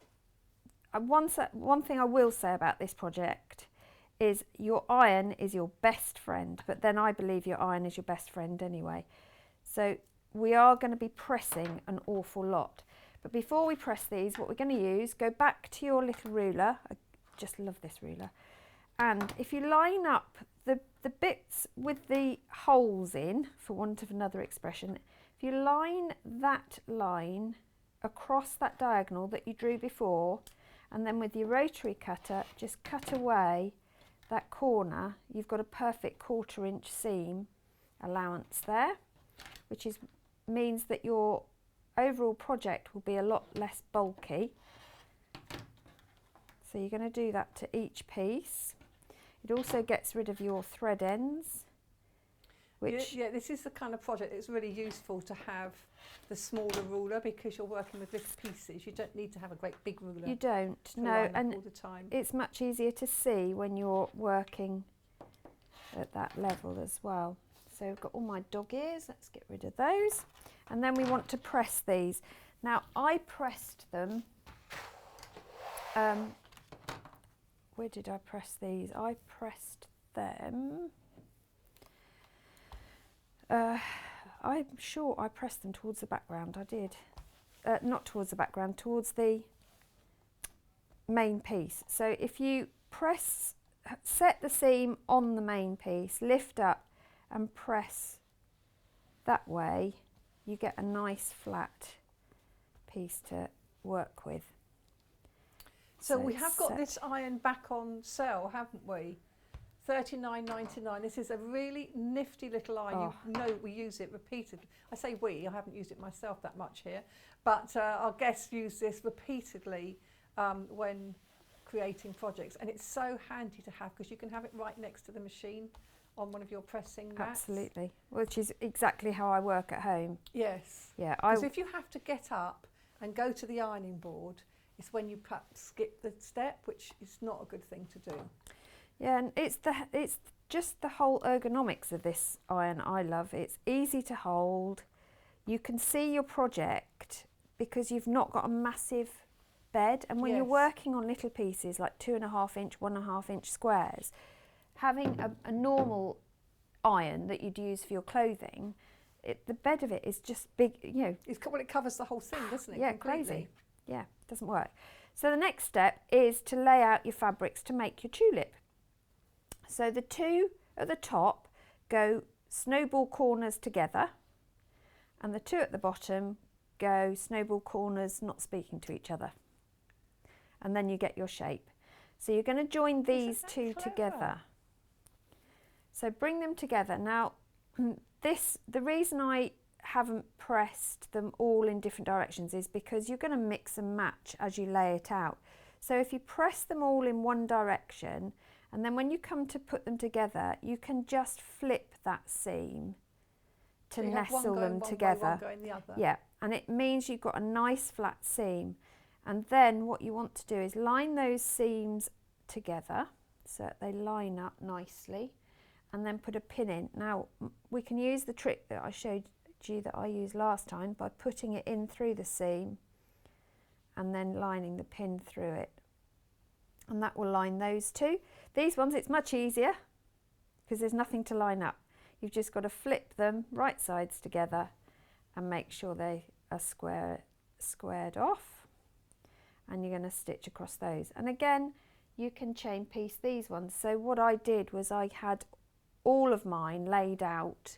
one thing I will say about this project is your iron is your best friend, but then I believe your iron is your best friend anyway. So we are going to be pressing an awful lot. But before we press these, what we're going to use, go back to your little ruler. I just love this ruler. And if you line up the bits with the holes in, for want of another expression, if you line that line across that diagonal that you drew before, and then with your rotary cutter, just cut away that corner, you've got a perfect 1/4 inch seam allowance there, which means that your overall project will be a lot less bulky. So you're going to do that to each piece. It also gets rid of your thread ends. Which Yeah, this is the kind of project that's really useful to have the smaller ruler, because you're working with little pieces. You don't need to have a great big ruler. you don't, to no, line up and all the time. it's much easier to see when you're working at that level as well. So I've got all my dog ears, let's get rid of those. And then we want to press these. Now I pressed them, where did I press these? I pressed them, I'm sure I pressed them towards the background, I did. Not towards the background, towards the main piece. So if you press, set the seam on the main piece, lift up and press that way, you get a nice flat piece to work with. So we have got set. this iron back on sale, haven't we? $39.99. This is a really nifty little iron. Oh. You know we use it repeatedly. I say we, I haven't used it myself that much here, but our guests use this repeatedly when creating projects, and it's so handy to have because you can have it right next to the machine on one of your pressing mats. Absolutely, which is exactly how I work at home. Yes. Yeah, Because if you have to get up and go to the ironing board, it's when you perhaps skip the step, which is not a good thing to do. yeah, and it's just the whole ergonomics of this iron I love. It's easy to hold. You can see your project because you've not got a massive bed, and when you're Yes. working on little pieces like 2.5 inch, 1.5 inch squares, having a normal iron that you'd use for your clothing, the bed of it is just big, you know. Well, it covers the whole thing, doesn't it? Yeah, completely. crazy. Yeah, doesn't work. So the next step is to lay out your fabrics to make your tulip. So the two at the top go snowball corners together, and the two at the bottom go snowball corners not speaking to each other. And then you get your shape. So you're going to join these that two clever? together. So bring them together. Now, the reason I haven't pressed them all in different directions is because you're going to mix and match as you lay it out. So if you press them all in one direction, and then when you come to put them together, you can just flip that seam to So you have one nestle going them one way, together. one going the other. Yeah, and it means you've got a nice flat seam. And then what you want to do is line those seams together so that they line up nicely, and then put a pin in. Now we can use the trick that I showed you that I used last time by putting it in through the seam and then lining the pin through it, and that will line those two. These ones, it's much easier because there's nothing to line up. You've just got to flip them right sides together and make sure they are squared off, and you're going to stitch across those. And again, you can chain piece these ones. So what I did was I had all of mine laid out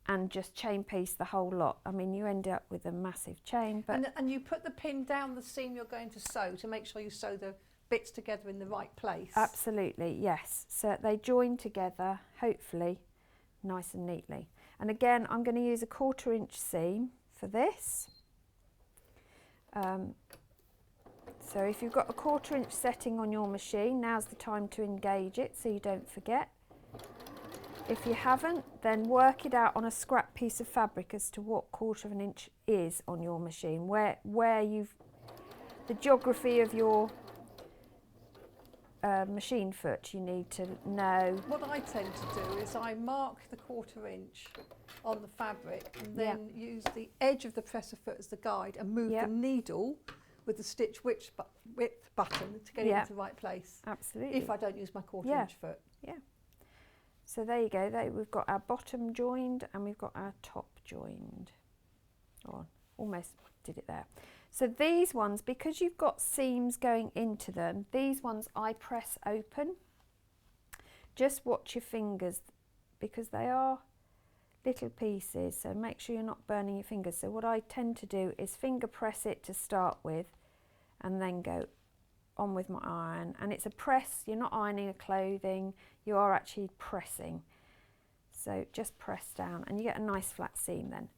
and just chain piece the whole lot. I mean, you end up with a massive chain, but And you put the pin down the seam you're going to sew to make sure you sew the bits together in the right place. absolutely, yes. So they join together, hopefully, nice and neatly. And again, I'm going to use a 1/4 inch seam for this. So if you've got a 1/4 inch setting on your machine, now's the time to engage it so you don't forget. If you haven't, then work it out on a scrap piece of fabric as to what 1/4 inch is on your machine, where you've, the geography of your machine foot you need to know. What I tend to do is I mark the 1/4 inch on the fabric and then use the edge of the presser foot as the guide and move Yep. the needle with the stitch width button to get it into the right place. Absolutely. If I don't use my quarter-inch foot. Yeah. So there you go. We've got our bottom joined and we've got our top joined. Oh, almost did it there. So these ones, because you've got seams going into them, these ones I press open. Just watch your fingers because they are little pieces, so make sure you're not burning your fingers. So what I tend to do is finger press it to start with and then go on with my iron. And it's a press, you're not ironing a clothing, you are actually pressing. So just press down and you get a nice flat seam then.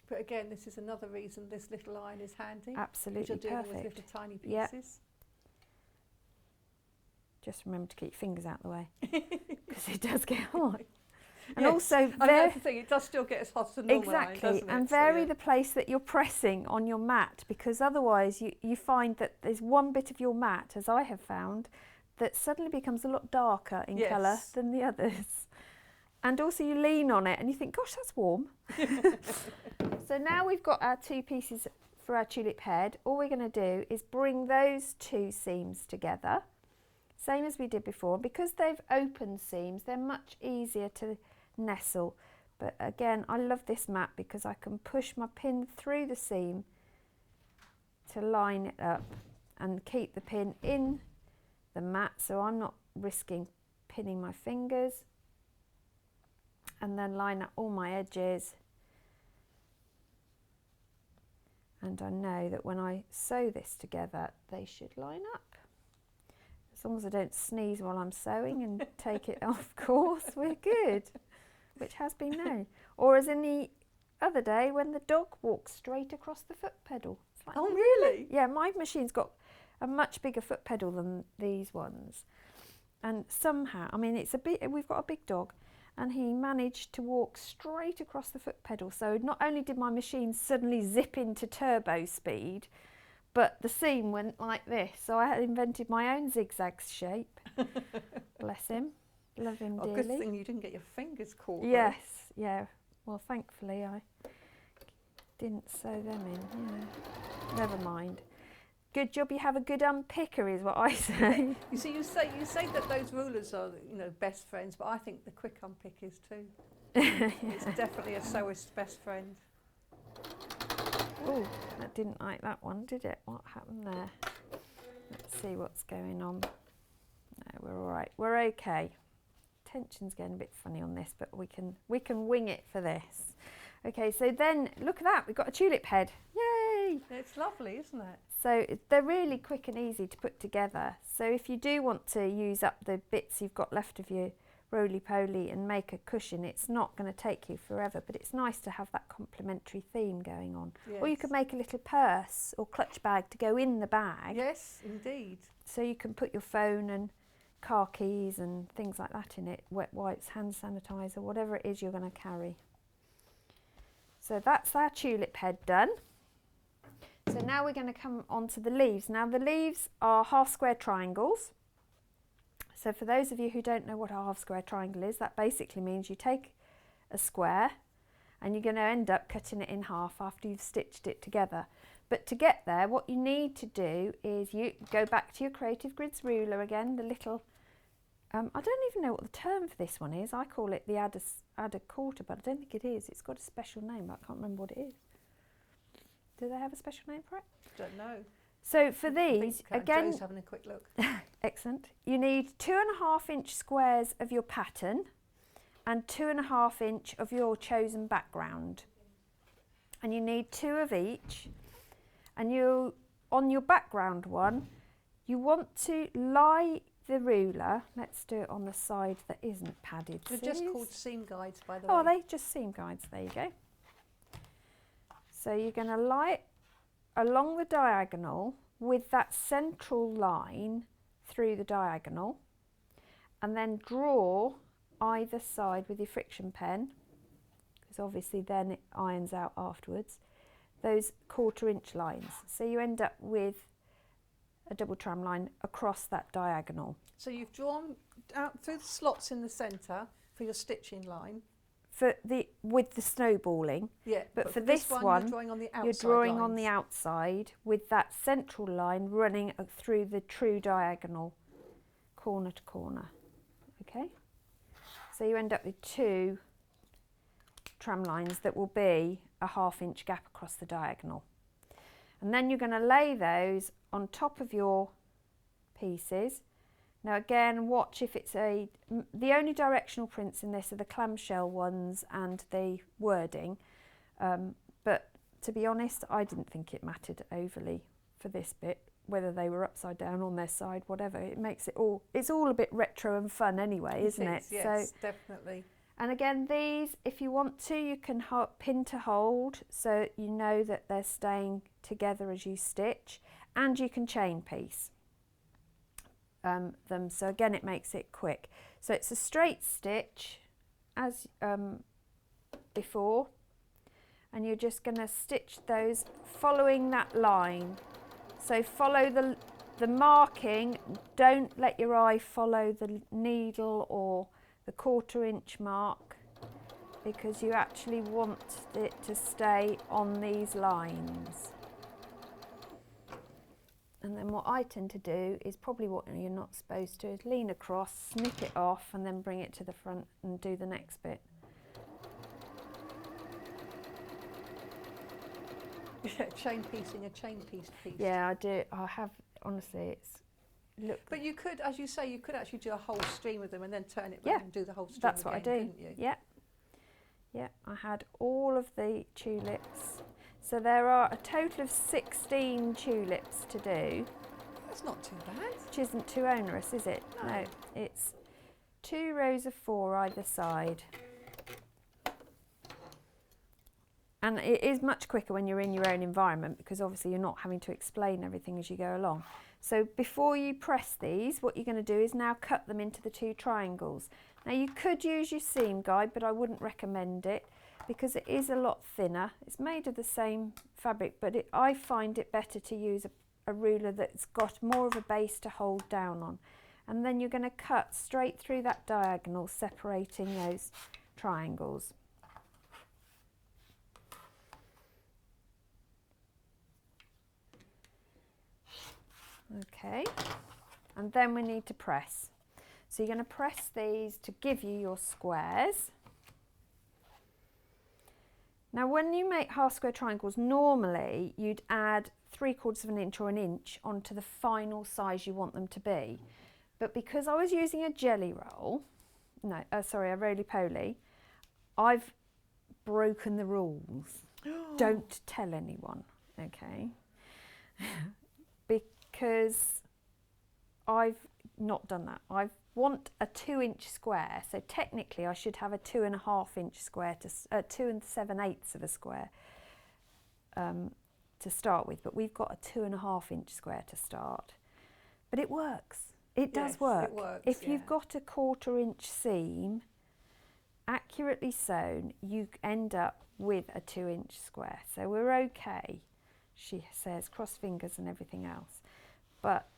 But again, this is another reason this little iron is handy. Absolutely you're dealing perfect. with little tiny pieces. Yep. Just remember to keep your fingers out of the way because it does get hot. And also, and that's the thing, it does still get as hot as a normal iron, exactly, doesn't it? and vary the place that you're pressing on your mat, because otherwise you find that there's one bit of your mat, as I have found, that suddenly becomes a lot darker in colour than the others. And also you lean on it and you think, gosh, that's warm. So now we've got our two pieces for our tulip head. All we're going to do is bring those two seams together, same as we did before. Because they've open seams, they're much easier to nestle. But again, I love this mat because I can push my pin through the seam to line it up and keep the pin in the mat, so I'm not risking pinning my fingers, and then line up all my edges. And I know that when I sew this together they should line up. As long as I don't sneeze while I'm sewing and take it off course, we're good, which has been known. Or as in the other day when the dog walks straight across the foot pedal. It's like, oh really? Yeah, my machine's got a much bigger foot pedal than these ones. And somehow, I mean, we've got a big dog, and he managed to walk straight across the foot pedal. So not only did my machine suddenly zip into turbo speed, but the seam went like this. So I had invented my own zigzag shape. Bless him. Love him dearly. Good thing you didn't get your fingers caught. Yes, yeah. Well, thankfully I didn't sew them in. Yeah. Never mind. Good job you have a good unpicker is what I say. You see, you say that those rulers are, best friends, but I think the quick unpick is too. It's definitely a sewer's best friend. Oh, that didn't like that one, did it? What happened there? Let's see what's going on. No, we're all right. We're okay. Tension's getting a bit funny on this, but we can wing it for this. Okay, so then look at that. We've got a tulip head. Yay! It's lovely, isn't it? So they're really quick and easy to put together. So if you do want to use up the bits you've got left of your roly-poly and make a cushion, it's not going to take you forever, but it's nice to have that complementary theme going on. Yes. Or you could make a little purse or clutch bag to go in the bag. Yes, indeed. So you can put your phone and car keys and things like that in it, wet wipes, hand sanitizer, whatever it is you're going to carry. So that's our tulip head done. So now we're going to come on to the leaves. Now the leaves are half square triangles. So for those of you who don't know what a half square triangle is, that basically means you take a square and you're going to end up cutting it in half after you've stitched it together. But to get there, what you need to do is you go back to your Creative Grids ruler again, the little, I don't even know what the term for this one is. I call it the add a quarter, but I don't think it is. It's got a special name, but I can't remember what it is. Do they have a special name for it? Don't know. So for these, again, Joe's having a quick look. excellent. You need 2.5 inch squares of your pattern and 2.5 inch of your chosen background. And you need 2 of each. And you, on your background one, you want to lie the ruler. Let's do it on the side that isn't padded. They're just Suze. called seam guides, by the way. Oh, are they? Just seam guides. There you go. So you're going to lie it along the diagonal with that central line through the diagonal, and then draw either side with your friction pen, because obviously then it irons out afterwards, those 1/4 inch lines. So you end up with a double tram line across that diagonal. So you've drawn out through the slots in the centre for your stitching line. with the snowballing. Yeah. But for this one, you're drawing on the outside you're drawing on the lines. outside with that central line running through the true diagonal, corner to corner. Okay. So you end up with 2 tram lines that will be a 1/2 inch gap across the diagonal. And then you're going to lay those on top of your pieces. Now again, watch if it's the only directional prints in this are the clamshell ones and the wording, but to be honest, I didn't think it mattered overly for this bit, whether they were upside down on their side, whatever. It makes it all, it's all a bit retro and fun anyway, isn't it? Yes, definitely. And again, these, if you want to, you can pin to hold, so you know that they're staying together as you stitch, and you can chain piece them. So again, it makes it quick. So it's a straight stitch as before, and you're just going to stitch those following that line. So follow the marking. Don't let your eye follow the needle or the 1/4 inch mark, because you actually want it to stay on these lines. And then what I tend to do is probably what you're not supposed to, is lean across, snip it off, and then bring it to the front and do the next bit. Yeah, chain piecing a chain piece. Yeah, I do. I have, honestly, it's look. But you could, as you say, you could actually do a whole stream of them and then turn it Yeah, round and do the whole stream that's again, what I do. couldn't you? Yeah. Yeah, I had all of the tulips. So there are a total of 16 tulips to do. That's not too bad. Which isn't too onerous, is it? No. It's 2 rows of 4 either side. And it is much quicker when you're in your own environment, because obviously you're not having to explain everything as you go along. So before you press these, what you're going to do is now cut them into the 2 triangles. Now you could use your seam guide, but I wouldn't recommend it because it is a lot thinner. It's made of the same fabric, but I find it better to use a ruler that's got more of a base to hold down on. And then you're going to cut straight through that diagonal, separating those triangles. Okay, and then we need to press. So you're going to press these to give you your squares. Now when you make half square triangles, normally you'd add 3/4 of an inch or an inch onto the final size you want them to be. But because I was using a jelly roll, a roly-poly, I've broken the rules. Don't tell anyone, okay? Because I've not done that. I want a 2-inch square, so technically I should have a 2.5 inch square, 2 7/8 of a square to start with, but we've got a 2.5 inch square to start. But it works. It does work. It works, if you've got a 1/4 inch seam accurately sewn, you end up with a 2-inch square. So we're okay, she says, cross fingers and everything else. But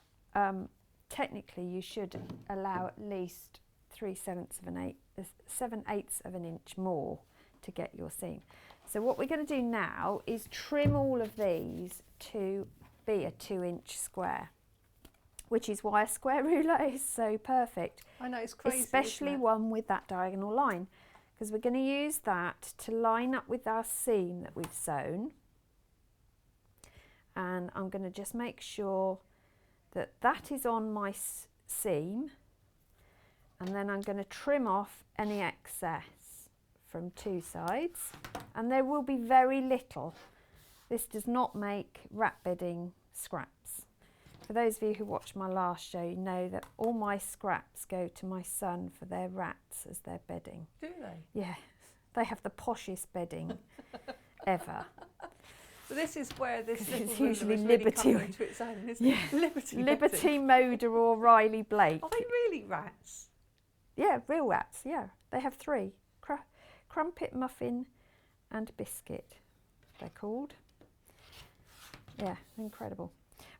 technically you should allow at least 7/8 of an inch more to get your seam. So what we're going to do now is trim all of these to be a 2-inch square, which is why a square ruler is so perfect. I know, it's crazy, especially one with that diagonal line, because we're going to use that to line up with our seam that we've sewn. And I'm going to just make sure that that is on my seam, and then I'm going to trim off any excess from 2 sides, and there will be very little. This does not make rat bedding scraps. For those of you who watched my last show, you know that all my scraps go to my son for their rats as their bedding. Do they? Yeah, they have the poshest bedding ever. So this is where this It's little usually ruler has really Liberty. come into its own, isn't it? Liberty, Moda or Riley Blake. Are they really rats? Yeah, real rats, yeah. They have 3. Crumpet, Muffin and Biscuit, they're called. Yeah, incredible.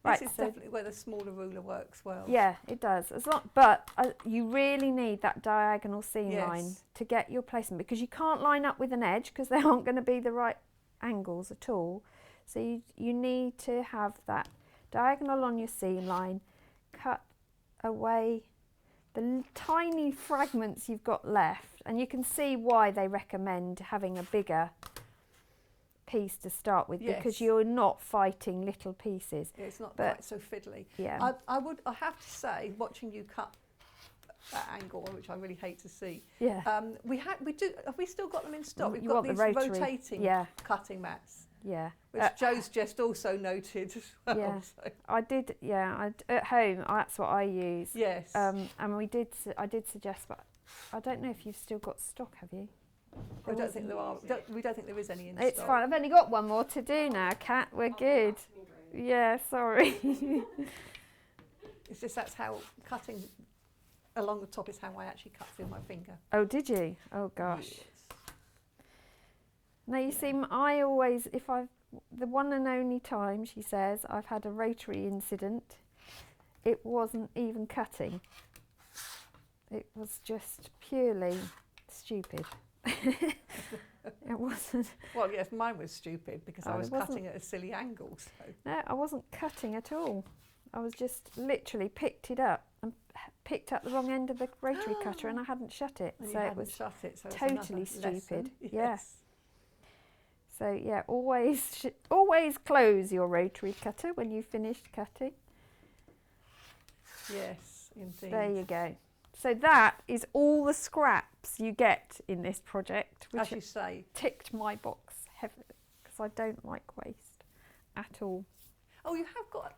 Right, This is so definitely where the smaller ruler works well. yeah, it does. But you really need that diagonal seam line Yes. to get your placement, because you can't line up with an edge because they aren't going to be the right angles at all. So you need to have that diagonal on your seam line, cut away the tiny fragments you've got left, and you can see why they recommend having a bigger piece to start with, because Yes. you're not fighting little pieces. Yeah, it's not But- quite so fiddly. Yeah. I have to say, watching you cut that angle, which I really hate to see. Yeah. Have we still got them in stock? We've You got want the these rotary, rotating yeah. cutting mats, Yeah. which Joe's just also noted as well. Yeah. So. I did, yeah. At home, that's what I use. Yes. And I did suggest, but I don't know if you've still got stock, have you? I don't think there are. We don't think there is any in It's stock. fine. I've only got one more to do now, Kat. We're good. Yeah, sorry. It's just that's how cutting along the top is how I actually cut through my finger. Oh, did you? Oh, gosh. Yes. No, you see, I always, the one and only time, she says, I've had a rotary incident, it wasn't even cutting. It was just purely stupid. It wasn't. Well, yes, mine was stupid because I Oh, was it wasn't. cutting at a silly angle. So. No, I wasn't cutting at all. I was just literally picked it up and picked up the wrong end of the rotary cutter, and I hadn't shut it. And you So it hadn't was shut it, so it's totally another stupid. lesson. Yeah. Yes. So yeah, always close your rotary cutter when you've finished cutting. Yes, indeed. There you go. So that is all the scraps you get in this project, As which you say. ticked my box heavily because I don't like waste at all. Oh, have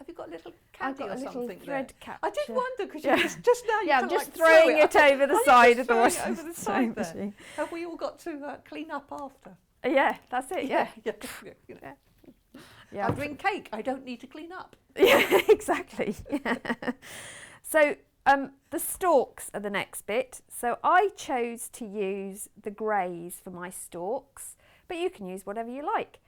you got a little I've caddy got or a little something thread there? catcher. I did wonder because Yeah. you just now you Yeah, I'm kind of just like threw throwing it over the Oh, you're side just of the throwing it washing over the side there. machine. Have we all got to clean up after? Yeah, that's it. Yeah. yeah. You know. Yeah. I bring cake. I don't need to clean up. Yeah, exactly. So the stalks are the next bit. So I chose to use the greys for my stalks, but you can use whatever you like.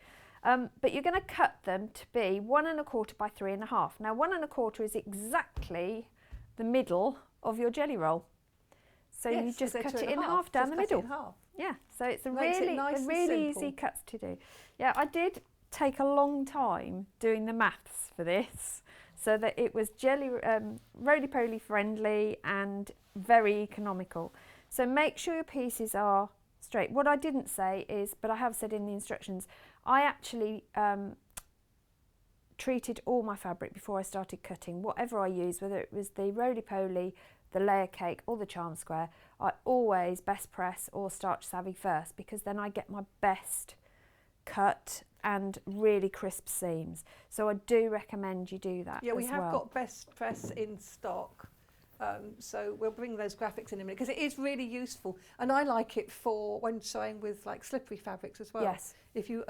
But you're going to cut them to be 1 1/4 by 3 1/2. Now 1 1/4 is exactly the middle of your jelly roll. So you Yes, just they're cut 2 it and in a half down the Just cut middle. it in half. Yeah, so it's a Makes it really, nice and really simple. easy cuts to do. Yeah, I did take a long time doing the maths for this, so that it was roly-poly friendly and very economical. So make sure your pieces are straight. What I didn't say is, but I have said in the instructions, I actually treated all my fabric before I started cutting. Whatever I used, whether it was the roly-poly, the layer cake or the charm square, I always best press or starch savvy first, because then I get my best cut and really crisp seams. So I do recommend you do that. Yeah, we as have well. got Best Press in stock. So we'll bring those graphics in a minute because it is really useful, and I like it for when sewing with like slippery fabrics as well. Yes. If you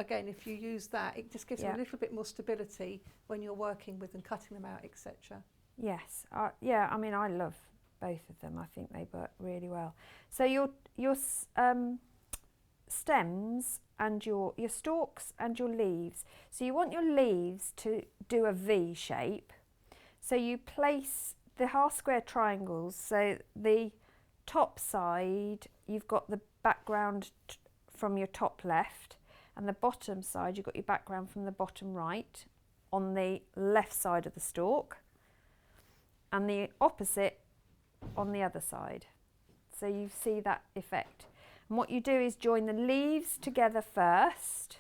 use that, it just gives them Yeah. a little bit more stability when you're working with and cutting them out, etc. Yes, yeah. I mean, I love both of them. I think they work really well. So your stems and your stalks and your leaves. So you want your leaves to do a V shape. So you place the half square triangles. So the top side, you've got the background from your top left, and the bottom side, you've got your background from the bottom right on the left side of the stalk, and the opposite on the other side. So you see that effect. And what you do is join the leaves together first.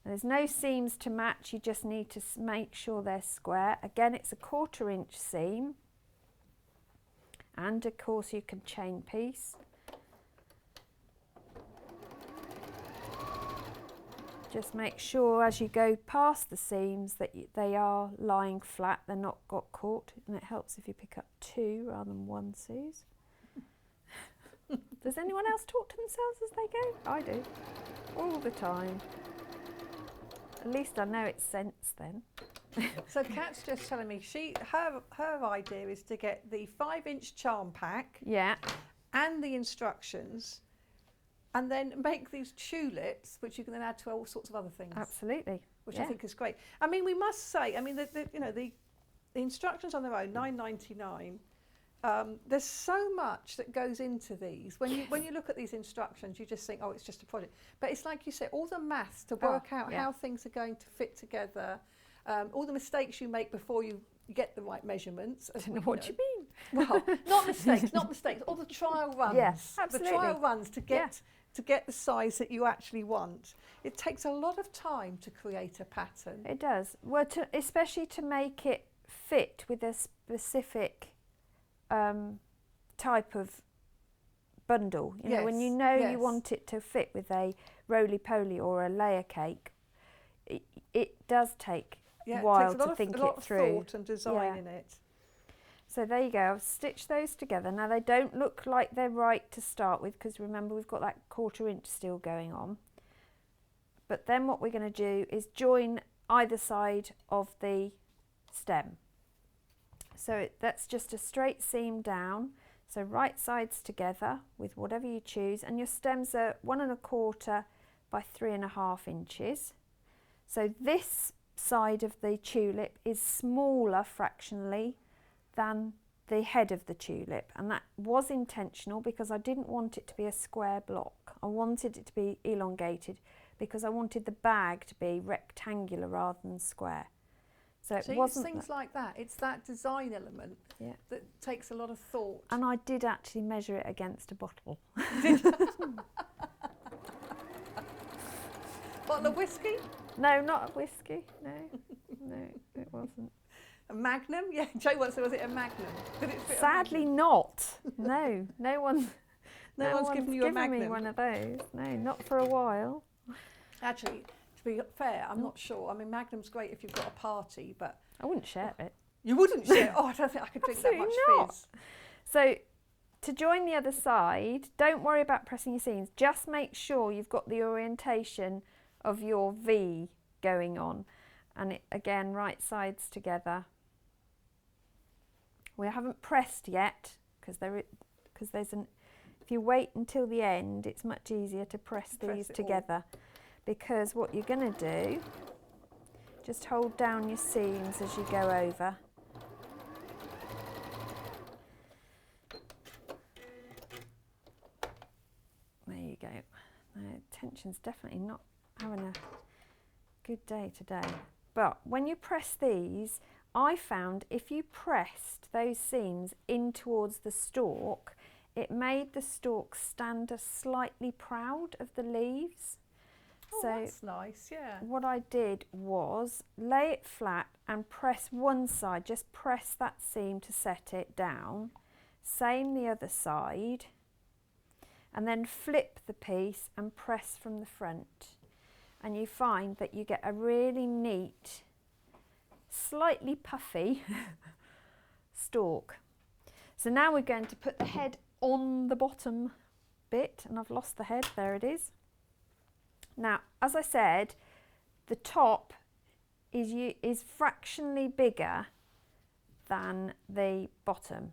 There's no seams to match, you just need to make sure they're square. Again, it's a 1/4 inch seam, and of course you can chain piece. Just make sure as you go past the seams that they are lying flat, they're not got caught, and it helps if you pick up 2 rather than 1, Suze. Does anyone else talk to themselves as they go? I do, all the time. At least I know it's sense then. So Kat's just telling me her idea is to get the 5-inch charm pack Yeah, and the instructions and then make these tulips, which you can then add to all sorts of other things. Absolutely. Which I think is great. I mean, we must say, I mean, the instructions on their own, $9.99. There's so much that goes into these. When you look at these instructions, you just think, oh, it's just a project. But it's like you said, all the maths to work out how things are going to fit together, all the mistakes you make before you get the right measurements. What do you mean? Well, not mistakes, all the trial runs. Yes, absolutely. The trial runs to get the size that you actually want. It takes a lot of time to create a pattern. It does. Well, especially to make it fit with a specific type of bundle. You know, when you you want it to fit with a roly-poly or a layer cake, it does take a while to think it through. A lot of thought and design in it. So there you go, I've stitched those together. Now they don't look like they're right to start with, because remember we've got that 1/4 inch still going on. But then what we're going to do is join either side of the stem. So that's just a straight seam down. So right sides together with whatever you choose, and your stems are 1 1/4 by 3 1/2 inches. So this side of the tulip is smaller fractionally than the head of the tulip, and that was intentional because I didn't want it to be a square block. I wanted it to be elongated because I wanted the bag to be rectangular rather than square. So it wasn't things like that. It's that design element that takes a lot of thought. And I did actually measure it against a bottle. Bottle of whiskey? No, not a whiskey. No, it wasn't. A Magnum? Yeah, Joe once said, was it a Magnum? Sadly not. No one's given you a Magnum. me one of those. No, not for a while. Actually, to be fair, I'm not sure. I mean, Magnum's great if you've got a party, but... I wouldn't share it. You wouldn't share? Oh, I don't think I could drink that much fizz. So, to join the other side, don't worry about pressing your seams. Just make sure you've got the orientation of your V going on. And it, again, right sides together. We haven't pressed yet because there's an. If you wait until the end, it's much easier to press these together. Because what you're going to do, just hold down your seams as you go over. There you go. Tension's definitely not having a good day today. But when you press these, I found if you pressed those seams in towards the stalk, it made the stalk stand slightly proud of the leaves. Oh, so that's nice, yeah. What I did was lay it flat and press one side, just press that seam to set it down. Same the other side. And then flip the piece and press from the front. And you find that you get a really neat, slightly puffy stalk. So now we're going to put the head on the bottom bit, and I've lost the head, there it is. Now, as I said, the top is fractionally bigger than the bottom,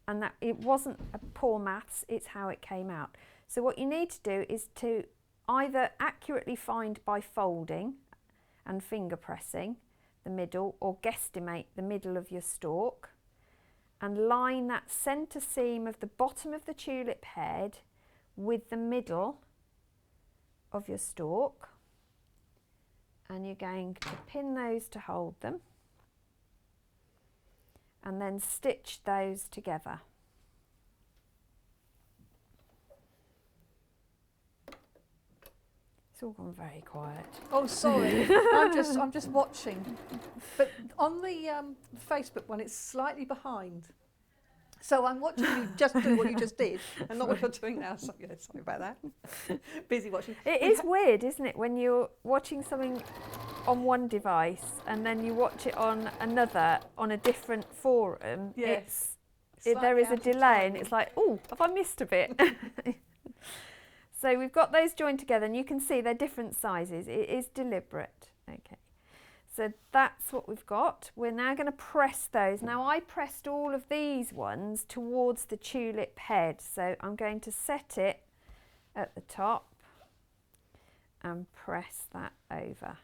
and that it wasn't a poor maths, it's how it came out. So what you need to do is to either accurately find by folding and finger pressing the middle, or guesstimate the middle of your stalk and line that centre seam of the bottom of the tulip head with the middle of your stalk, and you're going to pin those to hold them and then stitch those together. It's all gone very quiet. Oh, sorry. I'm just watching. But on the Facebook one, it's slightly behind. So I'm watching you just do what you just did, and not what you're doing now. So, yeah, sorry about that. Busy watching. It is weird, isn't it, when you're watching something on one device and then you watch it on another, on a different forum. Yes. There is a delay, and it's like, oh, have I missed a bit? So we've got those joined together, and you can see they're different sizes. It is deliberate. Okay, so that's what we've got. We're now going to press those. Now I pressed all of these ones towards the tulip head, so I'm going to set it at the top and press that over.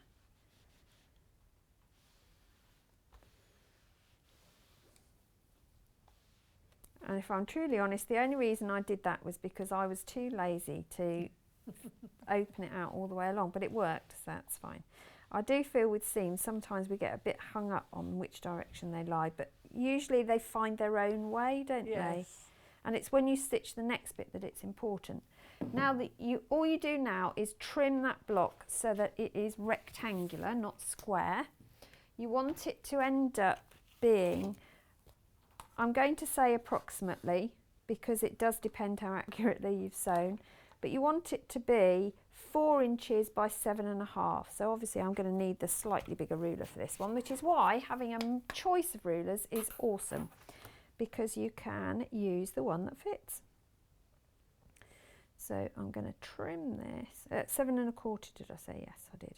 And if I'm truly honest, the only reason I did that was because I was too lazy to open it out all the way along, but it worked, so that's fine. I do feel with seams, sometimes we get a bit hung up on which direction they lie, but usually they find their own way, don't they? And it's when you stitch the next bit that it's important. Now that all you do now is trim that block so that it is rectangular, not square. You want it to end up being, I'm going to say approximately, because it does depend how accurately you've sewn, but you want it to be 4 inches by 7.5. So obviously I'm going to need the slightly bigger ruler for this one, which is why having a choice of rulers is awesome, because you can use the one that fits. So I'm going to trim this. 7.25, did I say? Yes, I did.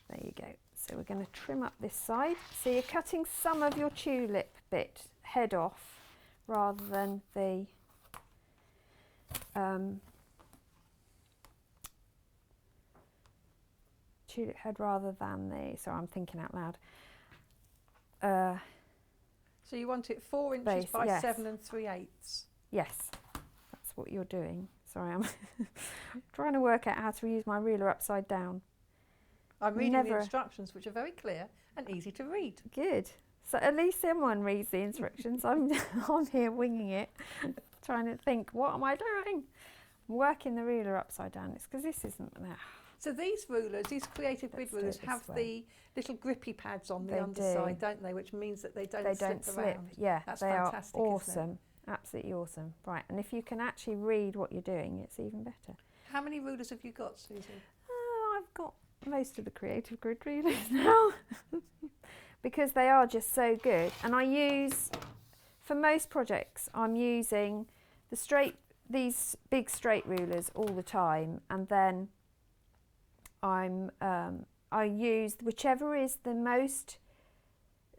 There you go. So we're going to trim up this side. So you're cutting some of your tulip bit head off rather than the tulip head rather than the, sorry, I'm thinking out loud. So you want it 4 inches base, by yes. 7 3/8. Yes, that's what you're doing. Sorry, I'm trying to work out how to use my ruler upside down. I'm reading the instructions, which are very clear and easy to read. Good. So at least someone reads the instructions. I'm here winging it, trying to think, what am I doing? I'm working the ruler upside down. It's because this isn't there. So these rulers, these creative grid rulers, have the little grippy pads on the underside, don't they? Which means that they don't slip around. Yeah, that's they fantastic, are isn't it? awesome. Absolutely awesome. Right, and if you can actually read what you're doing, it's even better. How many rulers have you got, Susie? I've got most of the creative grid rulers now because they are just so good. And I use, for most projects, I'm using these big straight rulers all the time, and then I use whichever is the most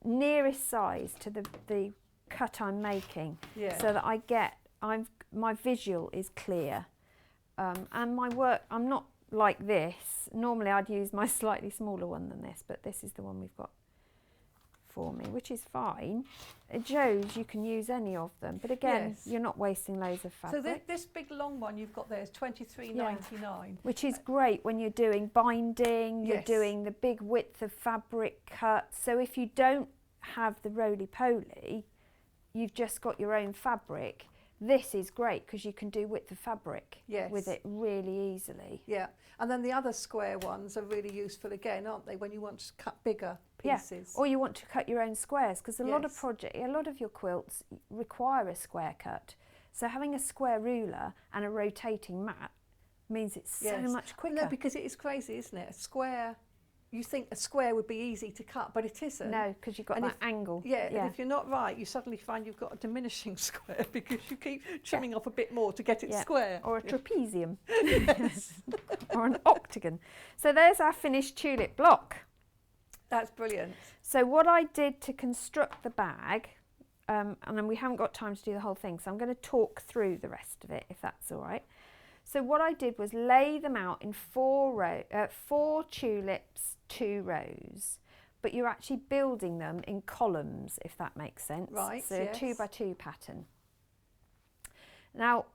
nearest size to the cut I'm making, so that I get, my visual is clear, and my work, I'm not like this. Normally I'd use my slightly smaller one than this, but this is the one we've got for me, which is fine. It shows you can use any of them, but again, you're not wasting loads of fabric. So this big long one you've got there is £23.99, which is great when you're doing binding, you're doing the big width of fabric cut. So if you don't have the roly-poly, you've just got your own fabric, this is great because you can do width of fabric with it really easily. Yeah, and then the other square ones are really useful again, aren't they, when you want to cut bigger pieces? Or you want to cut your own squares, because a lot of your quilts require a square cut. So having a square ruler and a rotating mat means it's so much quicker. No, because it is crazy, isn't it? A square, you think a square would be easy to cut, but it isn't. No, because you've got that angle. And if you're not right, you suddenly find you've got a diminishing square because you keep trimming off a bit more to get it square. Or a trapezium. Or an octagon. So there's our finished tulip block. That's brilliant. So what I did to construct the bag, and then we haven't got time to do the whole thing, so I'm going to talk through the rest of it, if that's all right. So what I did was lay them out in 4 tulips, 2 rows, but you're actually building them in columns, if that makes sense. Right, so a 2 by 2 pattern. Now,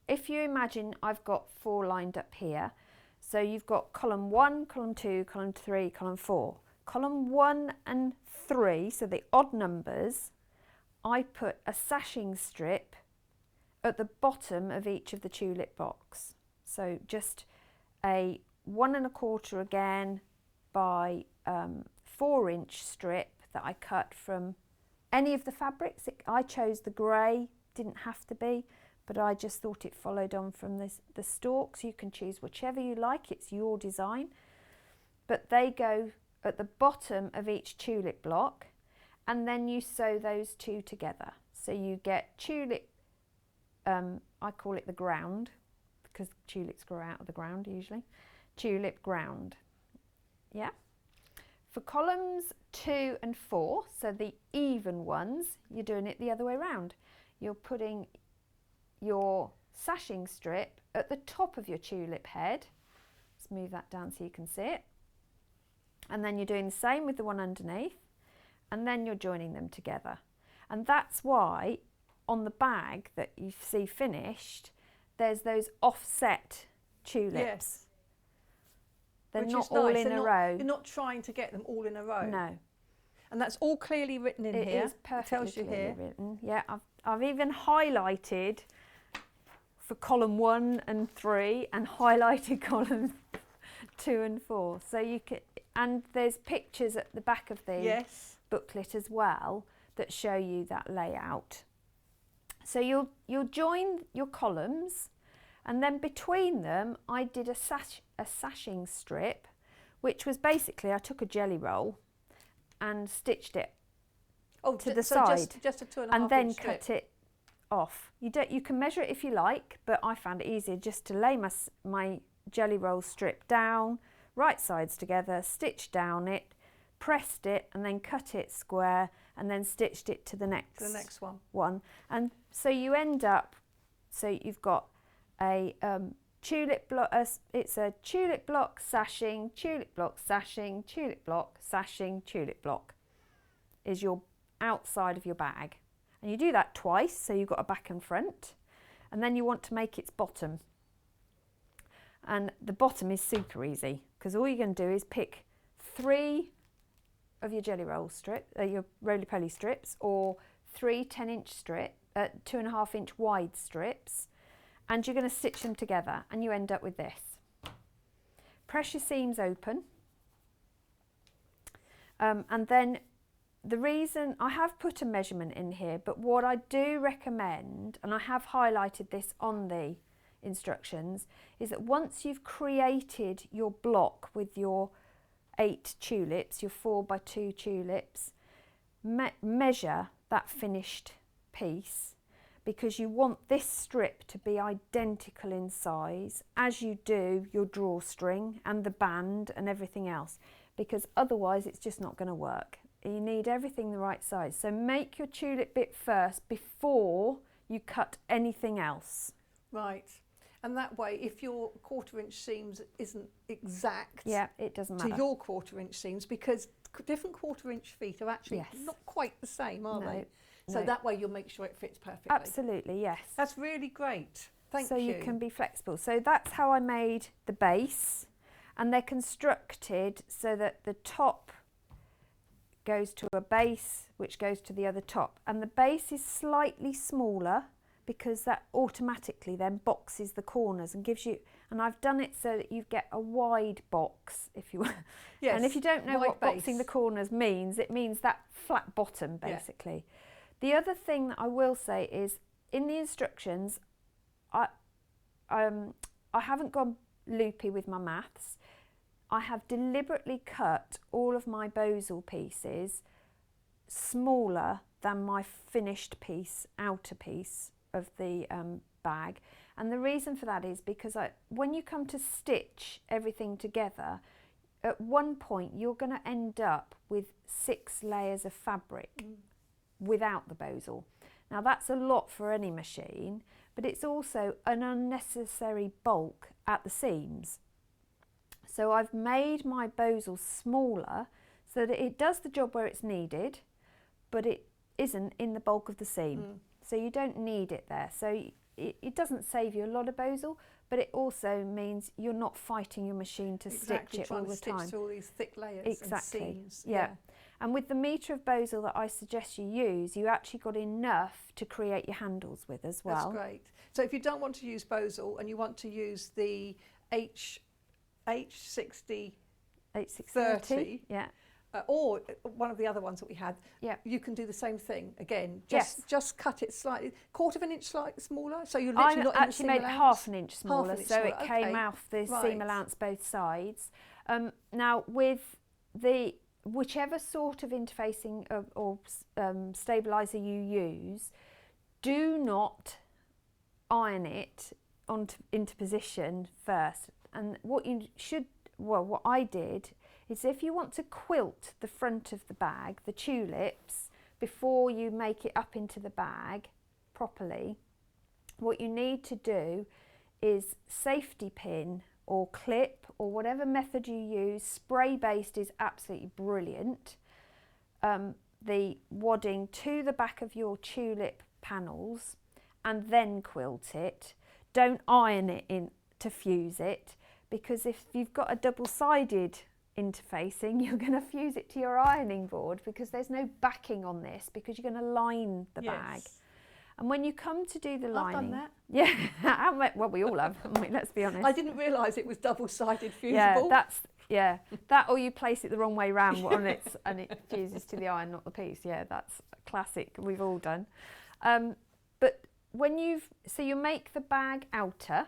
if you imagine I've got 4 lined up here, so you've got column 1, column 2, column 3, column 4. Column 1 and 3, so the odd numbers, I put a sashing strip at the bottom of each of the tulip box. So just a 1.25 again by 4-inch strip that I cut from any of the fabrics. I chose the grey, didn't have to be, but I just thought it followed on from the stalks. You can choose whichever you like, it's your design. But they go at the bottom of each tulip block, and then you sew those 2 together. So you get tulip, I call it the ground, because tulips grow out of the ground usually. Tulip ground. Yeah. For columns 2 and 4, so the even ones, you're doing it the other way around. You're putting your sashing strip at the top of your tulip head. Let's move that down so you can see it. And then you're doing the same with the one underneath, and then you're joining them together. And that's why on the bag that you see finished, there's those offset tulips. Yes. They're Which not is all nice. in a row. You're not trying to get them all in a row. No. And that's all clearly written in It here. is perfectly It tells you clearly here. written. Yeah, I've even highlighted for column 1 and 3 and highlighted columns 2 and 4. So you can, and there's pictures at the back of the Yes. booklet as well that show you that layout. So you'll join your columns, and then between them I did a sashing strip, which was basically I took a jelly roll and stitched it to the side, just a 2.5 and then inch strip. cut it off. You can measure it if you like, but I found it easier just to lay my jelly roll strip down, right sides together, stitched down it, pressed it, and then cut it square, and then stitched it to the next one. And so you end up, so you've got a tulip block. It's a tulip block sashing, tulip block sashing, tulip block sashing, tulip block is your outside of your bag. And you do that twice, so you've got a back and front, and then you want to make its bottom. And the bottom is super easy, because all you're going to do is pick 3 of your jelly roll strip, your roly-poly strips, or 3 10-inch strip, 2.5 inch wide strips, and you're going to stitch them together, and you end up with this. Press your seams open, and then the reason I have put a measurement in here, but what I do recommend, and I have highlighted this on the instructions, is that once you've created your block with your 8 tulips, your 4x2 tulips, measure that finished piece, because you want this strip to be identical in size as you do your drawstring and the band and everything else, because otherwise it's just not going to work. You need everything the right size. So make your tulip bit first before you cut anything else. Right. And that way, if your 1/4 inch seams isn't exact, yeah, it doesn't matter to your 1/4 inch seams, because different 1/4 inch feet are actually Yes. not quite the same, are No, they? So no. that way you'll make sure it fits perfectly. Absolutely, yes. That's really great. Thank you. So you can be flexible. So that's how I made the base, and they're constructed so that the top goes to a base which goes to the other top, and the base is slightly smaller because that automatically then boxes the corners and gives you, and I've done it so that you get a wide box, if you will. Yes, and if you don't know wide what boxing the base. corners means, it means that flat bottom basically. Yeah. The other thing that I will say is in the instructions, I haven't gone loopy with my maths. I have deliberately cut all of my bosal pieces smaller than my finished piece, outer piece of the bag. And the reason for that is because when you come to stitch everything together, at one point you're going to end up with 6 layers of fabric without the bosal. Now that's a lot for any machine, but it's also an unnecessary bulk at the seams. So I've made my bosal smaller so that it does the job where it's needed, but it isn't in the bulk of the seam. So you don't need it there. So it doesn't save you a lot of bosal, but it also means you're not fighting your machine to stitch it all the time. Stitch through all these thick layers Exactly. and seams. Yeah. And with the metre of bosal that I suggest you use, you actually got enough to create your handles with as well. That's great. So if you don't want to use bosal and you want to use the H60 30, yeah. Or one of the other ones that we had, Yeah. you can do the same thing again. Yes. Just cut it slightly, 1/4 inch slightly smaller. So you're literally not in the actually seam made it allowance. 1/2 inch smaller, inch so smaller, it came okay. off the Right. seam allowance both sides. Now with the whichever sort of interfacing or stabiliser you use, do not iron it into position first. And what you should, well, what I did is if you want to quilt the front of the bag, the tulips, before you make it up into the bag properly, what you need to do is safety pin or clip or whatever method you use. Spray based is absolutely brilliant. The wadding to the back of your tulip panels and then quilt it. Don't iron it in to fuse it, because if you've got a double-sided interfacing, you're going to fuse it to your ironing board, because there's no backing on this, because you're going to line the bag. And when you come to do the lining, I've done that. Yeah, well, we all have, haven't we? Let's be honest. I didn't realise it was double-sided fusible. That, or you place it the wrong way round and it fuses to the iron, not the piece. Yeah, that's classic. We've all done. But when you make the bag outer,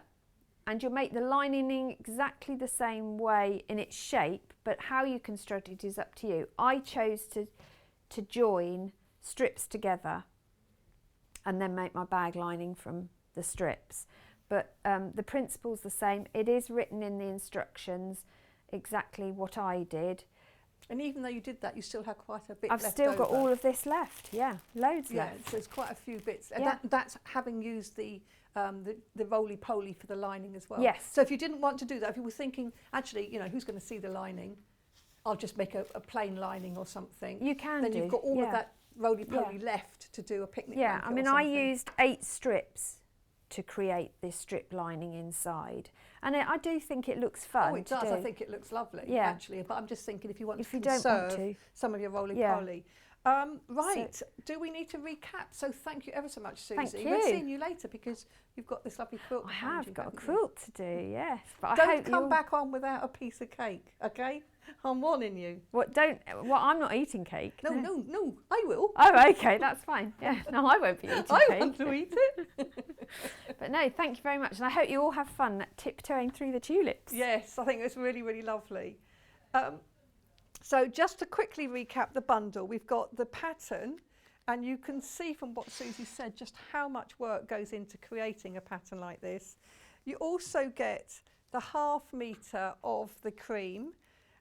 and you'll make the lining exactly the same way in its shape, but how you construct it is up to you. I chose to join strips together and then make my bag lining from the strips. But the principle's the same. It is written in the instructions exactly what I did. And even though you did that, you still had quite a bit left over. I've still got all of this left, loads left. So there's quite a few bits. And that's having used the roly-poly for the lining as well. Yes. So if you didn't want to do that, if you were thinking, actually, who's going to see the lining? I'll just make a plain lining or something. You can then you've got all of that roly-poly left to do a picnic blanket. I mean, I used 8 strips to create this strip lining inside, and I do think it looks fun. Oh, it does. I think it looks lovely, actually. But I'm just thinking, if you want to conserve some of your roly-poly. Right, so, do we need to recap? So thank you ever so much, Suzie. Thank you. We're seeing you later because you've got this lovely quilt. I have got a quilt to do, yes. But don't come back on without a piece of cake, okay? I'm warning you. I'm not eating cake. No, I will. Oh, okay, that's fine. Yeah, no, I won't be eating cake. I want to eat it. But no, thank you very much. And I hope you all have fun tiptoeing through the tulips. Yes, I think it's really, really lovely. So just to quickly recap the bundle, we've got the pattern, and you can see from what Suzie said just how much work goes into creating a pattern like this. You also get the ½ metre of the cream,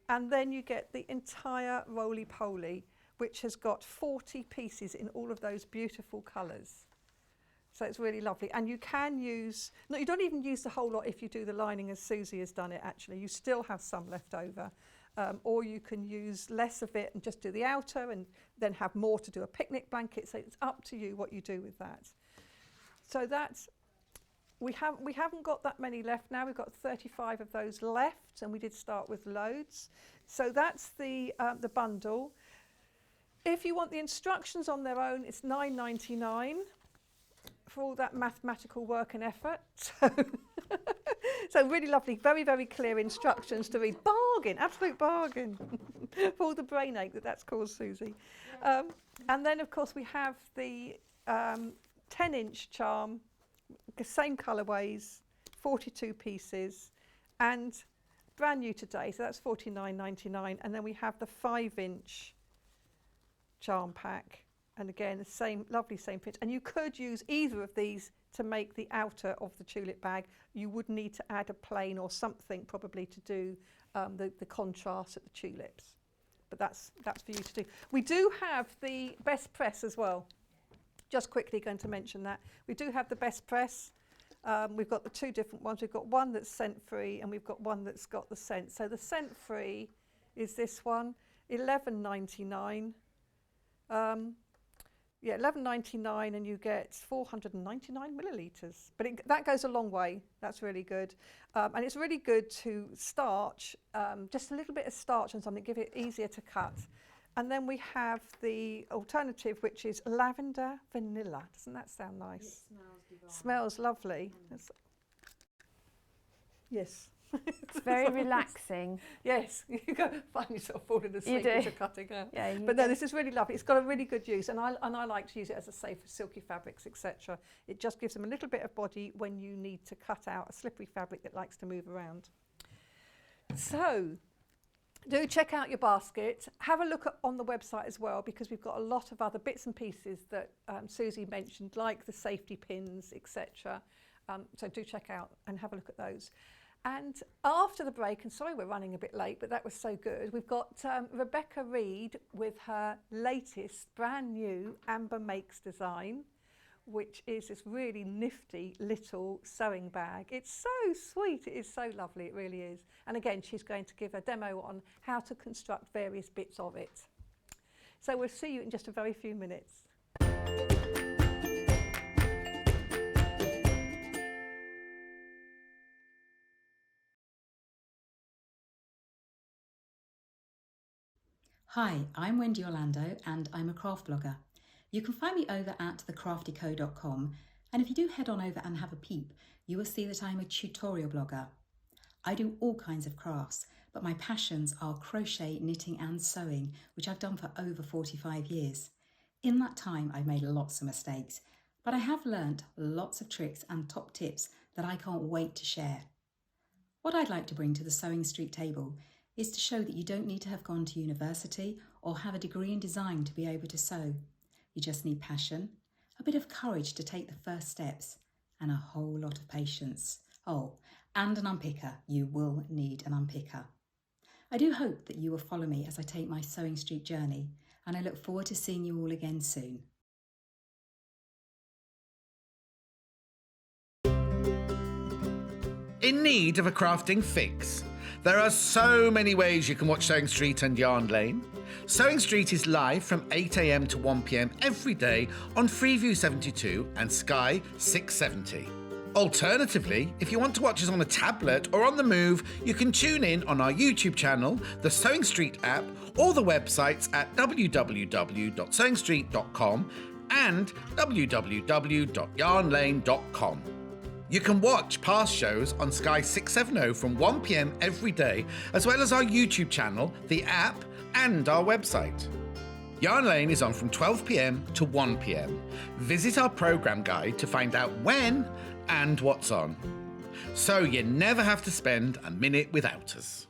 and then you get the entire roly-poly, which has got 40 pieces in all of those beautiful colours. So it's really lovely. And you can use, no, you don't even use the whole lot if you do the lining as Suzie has done it, actually. You still have some left over. Or you can use less of it and just do the outer and then have more to do a picnic blanket. So it's up to you what you do with that. So that's, we haven't got that many left now. We've got 35 of those left, and we did start with loads. So that's the bundle. If you want the instructions on their own, it's £9.99 for all that mathematical work and effort. So really lovely, very, very clear instructions to read. Bargain, absolute bargain for all the brain ache that's caused Suzie. And then, of course, we have the 10-inch charm, the same colourways, 42 pieces, and brand new today, so that's £49.99. And then we have the 5-inch charm pack. And again, the same, lovely same print. And you could use either of these to make the outer of the tulip bag. You would need to add a plain or something probably to do the contrast at the tulips. But that's for you to do. We do have the best press as well. Just quickly going to mention that. We do have the best press. We've got the 2 different ones. We've got one that's scent-free and we've got one that's got the scent. So the scent-free is this one, £11.99. Yeah, £11.99, and you get 499 millilitres. But that goes a long way. That's really good. And it's really good to starch, just a little bit of starch on something, give it easier to cut. And then we have the alternative, which is lavender vanilla. Doesn't that sound nice? It smells divine. Smells lovely. Yes. It's very relaxing. Yes, you go find yourself falling asleep as you're cutting out. Yeah, but no, this is really lovely. It's got a really good use, and I like to use it as a safe for silky fabrics, etc. It just gives them a little bit of body when you need to cut out a slippery fabric that likes to move around. So do check out your basket. Have a look on the website as well, because we've got a lot of other bits and pieces that Suzie mentioned, like the safety pins, etc. So do check out and have a look at those. And after the break, and sorry we're running a bit late, but that was so good, we've got Reid with her latest brand new Amber Makes design, which is this really nifty little sewing bag. It's so sweet, it is so lovely, it really is. And again, she's going to give a demo on how to construct various bits of it. So we'll see you in just a very few minutes. Hi, I'm Wendy Orlando and I'm a craft blogger. You can find me over at thecraftyco.com, and if you do head on over and have a peep, you will see that I'm a tutorial blogger. I do all kinds of crafts, but my passions are crochet, knitting and sewing, which I've done for over 45 years. In that time, I've made lots of mistakes, but I have learnt lots of tricks and top tips that I can't wait to share. What I'd like to bring to the Sewing Street table is to show that you don't need to have gone to university or have a degree in design to be able to sew. You just need passion, a bit of courage to take the first steps, and a whole lot of patience. Oh, and an unpicker. You will need an unpicker. I do hope that you will follow me as I take my Sewing Street journey, and I look forward to seeing you all again soon. In need of a crafting fix? There are so many ways you can watch Sewing Street and Yarn Lane. Sewing Street is live from 8 AM to 1 PM every day on Freeview 72 and Sky 670. Alternatively, if you want to watch us on a tablet or on the move, you can tune in on our YouTube channel, the Sewing Street app, or the websites at www.sewingstreet.com and www.yarnlane.com. You can watch past shows on Sky 670 from 1 PM every day, as well as our YouTube channel, the app, and our website. Yarn Lane is on from 12 PM to 1 PM. Visit our programme guide to find out when and what's on, so you never have to spend a minute without us.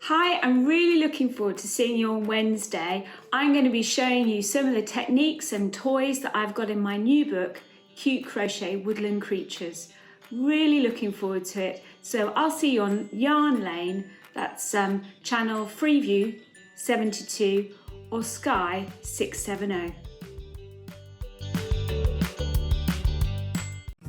Hi, I'm really looking forward to seeing you on Wednesday. I'm going to be showing you some of the techniques and toys that I've got in my new book, Cute Crochet Woodland Creatures. Really looking forward to it. So I'll see you on Yarn Lane, that's channel Freeview 72 or Sky 670.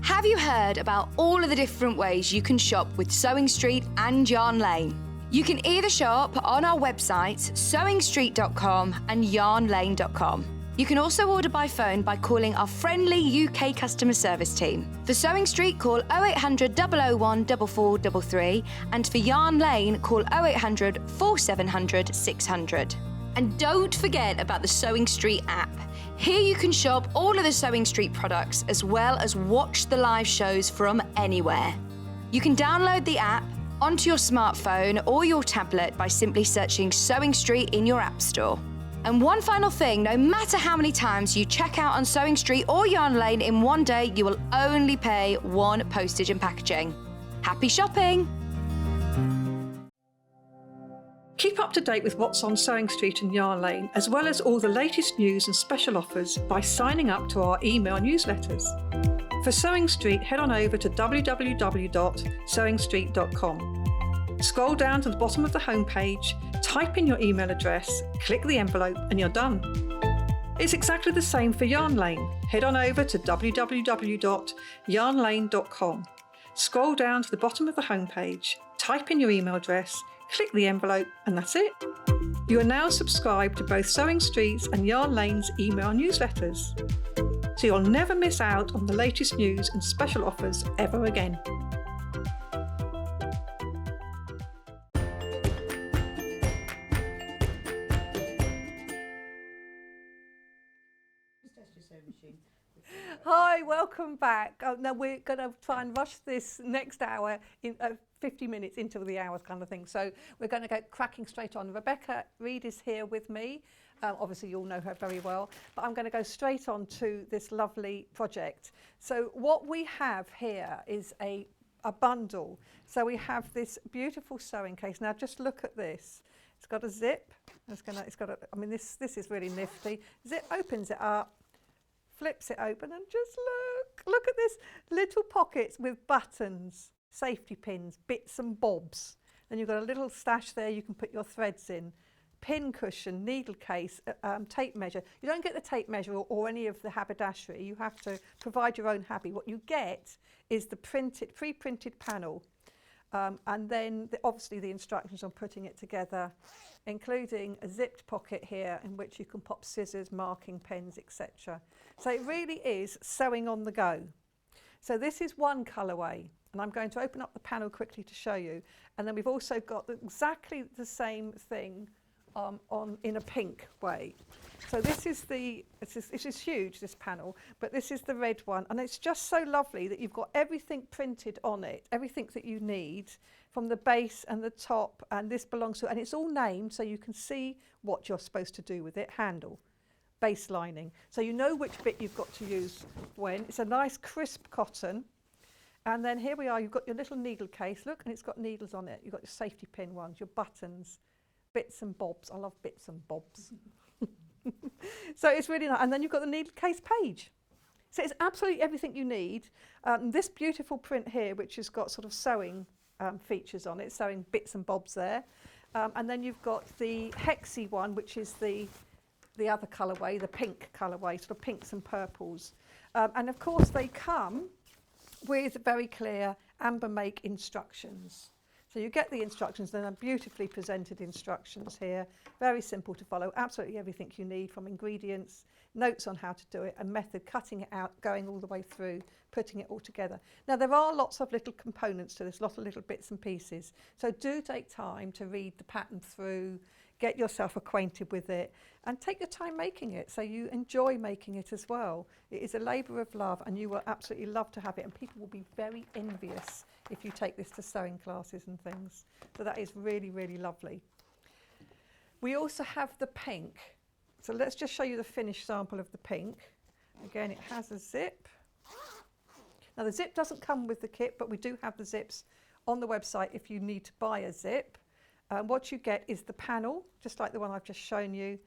Have you heard about all of the different ways you can shop with Sewing Street and Yarn Lane? You can either shop on our websites, sewingstreet.com and yarnlane.com. You can also order by phone by calling our friendly UK customer service team. For Sewing Street, call 0800 001 4433, and for Yarn Lane, call 0800 4700 600. And don't forget about the Sewing Street app. Here you can shop all of the Sewing Street products as well as watch the live shows from anywhere. You can download the app onto your smartphone or your tablet by simply searching Sewing Street in your app store. And one final thing, no matter how many times you check out on Sewing Street or Yarn Lane in one day, you will only pay one postage and packaging. Happy shopping! Keep up to date with what's on Sewing Street and Yarn Lane, as well as all the latest news and special offers by signing up to our email newsletters. For Sewing Street, head on over to www.sewingstreet.com. Scroll down to the bottom of the homepage, type in your email address, click the envelope, and you're done. It's exactly the same for Yarn Lane. Head on over to www.yarnlane.com. Scroll down to the bottom of the homepage, type in your email address, click the envelope, and that's it. You are now subscribed to both Sewing Street's and Yarn Lane's email newsletters, so you'll never miss out on the latest news and special offers ever again. Hi, welcome back. Now we're going to try and rush this next hour in 50 minutes into the hours kind of thing. So we're going to go cracking straight on. Reid is here with me. Obviously, you all know her very well, but I'm going to go straight on to this lovely project. So what we have here is a bundle. So we have this beautiful sewing case. Now just look at this. It's got a zip. This is really nifty. Zip opens it up, flips it open, and just look at this little pockets with buttons, safety pins, bits and bobs. Then you've got a little stash there you can put your threads in. pin cushion, needle case, tape measure. You don't get the tape measure or any of the haberdashery. You have to provide your own habby. What you get is the pre-printed panel, and then obviously the instructions on putting it together, including a zipped pocket here in which you can pop scissors, marking pens, etc. So it really is sewing on the go. So this is one colourway, and I'm going to open up the panel quickly to show you. And then we've also got exactly the same thing in a pink way. So this is this is huge, this panel, but this is the red one, and it's just so lovely that you've got everything printed on it, everything that you need, from the base and the top, and this belongs to, and it's all named so you can see what you're supposed to do with it. Handle, base lining, so you know which bit you've got to use when. It's a nice crisp cotton. And then here we are, you've got your little needle case, look, and it's got needles on it. You've got your safety pin ones, your buttons, bits and bobs. I love bits and bobs. So it's really nice. And then you've got the needle case page. So it's absolutely everything you need. This beautiful print here, which has got sort of sewing features on it, sewing bits and bobs there. And then you've got the hexy one, which is the other colourway, the pink colourway, sort of pinks and purples. And of course they come with very clear amber make instructions. So you get the instructions, then are beautifully presented instructions here, very simple to follow, absolutely everything you need, from ingredients, notes on how to do it, a method, cutting it out, going all the way through, putting it all together. Now there are lots of little components to this, lots of little bits and pieces, so do take time to read the pattern through, get yourself acquainted with it, and take your time making it so you enjoy making it as well. It is a labour of love, and you will absolutely love to have it, and people will be very envious if you take this to sewing classes and things. So that is really, really lovely. We also have the pink. So let's just show you the finished sample of the pink. Again, it has a zip. Now the zip doesn't come with the kit, but we do have the zips on the website if you need to buy a zip. What you get is the panel, just like the one I've just shown you,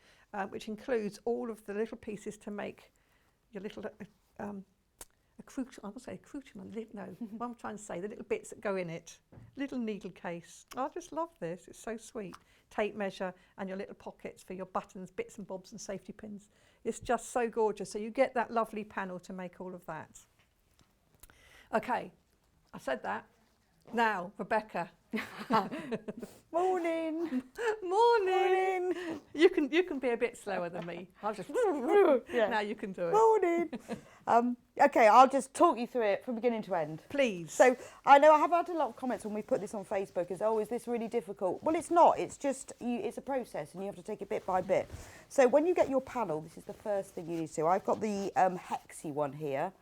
which includes all of the little pieces to make your little accoutrement, no, what I'm trying to say, the little bits that go in it. Little needle case. I just love this, it's so sweet. Tape measure and your little pockets for your buttons, bits and bobs and safety pins. It's just so gorgeous. So you get that lovely panel to make all of that. Okay, I said that. Now, Rebecca. Morning. Morning. You can be a bit slower than me. I'll just. Yeah. Now you can do it. Morning. Okay, I'll just talk you through it from beginning to end. Please. So I know I have had a lot of comments when we put this on Facebook is, oh, is this really difficult? Well, it's not. It's just, it's a process and you have to take it bit by bit. So when you get your panel, this is the first thing you need to do. I've got the hexy one here.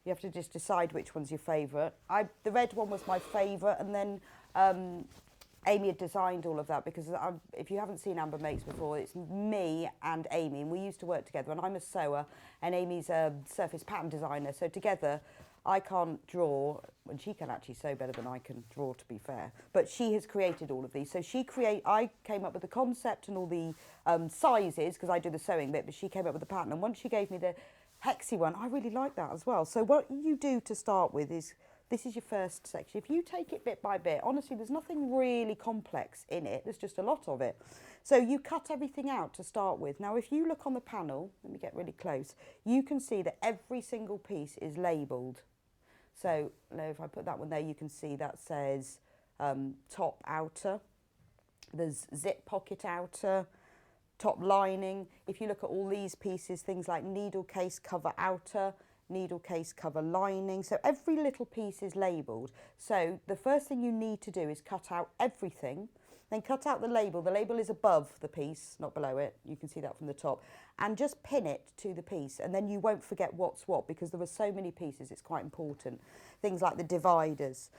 You have to just decide which one's your favourite. The red one was my favourite, and then Amy had designed all of that, because if you haven't seen Amber Makes before, it's me and Amy, and we used to work together, and I'm a sewer, and Amy's a surface pattern designer, so together I can't draw, and she can actually sew better than I can draw, to be fair, but she has created all of these. So I came up with the concept and all the sizes, because I do the sewing bit, but she came up with the pattern, and once she gave me the hexy one, I really like that as well. So what you do to start with is, this is your first section. If you take it bit by bit, honestly, there's nothing really complex in it. There's just a lot of it. So you cut everything out to start with. Now, if you look on the panel, let me get really close, you can see that every single piece is labelled. So if I put that one there, you can see that says top outer. There's zip pocket outer, top lining. If you look at all these pieces, things like needle case cover outer, needle case cover lining. So every little piece is labelled. So the first thing you need to do is cut out everything, then cut out the label. The label is above the piece, not below it. You can see that from the top. And just pin it to the piece, and then you won't forget what's what, because there are so many pieces, it's quite important. Things like the dividers.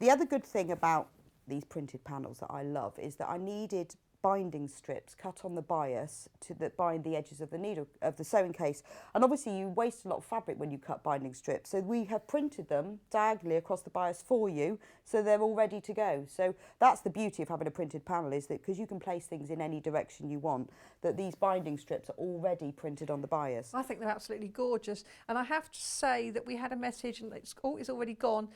The other good thing about these printed panels that I love is that I needed binding strips cut on the bias that bind the edges of the needle of the sewing case, and obviously you waste a lot of fabric when you cut binding strips, so we have printed them diagonally across the bias for you, so they're all ready to go. So that's the beauty of having a printed panel, is that because you can place things in any direction you want, that these binding strips are already printed on the bias. I think they're absolutely gorgeous, and I have to say that we had a message, and it's already gone,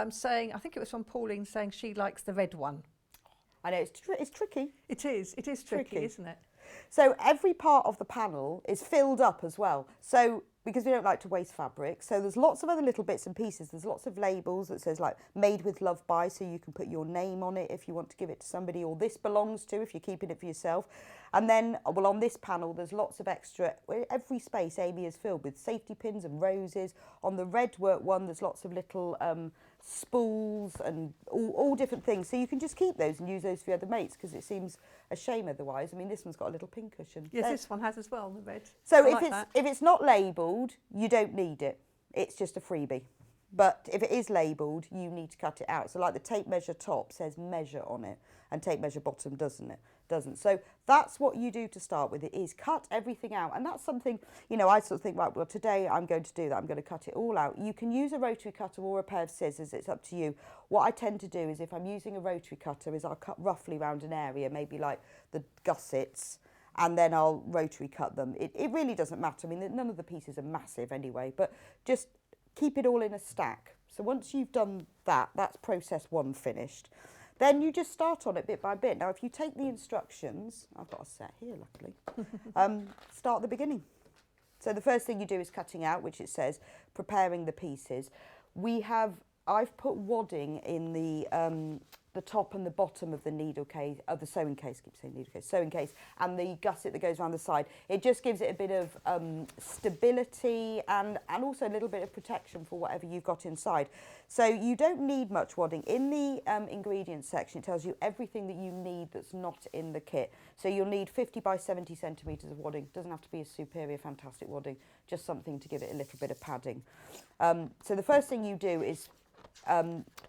saying, I think it was from Pauline, saying she likes the red one. I know it's tricky. It is tricky, isn't it? So every part of the panel is filled up as well. So because we don't like to waste fabric, so there's lots of other little bits and pieces. There's lots of labels that says like made with love by, so you can put your name on it if you want to give it to somebody, or this belongs to if you're keeping it for yourself. And then, well, on this panel, there's lots of extra, every space Amy is filled with safety pins and roses. On the red work one, there's lots of little spools and all different things. So you can just keep those and use those for your other mates, because it seems a shame otherwise. I mean, this one's got a little pin cushion. Yes, this one has as well, the red. So I if it's not labelled, you don't need it. It's just a freebie. But if it is labelled, you need to cut it out. So like the tape measure top says measure on it, and tape measure bottom doesn't. So that's what you do to start with. It is cut everything out. And that's something, you know, I sort of think, right, well, today I'm going to do that. I'm going to cut it all out. You can use a rotary cutter or a pair of scissors. It's up to you. What I tend to do is, if I'm using a rotary cutter, is I'll cut roughly around an area, maybe like the gussets, and then I'll rotary cut them. It really doesn't matter. I mean, none of the pieces are massive anyway, but just keep it all in a stack. So once you've done that, that's process one finished. Then you just start on it bit by bit. Now, if you take the instructions, I've got a set here, luckily, start at the beginning. So the first thing you do is cutting out, which it says, preparing the pieces. I've put wadding in the top and the bottom of the needle case, of the sewing case, I keep saying needle case, sewing case, and the gusset that goes around the side. It just gives it a bit of stability and also a little bit of protection for whatever you've got inside. So you don't need much wadding. In the ingredients section, it tells you everything that you need that's not in the kit. So you'll need 50 by 70 centimetres of wadding. Doesn't have to be a superior, fantastic wadding, just something to give it a little bit of padding. So the first thing you do is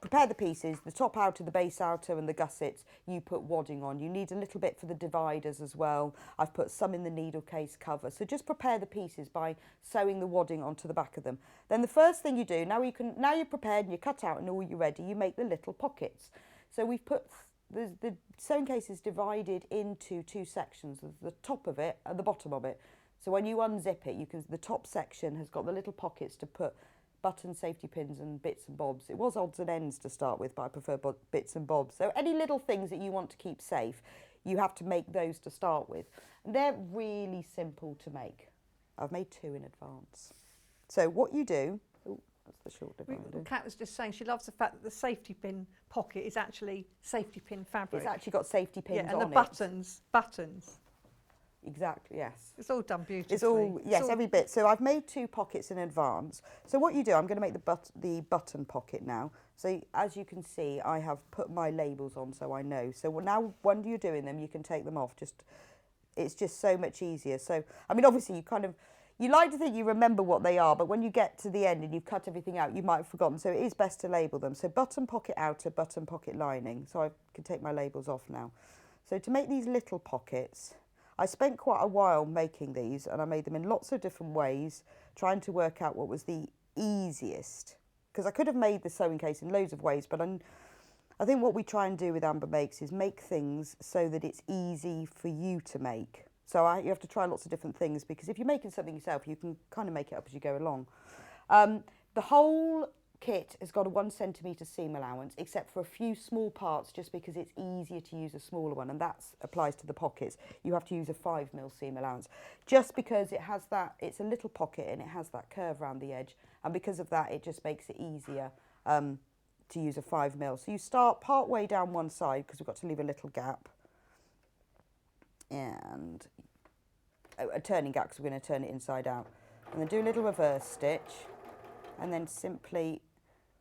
prepare the pieces, the top outer, the base outer and the gussets you put wadding on. You need a little bit for the dividers as well. I've put some in the needle case cover. So just prepare the pieces by sewing the wadding onto the back of them. Then the first thing you do, now you're prepared and you're cut out and all you're ready, you make the little pockets. So we've put the sewing case is divided into two sections, the top of it and the bottom of it. So when you unzip it, the top section has got the little pockets to put buttons, safety pins and bits and bobs. It was odds and ends to start with, but I prefer bits and bobs. So any little things that you want to keep safe, you have to make those to start with. And they're really simple to make. I've made two in advance. So what you do, that's the short divider. Kat was just saying she loves the fact that the safety pin pocket is actually safety pin fabric. It's actually got safety pins on it. Yeah, and the buttons. Exactly, yes. It's all done beautifully. It's all, yes, every bit. So I've made two pockets in advance. So what you do, I'm going to make the button pocket now. So as you can see, I have put my labels on so I know. So now when you're doing them, you can take them off. It's just so much easier. So, I mean, obviously you like to think you remember what they are, but when you get to the end and you've cut everything out, you might have forgotten. So it is best to label them. So button pocket outer, button pocket lining. So I can take my labels off now. So to make these little pockets, I spent quite a while making these, and I made them in lots of different ways, trying to work out what was the easiest. Because I could have made the sewing case in loads of ways, but I think what we try and do with Amber Makes is make things so that it's easy for you to make. So you have to try lots of different things, because if you're making something yourself, you can kind of make it up as you go along. The whole kit has got a 1 centimetre seam allowance, except for a few small parts, just because it's easier to use a smaller one, and that applies to the pockets. You have to use a 5mm seam allowance, just because it's a little pocket and it has that curve around the edge, and because of that it just makes it easier to use a 5mm. So you start part way down one side, because we've got to leave a little gap, and a turning gap, because we're going to turn it inside out, and then do a little reverse stitch, and then simply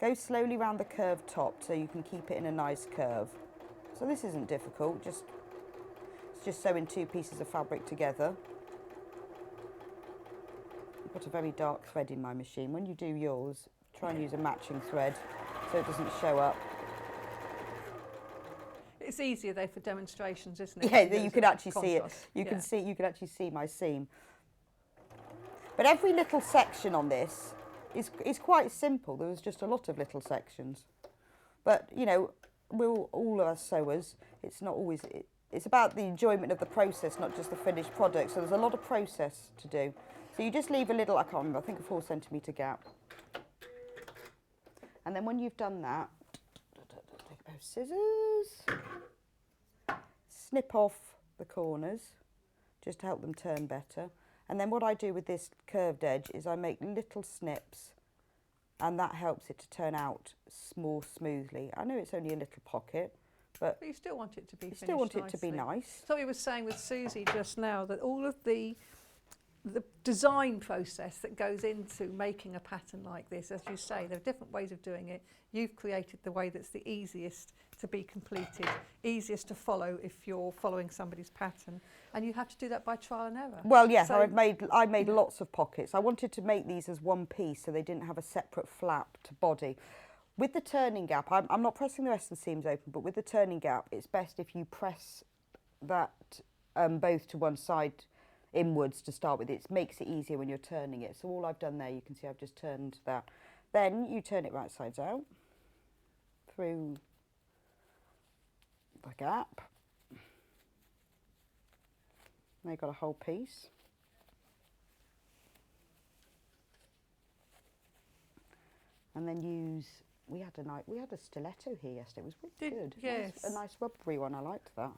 go slowly round the curved top so you can keep it in a nice curve. So this isn't difficult, it's just sewing two pieces of fabric together. I've got a very dark thread in my machine. When you do yours, try and use a matching thread so it doesn't show up. It's easier though for demonstrations, isn't it? Yeah, you can actually see it. You can actually see my seam. But every little section on this is quite simple. There was just a lot of little sections, but you know, we're all us sewers. It's not always. It's about the enjoyment of the process, not just the finished product. So there's a lot of process to do. So you just leave a little. I can't remember. I think a 4 centimetre gap. And then when you've done that, take a pair of scissors. snip off the corners just to help them turn better. And then what I do with this curved edge is I make little snips, and that helps it to turn out more smoothly. I know it's only a little pocket, but you still want it to be you finished still want it to be nicely. nice. So we were saying with Susie just now that all of the design process that goes into making a pattern like this, as you say, there are different ways of doing it. You've created the way that's the easiest to be completed, easiest to follow if you're following somebody's pattern, and you have to do that by trial and error. Well, yes, So, I made lots of pockets. I wanted to make these as one piece so they didn't have a separate flap to body. With the turning gap, I'm not pressing the rest of the seams open, but with the turning gap, it's best if you press that both to one side inwards to start with. It makes it easier when you're turning it. So all I've done there, you can see I've just turned that. Then you turn it right sides out through the gap. Now you've got a whole piece. And then use, we had a stiletto here yesterday. It was really good. Yes. A nice rubbery one. I liked that.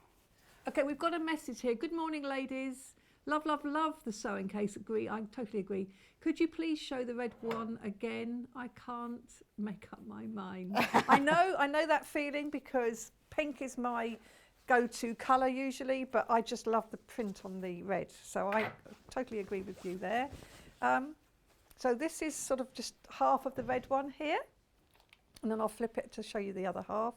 Okay, we've got a message here. Good morning, ladies. Love, love, love the sewing case. Agree. I totally agree. Could you please show the red one again? I can't make up my mind. I know that feeling because pink is my go-to colour usually, but I just love the print on the red. So I totally agree with you there. So this is sort of just half of the red one here, and then I'll flip it to show you the other half.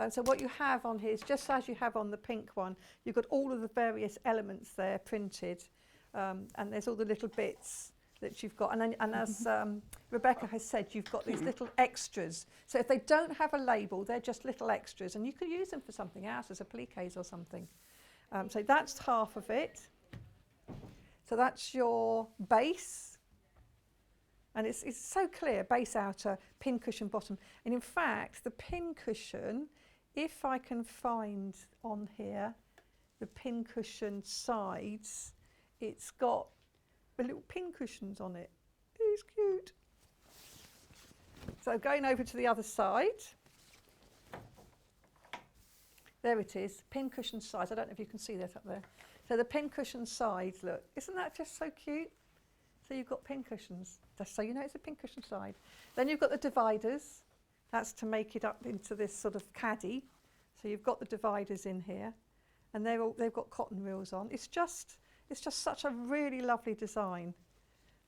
And so what you have on here is just as you have on the pink one, you've got all of the various elements there printed, and there's all the little bits that you've got. And as Rebecca has said, you've got these little extras. So if they don't have a label, they're just little extras, and you could use them for something else, as appliques or something. So that's half of it. So that's your base. And it's so clear, base outer, pin cushion bottom. And in fact, the pin cushion, if I can find on here, the pin cushion sides, it's got the little pin cushions on it. It's cute. So going over to the other side. There it is, pin cushion sides. I don't know if you can see that up there. So the pin cushion sides, look, isn't that just so cute? So you've got pin cushions, just so you know it's a pin cushion side. Then you've got the dividers. That's to make it up into this sort of caddy. So you've got the dividers in here, and they've got cotton reels on. It's just such a really lovely design.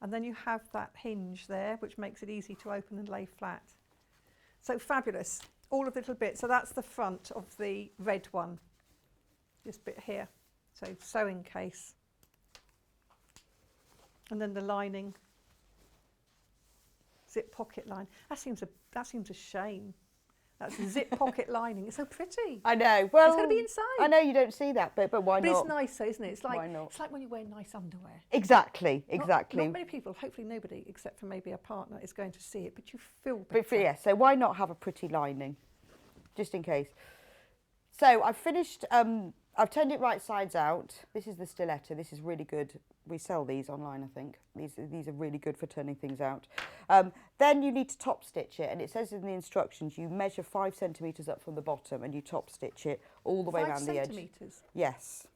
And then you have that hinge there, which makes it easy to open and lay flat. So fabulous, all of the little bits. So that's the front of the red one, this bit here. So sewing case. And then the lining, zip pocket line. That seems a shame. That's a zip pocket lining. It's so pretty. I know. Well, it's going to be inside. I know you don't see that, but why not? But it's nicer, isn't it? It's like Why not? it's like when you wear nice underwear. Exactly, exactly. Not many people, hopefully nobody, except for maybe a partner, is going to see it. But you feel better. But yeah, so why not have a pretty lining, just in case? So I've finished. I've turned it right sides out. This is the stiletto. This is really good. We sell these online, I think. These are really good for turning things out. Then you need to top stitch it, and it says in the instructions you measure 5 centimetres up from the bottom, and you top stitch it all the way around the edge. 5 centimetres? Yes,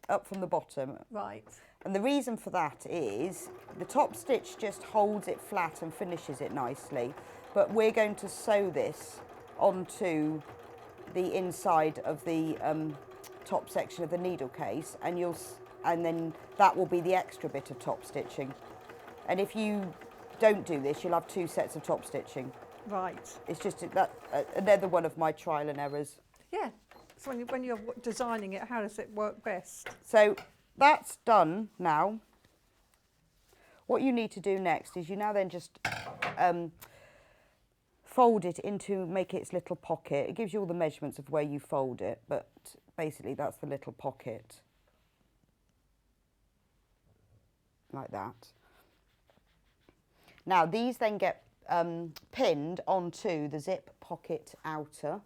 up from the bottom. Right. And the reason for that is the top stitch just holds it flat and finishes it nicely, but we're going to sew this onto the inside of the top section of the needle case, and then that will be the extra bit of top stitching. And if you don't do this, you'll have 2 sets of top stitching. Right. It's just that another one of my trial and errors. Yeah. So when you're designing it, how does it work best? So that's done now. What you need to do next is you now then just fold it into, make its little pocket. It gives you all the measurements of where you fold it, but basically that's the little pocket. Like that. Now these then get pinned onto the zip pocket outer,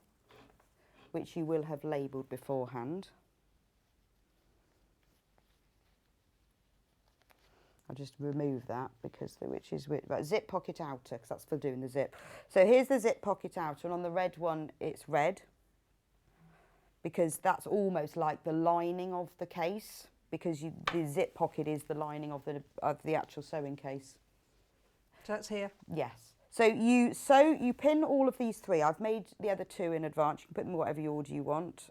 which you will have labelled beforehand. I'll just remove that because zip pocket outer, because that's for doing the zip. So here's the zip pocket outer, and on the red one it's red. because that's almost like the lining of the case, because the zip pocket is the lining of the actual sewing case. So that's here. Yes. So you pin all of these 3. I've made the other 2 in advance. You can put them in whatever order you want.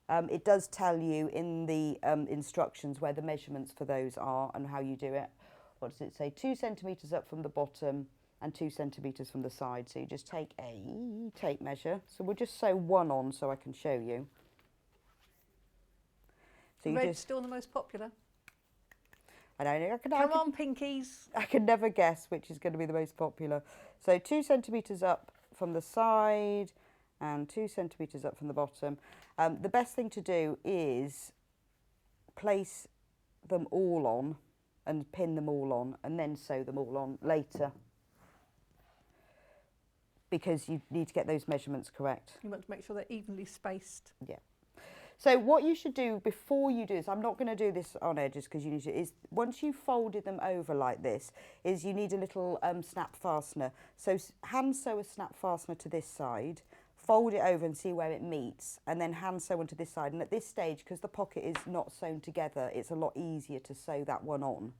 It does tell you in the instructions where the measurements for those are and how you do it. What does it say? 2 centimetres up from the bottom and 2 centimetres from the side. So you just take a tape measure. So we'll just sew 1 on so I can show you. So you Red's still the most popular. I know. Come on, pinkies. I can never guess which is going to be the most popular. So 2 centimetres up from the side and 2 centimetres up from the bottom. The best thing to do is place them all on and pin them all on and then sew them all on later, because you need to get those measurements correct. You want to make sure they're evenly spaced. Yeah. So what you should do before you do this, I'm not going to do this on edges because you need to, is once you've folded them over like this, is you need a little snap fastener. So hand sew a snap fastener to this side, fold it over and see where it meets, and then hand sew onto this side. And at this stage, because the pocket is not sewn together, it's a lot easier to sew that one on.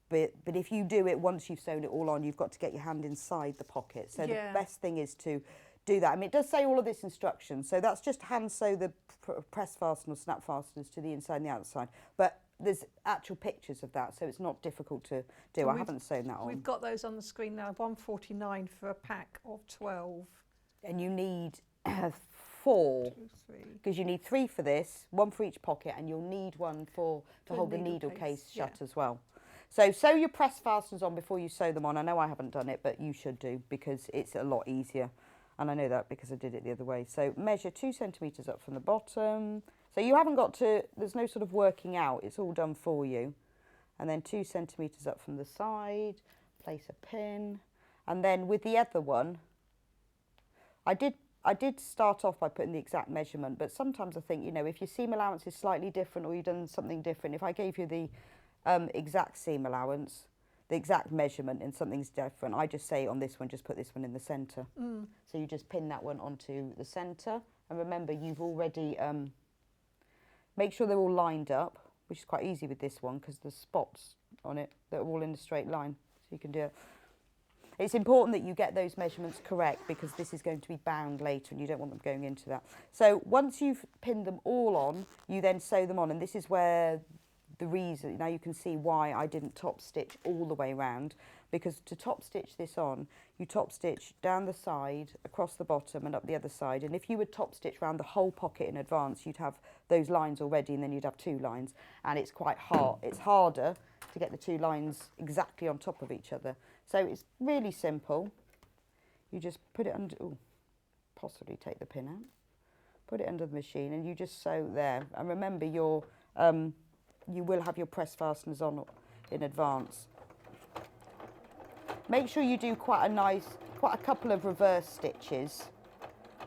But if you do it once you've sewn it all on, you've got to get your hand inside the pocket. So the best thing is to do that. I mean, it does say all of this instructions. So that's just hand sew the press fastener or snap fasteners to the inside and the outside. But there's actual pictures of that, so it's not difficult to do. I haven't sewn that on. We've got those on the screen now, $1.49 for a pack of 12. And you need 4, because you need 3 for this, 1 for each pocket, and you'll need 1 to hold the needle case shut as well. So sew your press fasteners on before you sew them on. I know I haven't done it, but you should do, because it's a lot easier. And I know that because I did it the other way. So measure 2 centimetres up from the bottom. So you haven't got to, there's no sort of working out, it's all done for you. And then 2 centimetres up from the side, place a pin. And then with the other one, I did start off by putting the exact measurement, but sometimes I think, you know, if your seam allowance is slightly different or you've done something different, if I gave you the exact seam allowance, the exact measurement and something's different, I just say on this one, just put this one in the centre. So you just pin that one onto the centre. And remember, you've already, make sure they're all lined up, which is quite easy with this one because there's spots on it that are all in a straight line. So you can do it. It's important that you get those measurements correct because this is going to be bound later and you don't want them going into that. So once you've pinned them all on, you then sew them on, and this is where the reason, now you can see why I didn't top stitch all the way around, because to top stitch this on, you top stitch down the side, across the bottom and up the other side, and if you would top stitch around the whole pocket in advance, you'd have those lines already and then you'd have 2 lines, and it's quite hard. It's harder to get the 2 lines exactly on top of each other. So it's really simple. You just put it under, possibly take the pin out, put it under the machine and you just sew there. And remember you will have your press fasteners on in advance. Make sure you do quite a couple of reverse stitches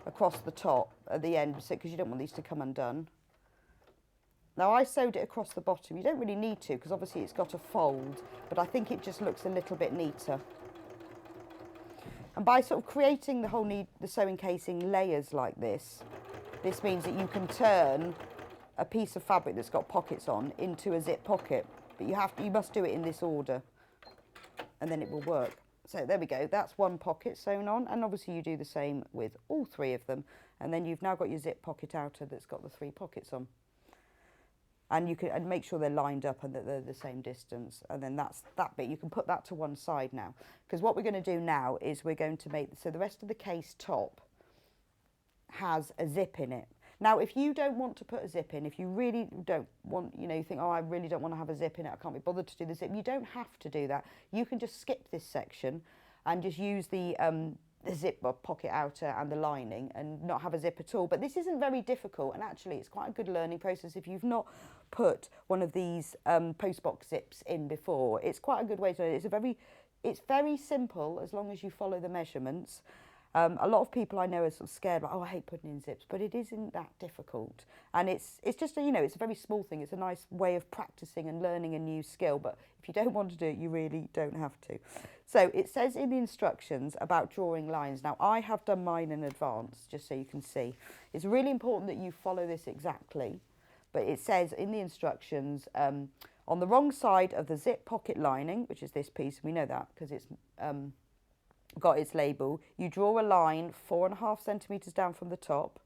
across the top at the end, because you don't want these to come undone. Now I sewed it across the bottom. You don't really need to because obviously it's got a fold, but I think it just looks a little bit neater. And by sort of creating the sewing casing layers like this, this means that you can turn a piece of fabric that's got pockets on into a zip pocket, but you must do it in this order and then it will work. So there we go, that's 1 pocket sewn on, and obviously you do the same with all 3 of them, and then you've now got your zip pocket outer that's got the 3 pockets on. And you can make sure they're lined up and that they're the same distance, and then that's that bit. You can put that to one side now, because what we're going to do now is we're going to make, so the rest of the case top has a zip in it. Now, if you don't want to put a zip in, if you really don't want, you think, oh, I really don't want to have a zip in it, I can't be bothered to do the zip, you don't have to do that. You can just skip this section and just use the zip pocket outer and the lining and not have a zip at all. But this isn't very difficult, and actually it's quite a good learning process if you've not put one of these post box zips in before. It's quite a good way to learn. It's very simple as long as you follow the measurements. A lot of people I know are sort of scared, like, oh, I hate putting in zips, but it isn't that difficult. And it's just, you know, it's a very small thing. It's a nice way of practicing and learning a new skill. But if you don't want to do it, you really don't have to. So it says in the instructions about drawing lines. Now, I have done mine in advance, just so you can see. It's really important that you follow this exactly. But it says in the instructions, on the wrong side of the zip pocket lining, which is this piece, and we know that because it's got its label, you draw a line 4.5 centimetres down from the top,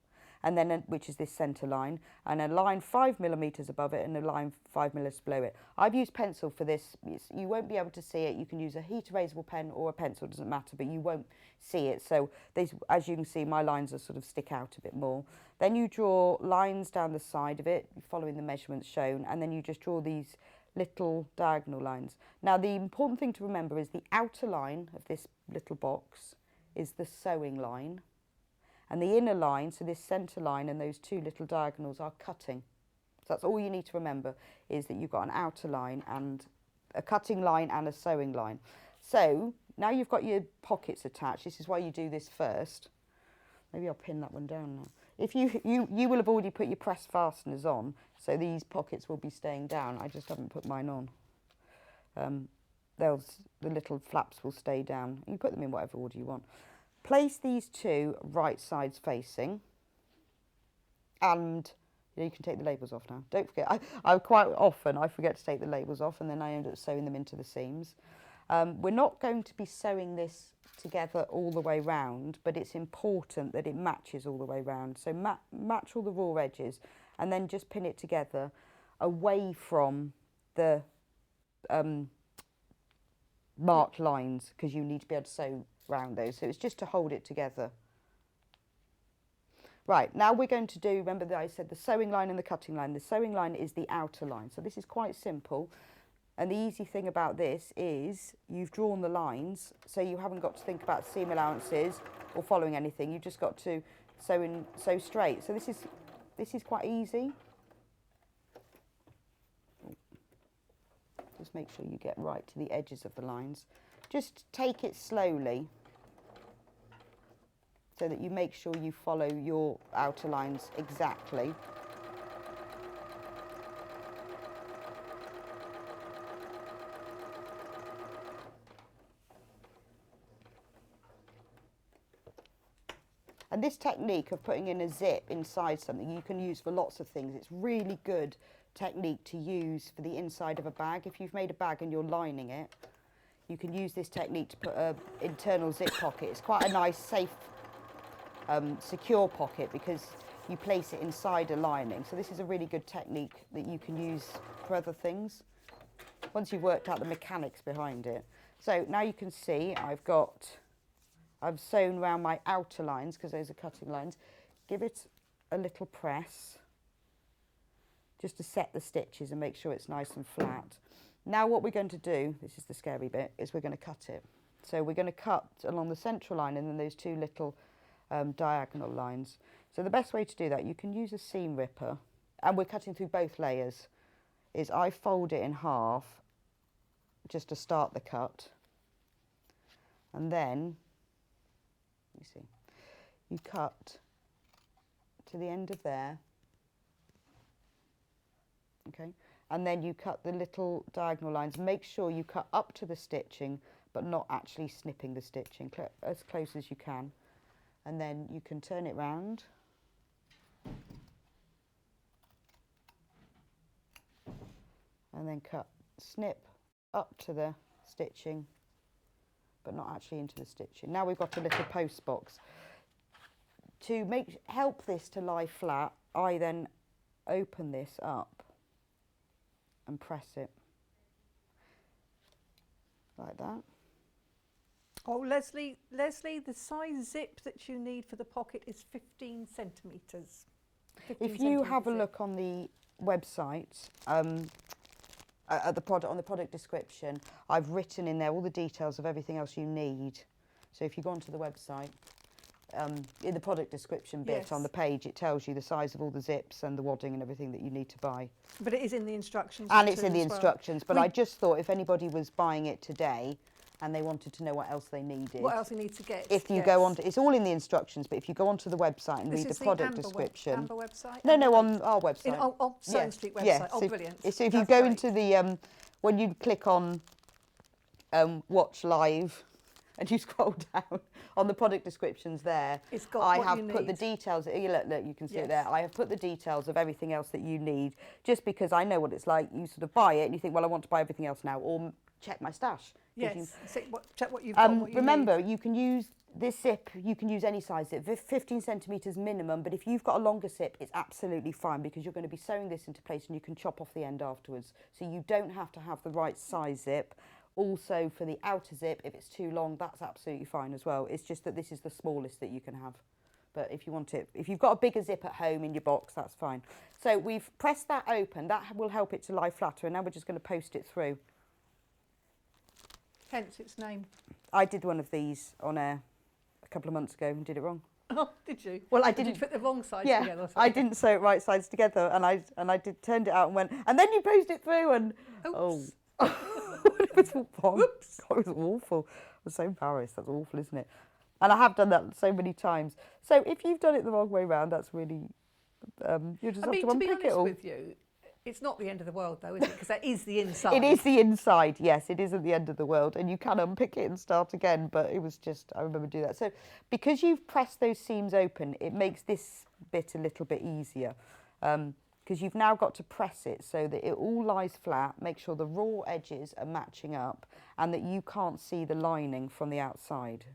and then which is this centre line, and a line 5 millimetres above it and a line 5 millimetres below it. I've used pencil for this. You won't be able to see it. You can use a heat erasable pen or a pencil, doesn't matter, but you won't see it. So these, as you can see, my lines are sort of stick out a bit more. Then you draw lines down the side of it, following the measurements shown, and then you just draw these little diagonal lines. Now, the important thing to remember is the outer line of this little box is the sewing line, and the inner line, so this centre line and those two little diagonals, are cutting. So that's all you need to remember, is that you've got an outer line and a cutting line and a sewing line. So now you've got your pockets attached. This is why you do this first. Maybe I'll pin that one down now. If you will have already put your press fasteners on, so these pockets will be staying down. I just haven't put mine on. The little flaps will stay down. You put them in whatever order you want. Place these two right sides facing, and you can take the labels off now. Don't forget, I quite often I forget to take the labels off, and then I end up sewing them into the seams. We're not going to be sewing this together all the way round, but it's important that it matches all the way round. So match all the raw edges, and then just pin it together away from the marked lines, because you need to be able to sew round those. So it's just to hold it together. Right, now we're going to do, remember that I said the sewing line and the cutting line. The sewing line is the outer line. So this is quite simple. And the easy thing about this is you've drawn the lines, so you haven't got to think about seam allowances or following anything. You've just got to sew straight. So this is quite easy. Just make sure you get right to the edges of the lines. Just take it slowly, so that you make sure you follow your outer lines exactly. And this technique of putting in a zip inside something you can use for lots of things. It's really good technique to use for the inside of a bag. If you've made a bag and you're lining it, you can use this technique to put an internal zip pocket. It's quite a nice, safe, secure pocket, because you place it inside a lining. So this is a really good technique that you can use for other things once you've worked out the mechanics behind it. So now you can see I've sewn around my outer lines, because those are cutting lines. Give it a little press just to set the stitches and make sure it's nice and flat. Now what we're going to do, this is the scary bit, is we're going to cut it. So we're going to cut along the central line and then those two little diagonal lines. So the best way to do that, you can use a seam ripper, and we're cutting through both layers, is I fold it in half just to start the cut, and then you see, you cut to the end of there, okay, and then you cut the little diagonal lines. Make sure you cut up to the stitching, but not actually snipping the stitching, as close as you can, and then you can turn it round, and then snip up to the stitching, but not actually into the stitching. Now we've got a little post box. To help this to lie flat, I then open this up and press it like that. Oh, Leslie, the size zip that you need for the pocket is 15 centimetres. If you have a look on the website, at the product, on the product description, I've written in there all the details of everything else you need. So if you go onto the website, in the product description bit on the page, it tells you the size of all the zips and the wadding and everything that you need to buy. But it is in the instructions. And it's in the instructions, but I just thought if anybody was buying it today and they wanted to know what else they needed. What else you need to get? If you go on to, it's all in the instructions, but if you go onto the website and read the product description. Amber website? No, on our website. On Sewing Street website. Yeah, Oh, brilliant. So if you go into the, when you click on watch live and you scroll down on the product descriptions there, It's got I what have you put the need. details, look, you can see it Yes. there. I have put the details of everything else that you need, just because I know what it's like. You sort of buy it and you think, well, I want to buy everything else now, or check my stash. Yes, check what you've got and what you Remember, need. you can use this zip, you can use any size zip, 15 centimetres minimum, but if you've got a longer zip, it's absolutely fine, because you're going to be sewing this into place and you can chop off the end afterwards. So you don't have to have the right size zip. Also, for the outer zip, if it's too long, that's absolutely fine as well. It's just that this is the smallest that you can have. But if you want it, if you've got a bigger zip at home in your box, that's fine. So we've pressed that open. That will help it to lie flatter. And now we're just going to post it through. Hence its name. I did one of these on air a couple of months ago and did it wrong. Oh, did you? Well, I Did didn't you put the wrong sides Yeah, together? Or I something? didn't sew it right sides together, and I turned it out and went, and then you post it through, and Oops. it was all wrong. Whoops. God, it was awful. I was so embarrassed. That's awful, isn't it? And I have done that so many times. So if you've done it the wrong way round, that's really you just I have mean, to to be unpick it honest all. with you, it's not the end of the world, though, is it? Because that is the inside. It is the inside, yes. It isn't the end of the world, and you can unpick it and start again. But it was just, I remember doing that. So because you've pressed those seams open, it makes this bit a little bit easier, because you've now got to press it so that it all lies flat. Make sure the raw edges are matching up, and that you can't see the lining from the outside.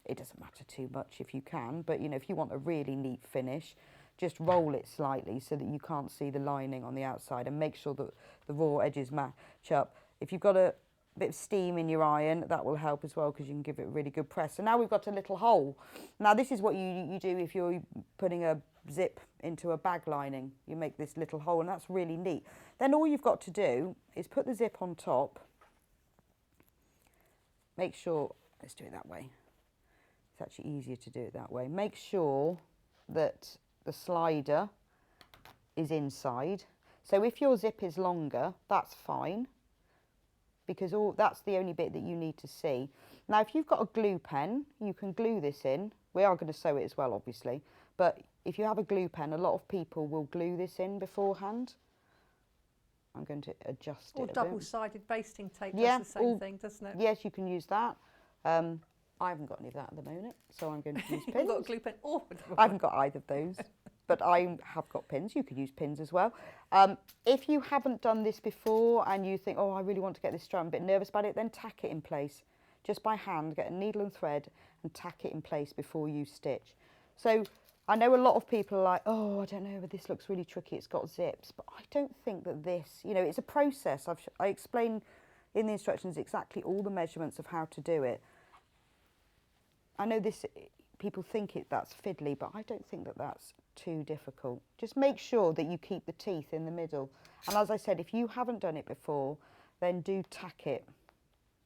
It doesn't matter too much if you can, but you know, if you want a really neat finish, just roll it slightly so that you can't see the lining on the outside, and make sure that the raw edges match up. If you've got a bit of steam in your iron, that will help as well, because you can give it a really good press. So now we've got a little hole. Now this is what you do if you're putting a zip into a bag lining. You make this little hole, and that's really neat. Then all you've got to do is put the zip on top. Make sure, let's do it that way. It's actually easier to do it that way. Make sure that the slider is inside. So if your zip is longer, that's fine, because that's the only bit that you need to see. Now, if you've got a glue pen, you can glue this in. We are going to sew it as well, obviously, but if you have a glue pen, a lot of people will glue this in beforehand. I'm going to adjust Or it a bit. double-sided basting tape Yeah, does the same thing, doesn't it? Yes, you can use that. I haven't got any of that at the moment, so I'm going to use You've pins. got a glue pen or I haven't got either of those, but I have got pins. You could use pins as well. If you haven't done this before and you think, oh, I really want to get this straight, I'm a bit nervous about it, then tack it in place. Just by hand, get a needle and thread and tack it in place before you stitch. So I know a lot of people are like, oh, I don't know, but this looks really tricky, it's got zips. But I don't think that this, you know, it's a process. I explain in the instructions exactly all the measurements of how to do it. I know this, people think that's fiddly, but I don't think that that's too difficult. Just make sure that you keep the teeth in the middle. And as I said, if you haven't done it before, then do tack it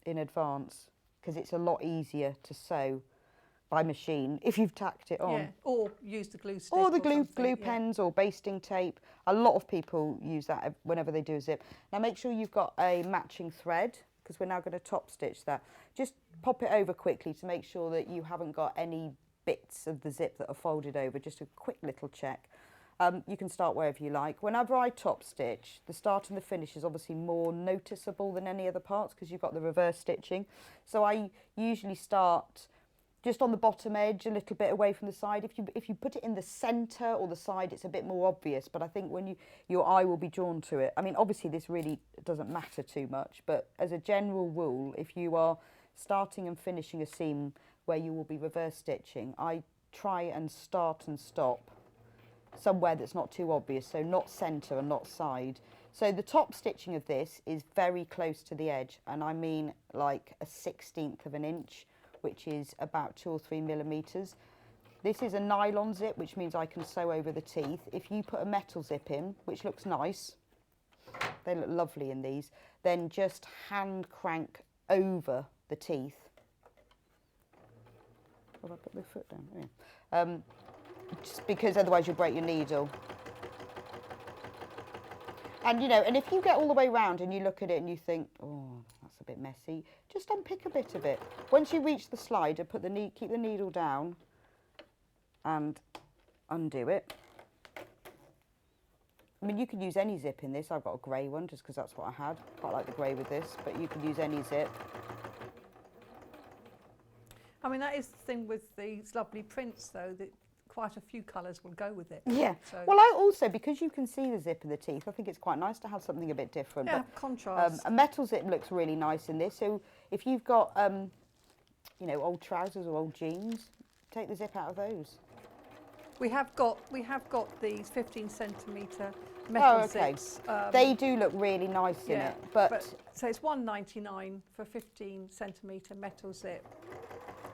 in advance, because it's a lot easier to sew by machine if you've tacked it on. Yeah, or use the glue stick. Or the glue something, yeah. pens or basting tape. A lot of people use that whenever they do a zip. Now make sure you've got a matching thread, because we're now going to top stitch that. Just pop it over quickly to make sure that you haven't got any bits of the zip that are folded over. Just a quick little check. You can start wherever you like. Whenever I top stitch, the start and the finish is obviously more noticeable than any other parts, because you've got the reverse stitching. So I usually start just on the bottom edge, a little bit away from the side. If you put it in the centre or the side, it's a bit more obvious, but I think when your eye will be drawn to it. I mean, obviously this really doesn't matter too much, but as a general rule, if you are starting and finishing a seam where you will be reverse stitching, I try and start and stop somewhere that's not too obvious, so not centre and not side. So the top stitching of this is very close to the edge, and I mean like a 1/16 of an inch, which is about 2 or 3 millimetres. This is a nylon zip, which means I can sew over the teeth. If you put a metal zip in, which looks nice, they look lovely in these, then just hand crank over the teeth. Have I put my foot down? Yeah. Just because otherwise you'll break your needle. And you know, and if you get all the way round and you look at it and you think, oh, that's that's a bit messy. Just unpick a bit of it. Once you reach the slider, keep the needle down and undo it. I mean, you could use any zip in this. I've got a grey one just because that's what I had. Quite like the grey with this, but you could use any zip. I mean, that is the thing with these lovely prints, though, that quite a few colours will go with it. Yeah. So, Well, I also, because you can see the zip in the teeth, I think it's quite nice to have something a bit different. yeah, But, contrast. a metal zip looks really nice in this. So if you've got, you know, old trousers or old jeans, take the zip out of those. We have got these 15cm metal okay. zips. They do look really nice in yeah, it, but so it's £1.99 for 15cm metal zip.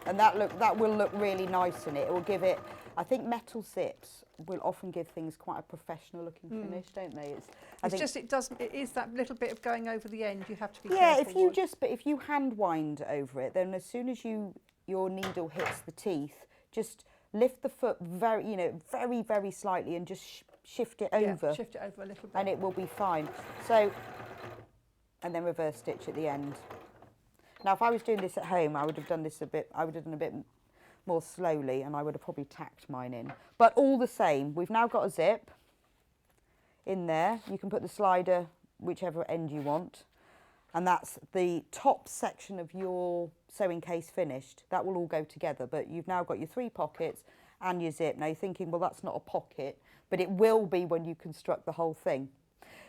and that will look really nice in it. It will give it. I think metal zips will often give things quite a professional looking finish, don't they? It is that little bit of going over the end. You have to be Yeah, careful. if you hand wind over it, then as soon as your needle hits the teeth, just lift the foot very, very slightly and just shift it over. Yeah, shift it over a little bit. And it will be fine. So, and then reverse stitch at the end. Now, if I was doing this at home, I would have done a bit more slowly, and I would have probably tacked mine in. But all the same, we've now got a zip in there. You can put the slider whichever end you want. And that's the top section of your sewing case finished. That will all go together, but you've now got your 3 pockets and your zip. Now you're thinking, well, that's not a pocket, but it will be when you construct the whole thing.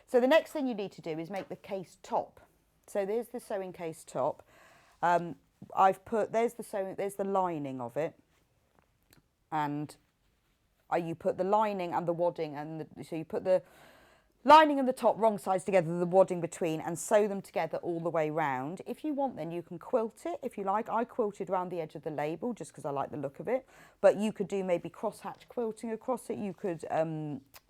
So the next thing you need to do is make the case top. So there's the sewing case top. There's the lining of it, and you put the lining and the wadding, so you put the lining and the top wrong sides together, the wadding between, and sew them together all the way round. If you want, then you can quilt it if you like. I quilted around the edge of the label just because I like the look of it, but you could do maybe crosshatch quilting across it. You could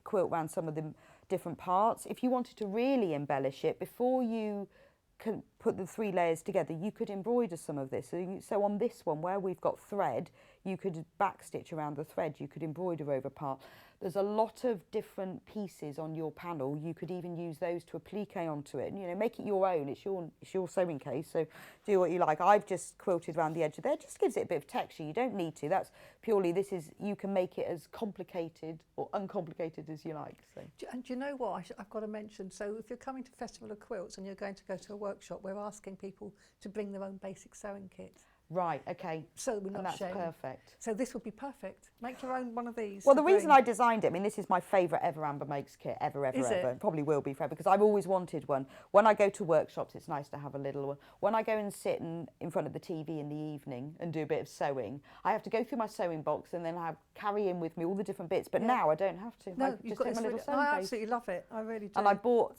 quilt around some of the different parts. If you wanted to really embellish it, before you can put the 3 layers together, you could embroider some of this. So on this one, where we've got thread, you could backstitch around the thread, you could embroider over part. There's a lot of different pieces on your panel. You could even use those to applique onto it, and make it your own. It's your sewing case, so do what you like. I've just quilted around the edge of there. It just gives it a bit of texture. You don't need to. That's purely, you can make it as complicated or uncomplicated as you like. So. And do you know what I've got to mention? So if you're coming to Festival of Quilts and you're going to go to a workshop, we're asking people to bring their own basic sewing kit. Right, okay. So we're not and that's ashamed. Perfect. So this would be perfect. Make your own one of these. Well, the reason I designed it, I mean, this is my favourite ever Amber Makes kit, ever. Is It it? probably will be forever, because I've always wanted one. When I go to workshops, it's nice to have a little one. When I go and sit in front of the TV in the evening and do a bit of sewing, I have to go through my sewing box and then carry in with me all the different bits. But now I don't have to. No, I you've just got take this my little sewing I case. absolutely love it. I really do. And I bought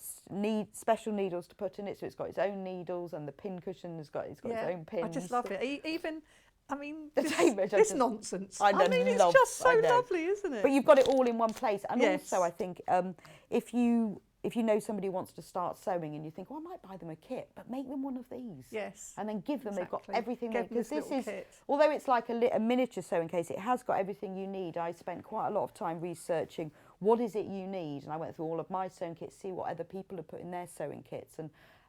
special needles to put in it, so it's got its own needles, and the pin cushion has got its own pins. I just love it. Even, I mean, The tape measure, this nonsense. I mean, it's just so lovely, isn't it? But you've got it all in one place. And Yes. also, I think if you know somebody wants to start sewing and you think, oh, I might buy them a kit, but make them one of these. Yes. And then give them, they've got Exactly. everything. Give them Because this this little is, kit. although it's like a miniature sewing case, it has got everything you need. I spent quite a lot of time researching what is it you need. And I went through all of my sewing kits, see what other people have put in their sewing kits.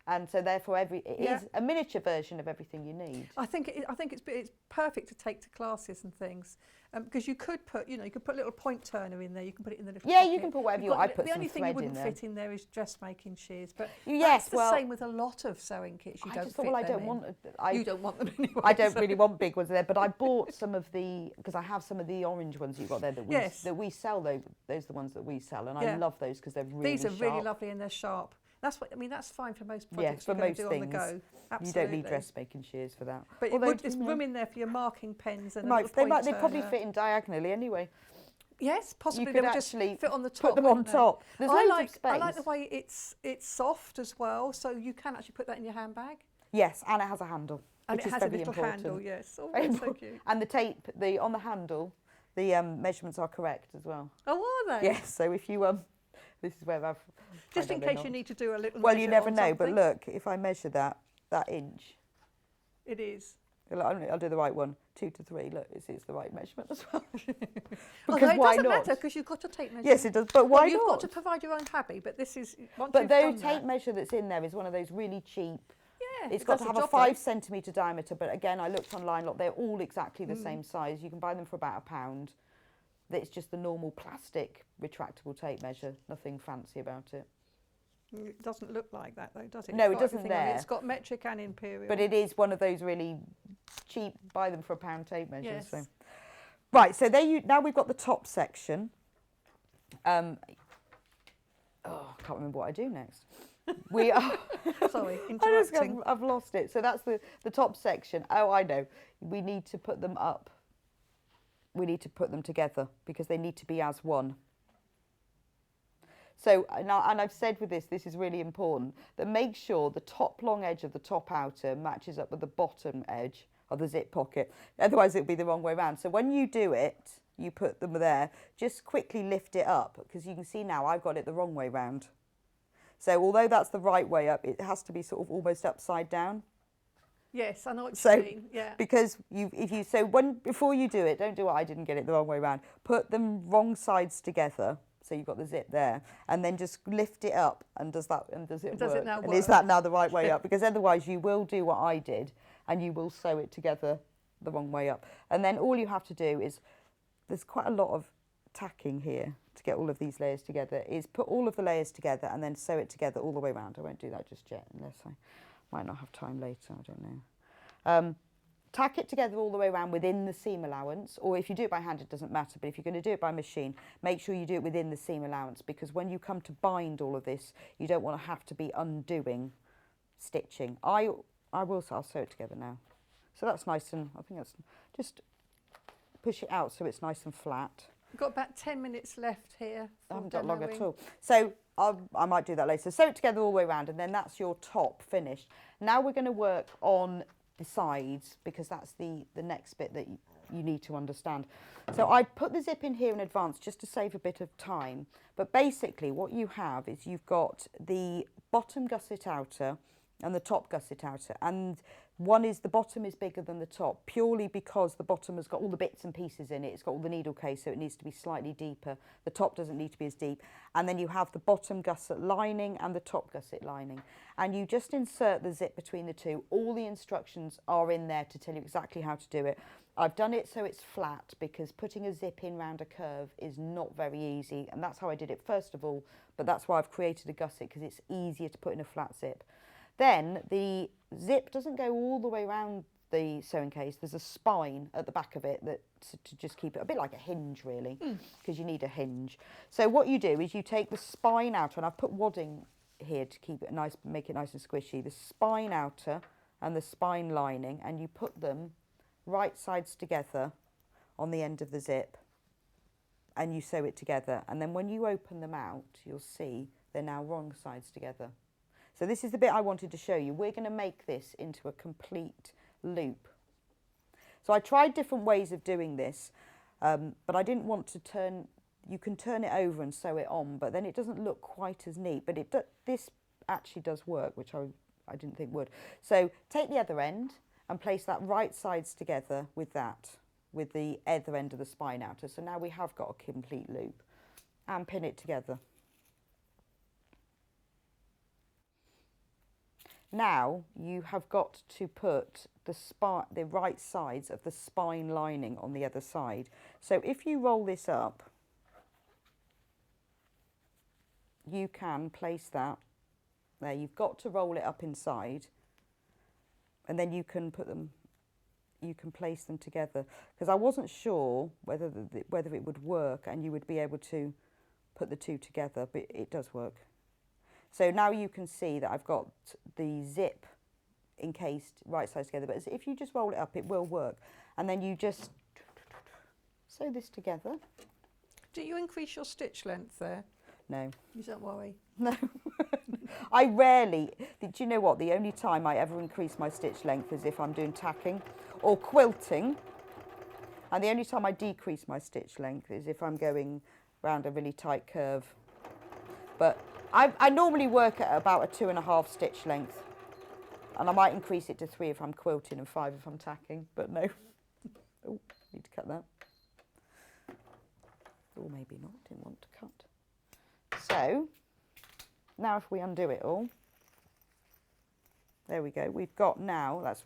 And so therefore it is a miniature version of everything you need. I think it's perfect to take to classes and things, because you could put a little point turner in there. You can put it in the little pocket. You can put whatever you want. I put the some only thing you thread in wouldn't there. fit in there is dressmaking shears, but Yes, that's the well, same with a lot of sewing kits. You I don't just thought, fit well, I them don't in. want. You don't want them anyway. I don't so- really want big ones there, but I bought some of because I have some of the orange ones you've got there that we sell. Those are the ones that we sell, and I love those because they're really These are sharp. really lovely and they're sharp. That's fine for most projects for you're going most to do things. on the go. Absolutely. You don't need dressmaking shears for that. But there's room in there for your marking pens and a little point They'd probably turner. fit in diagonally anyway. Yes, possibly You they could would just actually fit on the top. put them on wouldn't they? top. There's loads of space. I like the way it's soft as well, so you can actually put that in your handbag. Yes, and it has a handle. And which it is has a very little important. handle, yes. Oh, Very that's so important. cute. And the tape, on the handle, the measurements are correct as well. Oh, are they? Yes, so if you this is where I've Just in case you need to do a little. Well, you measure never on know, but something. look, if I measure that inch, It is. I'll do the right one, 2 to 3. Look, it's the right measurement as well. Although it why doesn't not? matter because you've got to tape measure. Yes, it does. But why Well, you've not? got to provide your own tabby, but this is. Once But you've the done tape that, measure that's in there is one of those really cheap. It's got does to the have a job, 5 centimetre diameter, but again, I looked online, look, they're all exactly the same size. You can buy them for about £1. It's just the normal plastic retractable tape measure, nothing fancy about it. It doesn't look like that though, does it? No, It's it got doesn't everything on it. there. It's got metric and imperial. But it is one of those really cheap, buy them for £1 tape measures. Yes. So. Right, so there now we've got the top section. I can't remember what I do next. We are. Sorry, I interrupting. I've lost it. So that's the top section. Oh, I know. We need to put them up. We need to put them together because they need to be as one. So now, and I've said with this is really important, that make sure the top long edge of the top outer matches up with the bottom edge of the zip pocket. Otherwise it'll be the wrong way around. So when you do it, you put them there, just quickly lift it up because you can see now I've got it the wrong way round. So although that's the right way up, it has to be sort of almost upside down. Yes, I know what So, you mean. Yeah. because before you do it, don't do what I did and get it the wrong way around. Put them wrong sides together, so you've got the zip there, and then just lift it up. And does it work? And is that now the right way up? Because otherwise, you will do what I did, and you will sew it together the wrong way up. And then all you have to do is, there's quite a lot of tacking here to get all of these layers together. Is put all of the layers together and then sew it together all the way around. I won't do that just yet, unless I might not have time later. I don't know. Tack it together all the way around within the seam allowance, or if you do it by hand it doesn't matter, but if you're going to do it by machine, make sure you do it within the seam allowance, because when you come to bind all of this, you don't want to have to be undoing stitching. I'll sew it together now. So that's nice, and I think that's just push it out so it's nice and flat. We've got about 10 minutes left here. I haven't got long at demoing. all. So I might do that later. Sew it together all the way around, and then that's your top finished. Now we're going to work on the sides, because that's the next bit that you need to understand. So I put the zip in here in advance just to save a bit of time. But basically what you have is you've got the bottom gusset outer and the top gusset outer, and the bottom is bigger than the top purely because the bottom has got all the bits and pieces in it. It's got all the needle case, so it needs to be slightly deeper. The top doesn't need to be as deep. And then you have the bottom gusset lining and the top gusset lining, and you just insert the zip between the two. All the instructions are in there to tell you exactly how to do it. I've done it so it's flat, because putting a zip in round a curve is not very easy, and that's how I did it first of all, but that's why I've created a gusset, because it's easier to put in a flat zip. Then the zip doesn't go all the way around the sewing case. There's a spine at the back of it that to just keep it a bit like a hinge, really, because you need a hinge. So what you do is you take the spine outer, and I've put wadding here to keep it nice, make it nice and squishy. The spine outer and the spine lining, and you put them right sides together on the end of the zip, and you sew it together. And then when you open them out, you'll see they're now wrong sides together. So this is the bit I wanted to show you. We're going to make this into a complete loop. So I tried different ways of doing this, but I didn't want to you can turn it over and sew it on, but then it doesn't look quite as neat. But this actually does work, which I didn't think would. So take the other end and place that right sides together with the other end of the spine outer. So now we have got a complete loop, and pin it together. Now you have got to put the right sides of the spine lining on the other side. So if you roll this up, you can place that there. You've got to roll it up inside, and then you can place them together, because I wasn't sure whether it would work and you would be able to put the two together, but it does work. So now you can see that I've got the zip encased right sides together, but if you just roll it up, it will work. And then you just sew this together. Do you increase your stitch length there? No. You don't worry. No. I rarely, do you know what, the only time I ever increase my stitch length is if I'm doing tacking or quilting, and the only time I decrease my stitch length is if I'm going round a really tight curve. But I normally work at about a 2.5 stitch length, and I might increase it to 3 if I'm quilting and 5 if I'm tacking, but no. Oh, need to cut that. Or maybe not, didn't want to cut. So, now if we undo it all, There we go. We've got now, that's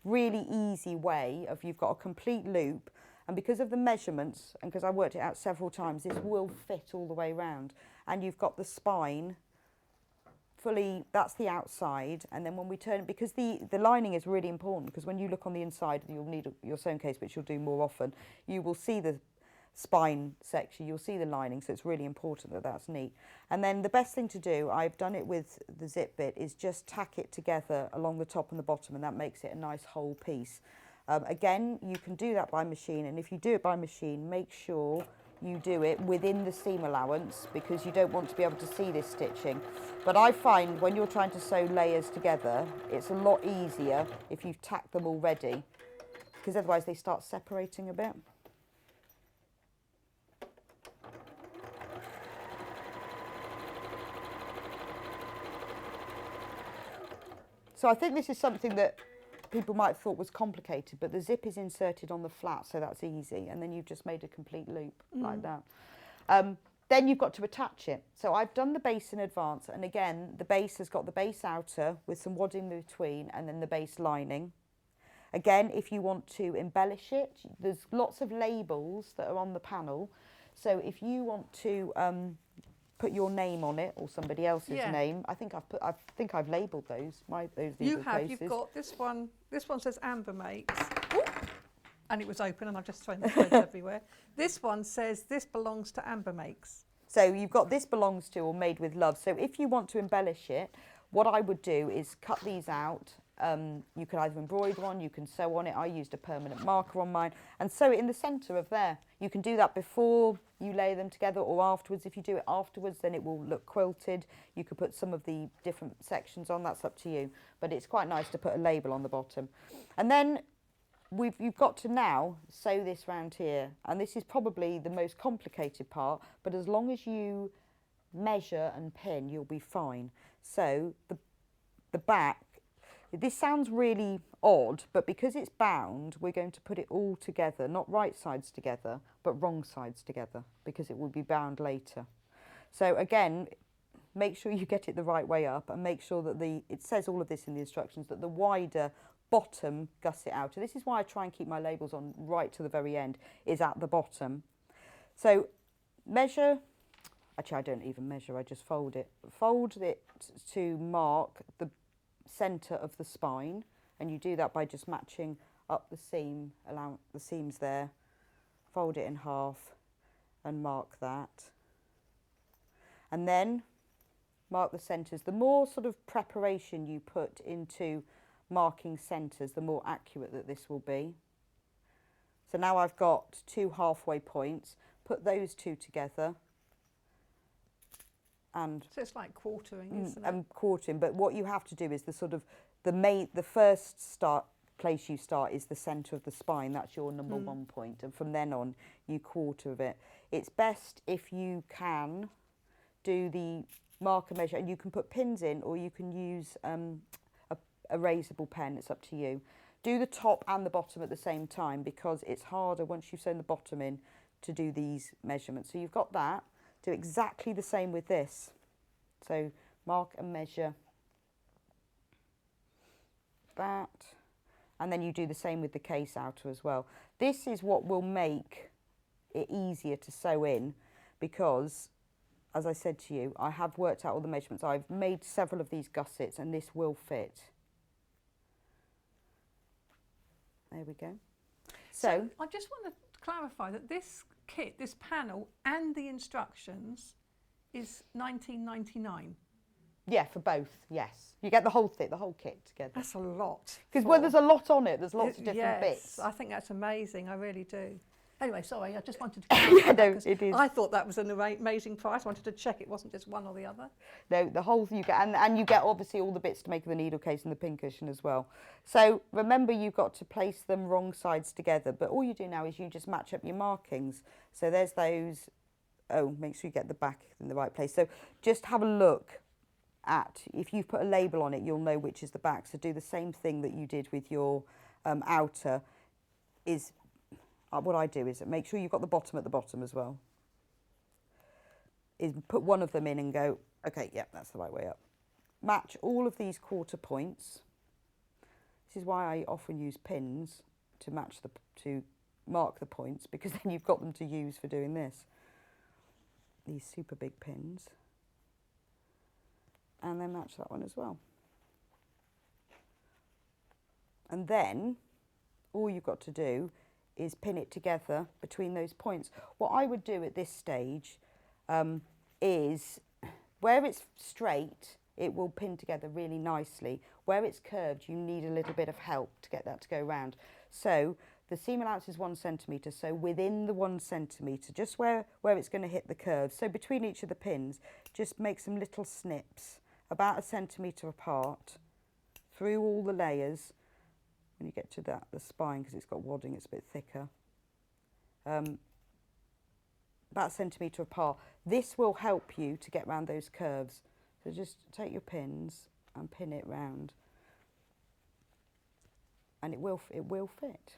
really easy way of, you've got a complete loop, and because of the measurements and because I worked it out several times, this will fit all the way round, and you've got the spine fully, that's the outside, and then when we turn, because the lining is really important, because when you look on the inside, you'll need your sewn case, which you'll do more often, you will see the spine section, you'll see the lining, so it's really important that that's neat. And then the best thing to do, I've done it with the zip bit, is just tack it together along the top and the bottom, and that makes it a nice whole piece. Again, you can do that by machine, and if you do it by machine, make sure you do it within the seam allowance, because you don't want to be able to see this stitching. But I find when you're trying to sew layers together, it's a lot easier if you've tacked them already, because otherwise they start separating a bit. So I think this is something that people might have thought was complicated, but the zip is inserted on the flat, so that's easy. And then you've just made a complete loop like that. Then you've got to attach it. So I've done the base in advance. And again, the base has got the base outer with some wadding between and then the base lining. Again, if you want to embellish it, there's lots of labels that are on the panel. So if you want to put your name on it or somebody else's name, I think I've labelled those. Those You have. cases. You've got this one. This one says Amber Makes. Ooh, and it was open, and I've just thrown the threads everywhere. This one says this belongs to Amber Makes. So you've got this belongs to or made with love. So if you want to embellish it, what I would do is cut these out. You can either embroider one, you can sew on it. I used a permanent marker on mine and sew it in the centre of there. You can do that before you lay them together or afterwards. If you do it afterwards, then it will look quilted. You could put some of the different sections on, that's up to you. But it's quite nice to put a label on the bottom. And then you've got to now sew this round here. And this is probably the most complicated part, but as long as you measure and pin, you'll be fine. So the back, this sounds really odd, but because it's bound, we're going to put it all together, not right sides together, but wrong sides together, because it will be bound later. So again, make sure you get it the right way up and make sure that it says all of this in the instructions, that the wider bottom gusset outer, this is why I try and keep my labels on right to the very end, is at the bottom. So measure, actually I don't even measure, I just fold it. Fold it to mark the centre of the spine, and you do that by just matching up the seam, allow the seams there, fold it in half and mark that, and then mark the centres. The more sort of preparation you put into marking centres, the more accurate that this will be. So now I've got 2 halfway points, put those two together. And so it's like quartering, isn't it? And quartering, but what you have to do is the first place you start is the centre of the spine. That's your number 1 point, and from then on you quarter of it. It's best if you can do the marker measure, and you can put pins in, or you can use a erasable pen. It's up to you. Do the top and the bottom at the same time, because it's harder once you've sewn the bottom in to do these measurements. So you've got that. Do exactly the same with this. So mark and measure that, and then you do the same with the case outer as well. This is what will make it easier to sew in, because as I said to you, I have worked out all the measurements. I've made several of these gussets and this will fit. There we go. So I just want to clarify that this kit, this panel and the instructions is $19.99. yeah, for both, yes. You get the whole thing, the whole kit together. That's a lot. Because there's a lot on it, there's lots of different yes, bits. I think that's amazing, I really do. Anyway, sorry, I just wanted to clarify that, 'cause it is. I thought that was an amazing price. I wanted to check it wasn't just one or the other. No, the whole you get, and you get obviously all the bits to make the needle case and the pin cushion as well. So remember, you've got to place them wrong sides together, but all you do now is you just match up your markings. So there's those. Oh, make sure you get the back in the right place. So just have a look at, if you've put a label on it, you'll know which is the back. So do the same thing that you did with your outer. Is what I do is make sure you've got the bottom at the bottom as well. Is put one of them in and go, okay, yeah, that's the right way up. Match all of these quarter points This is why I often use pins to mark the points, because then you've got them to use for doing this. These super big pins. And then match that one as well. And then all you've got to do is pin it together between those points. What I would do at this stage is, where it's straight, it will pin together really nicely. Where it's curved, you need a little bit of help to get that to go round. So the seam allowance is 1 centimetre, so within the 1 centimetre, just where it's going to hit the curve, so between each of the pins, just make some little snips, about 1 centimetre apart, through all the layers. When you get to the spine, because it's got wadding, it's a bit thicker. About 1 centimetre apart. This will help you to get round those curves. So just take your pins and pin it round, and it will fit.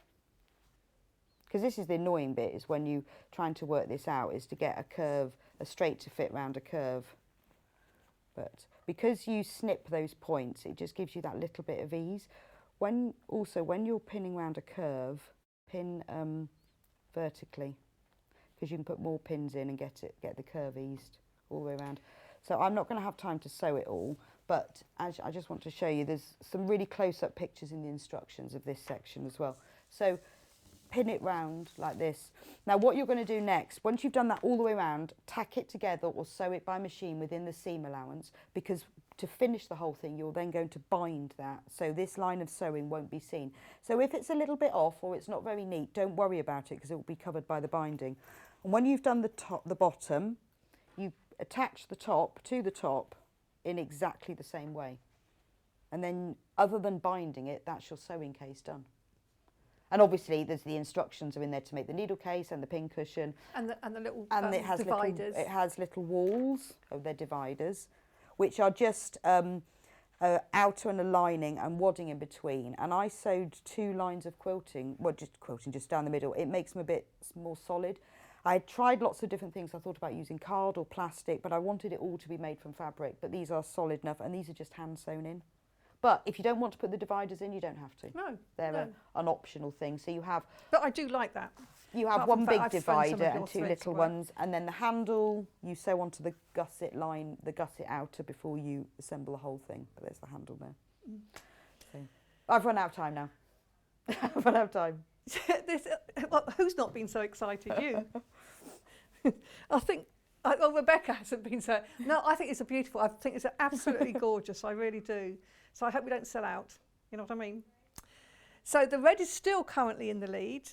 Because this is the annoying bit, is when you trying to work this out, is to get a straight to fit round a curve. But because you snip those points, it just gives you that little bit of ease. When you're pinning round a curve, pin vertically, because you can put more pins in and get the curve eased all the way around. So I'm not going to have time to sew it all, but I just want to show you, there's some really close-up pictures in the instructions of this section as well. So pin it round like this. Now what you're going to do next, once you've done that all the way around, tack it together or sew it by machine within the seam allowance, because to finish the whole thing, you're then going to bind that, so this line of sewing won't be seen. So if it's a little bit off or it's not very neat, don't worry about it, because it will be covered by the binding. And when you've done the bottom, you attach the top to the top in exactly the same way. And then, other than binding it, that's your sewing case done. And obviously, there's the instructions are in there to make the needle case and the pin cushion. And the little it has dividers. It has little walls, they're dividers, which are just outer and a lining and wadding in between. And I sewed 2 lines of quilting, well, just down the middle. It makes them a bit more solid. I tried lots of different things. I thought about using card or plastic, but I wanted it all to be made from fabric. But these are solid enough, and these are just hand sewn in. But if you don't want to put the dividers in, you don't have to. No, They're an optional thing. So you have. But I do like that. You have one big divider and 2 little ones, and then the handle you sew onto the gusset line, the gusset outer, before you assemble the whole thing. But there's the handle there. So I've run out of time now. I've run out of time. Well, who's not been so excited? You. I think. Well, Rebecca hasn't been so. No, I think it's beautiful. I think it's absolutely gorgeous. I really do. So I hope we don't sell out. You know what I mean? So the red is still currently in the lead.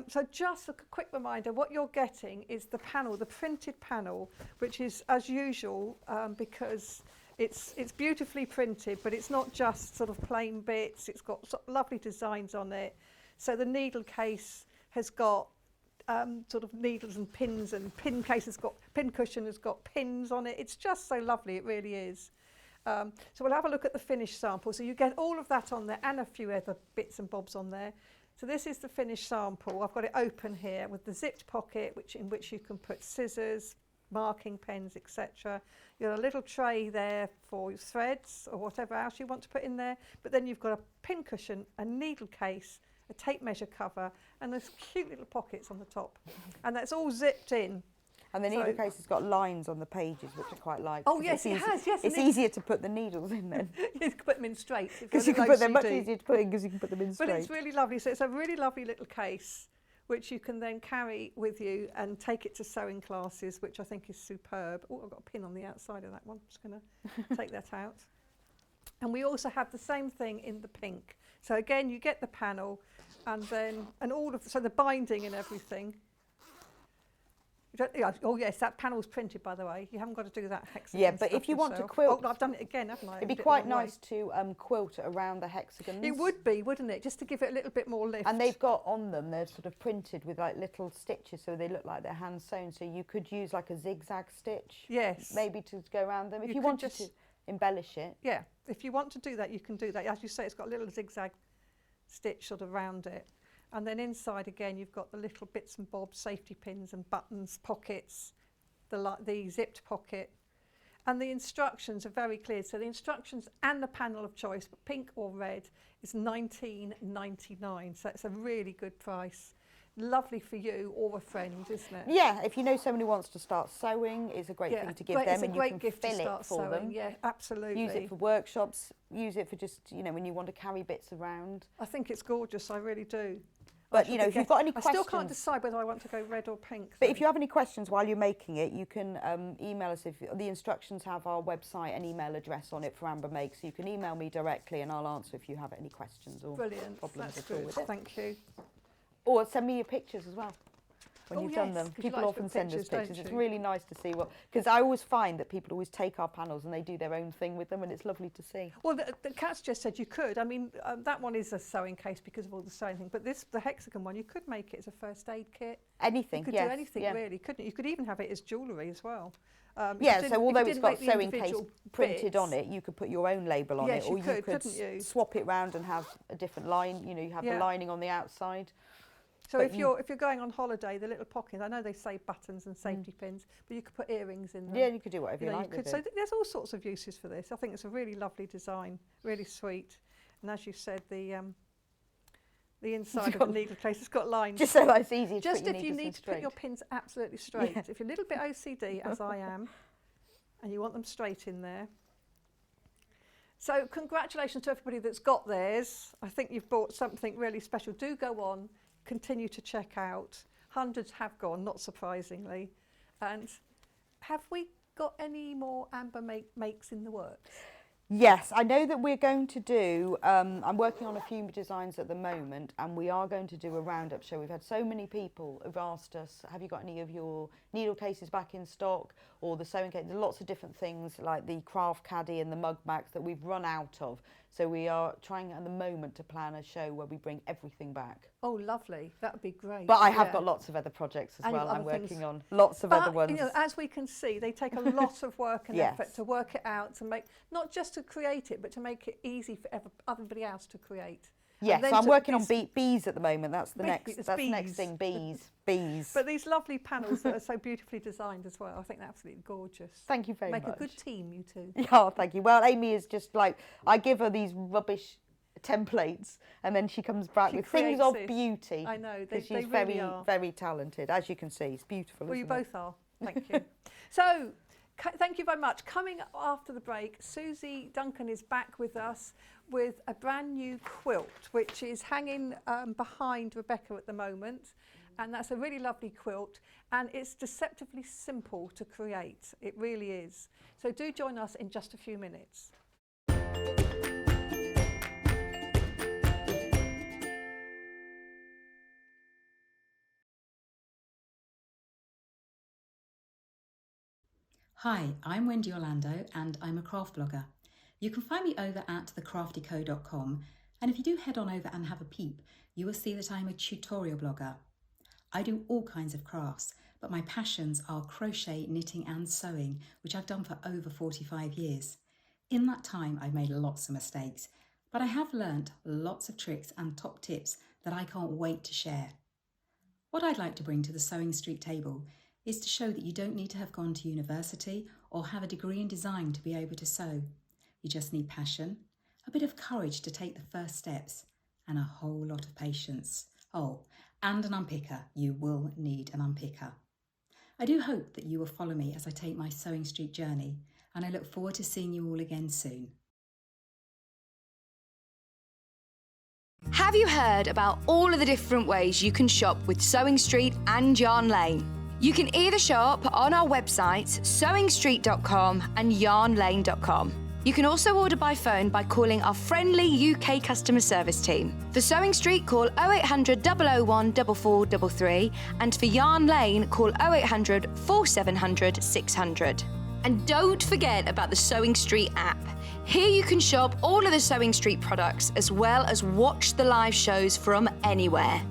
So just a quick reminder, what you're getting is the panel, the printed panel, which is as usual, because it's beautifully printed, but it's not just sort of plain bits. It's got lovely designs on it. So the needle case has got sort of needles and pins, and pin cushion has got pins on it. It's just so lovely, it really is. So we'll have a look at the finished sample. So you get all of that on there and a few other bits and bobs on there. So this is the finished sample. I've got it open here with the zipped pocket, in which you can put scissors, marking pens, etc. You've got a little tray there for your threads or whatever else you want to put in there. But then you've got a pin cushion, a needle case, a tape measure cover, and those cute little pockets on the top. And that's all zipped in. And the needle case has got lines on the pages, which I quite like. Oh yes, it has. Yes, it's easier to put the needles in then. You can put them in straight. Because you can put them much easier to put in, because you can put them in straight. But it's really lovely. So it's a really lovely little case, which you can then carry with you and take it to sewing classes, which I think is superb. Oh, I've got a pin on the outside of that one. I'm just going to take that out. And we also have the same thing in the pink. So again, you get the panel, and then so the binding and everything. Oh yes, that panel's printed, by the way. You haven't got to do that hexagon. Yeah, but if you want to quilt, I've done it again, haven't I? It'd be quite nice to quilt around the hexagons. It would be, wouldn't it? Just to give it a little bit more lift. And they've got on them, they're sort of printed with like little stitches, so they look like they're hand sewn. So you could use like a zigzag stitch. Yes. Maybe to go around them if you wanted to embellish it. Yeah, if you want to do that, you can do that. As you say, it's got a little zigzag stitch sort of around it. And then inside again, you've got the little bits and bobs, safety pins and buttons, pockets, the zipped pocket. And the instructions are very clear. So the instructions and the panel of choice, pink or red, is $19.99. So it's a really good price. Lovely for you or a friend, isn't it? Yeah, if you know somebody who wants to start sewing, it's a great thing to give them, and you can fill it for them. Yeah, absolutely. Use it for workshops, use it for just, you know, when you want to carry bits around. I think it's gorgeous, I really do. But, you know, if you've got any questions... I still can't decide whether I want to go red or pink. But if you have any questions while you're making it, you can email us. If the instructions have our website and email address on it for Amber Makes, so you can email me directly and I'll answer if you have any questions or problems at all with it. Thank you. Or send me your pictures as well when you've done them. 'cause you People like to often put send us pictures, pictures. don't It's you? really nice to see what... Because I always find that people always take our panels and they do their own thing with them, and it's lovely to see. Well, the Kat's just said you could. I mean, that one is a sewing case because of all the sewing thing. But the hexagon one, you could make it as a first aid kit. Anything, You could yes, do anything, yeah. really, couldn't you? You could even have it as jewellery as well. Yeah, so although it's got sewing case individual printed bits, on it, you could put your own label on Yes, it, you or could, you could couldn't you? swap it round and have a different line. You know, you have the Yeah. lining on the outside. So But if you're going on holiday, the little pockets, I know they say buttons and safety pins, but you could put earrings in them. Yeah, you could do whatever You you know, like you could. with So it. there's all sorts of uses for this. I think it's a really lovely design, really sweet. And as you said, the inside of the needle case has got lines. Just so that it's easy to Just put your if you needles in need to put your straight. pins absolutely straight. Yeah. If you're a little bit OCD, as I am, and you want them straight in there. So congratulations to everybody that's got theirs. I think you've bought something really special. Do go on, continue to check out. Hundreds have gone, not surprisingly. And have we got any more Amber makes in the works? Yes, I know that we're going to do, I'm working on a few designs at the moment, and we are going to do a roundup show. We've had so many people who've asked us, have you got any of your needle cases back in stock, or the sewing case? There's lots of different things like the craft caddy and the mug bags that we've run out of. So we are trying at the moment to plan a show where we bring everything back. Oh, lovely. That would be great. But I have got lots of other projects as And well. I'm other things. working on lots of other ones. You know, as we can see, they take a lot of work and Yes. effort to work it out, to make, not just to create it, but to make it easy for everybody else to create. Yes, And then so I'm to working on these- bees at the moment. That's the Bees, next. it's That's the next bees. thing. Bees. But these lovely panels that are so beautifully designed as well, I think they're absolutely gorgeous. Thank you very much. Make a good team, you two. Oh, thank you. Well, Amy is just like, I give her these rubbish templates, and then she comes back She with things creates of this. beauty. I know, they because she's really very, are. very talented, as you can see. It's beautiful. Well, you isn't it? both are. Thank you. So, thank you very much. Coming up after the break, Suzie Duncan is back with us with a brand new quilt, which is hanging behind Rebecca at the moment. And that's a really lovely quilt. And it's deceptively simple to create. It really is. So do join us in just a few minutes. Hi, I'm Wendy Orlando and I'm a craft blogger. You can find me over at thecraftyco.com, and if you do head on over and have a peep, you will see that I'm a tutorial blogger. I do all kinds of crafts, but my passions are crochet, knitting and sewing, which I've done for over 45 years. In that time, I've made lots of mistakes, but I have learnt lots of tricks and top tips that I can't wait to share. What I'd like to bring to the Sewing Street table is to show that you don't need to have gone to university or have a degree in design to be able to sew. You just need passion, a bit of courage to take the first steps, and a whole lot of patience. Oh, and an unpicker. You will need an unpicker. I do hope that you will follow me as I take my Sewing Street journey, and I look forward to seeing you all again soon. Have you heard about all of the different ways you can shop with Sewing Street and Yarn Lane? You can either shop on our websites, sewingstreet.com and yarnlane.com. You can also order by phone by calling our friendly UK customer service team. For Sewing Street, call 0800 001 4433, and for Yarn Lane, call 0800 4700 600. And don't forget about the Sewing Street app. Here you can shop all of the Sewing Street products as well as watch the live shows from anywhere.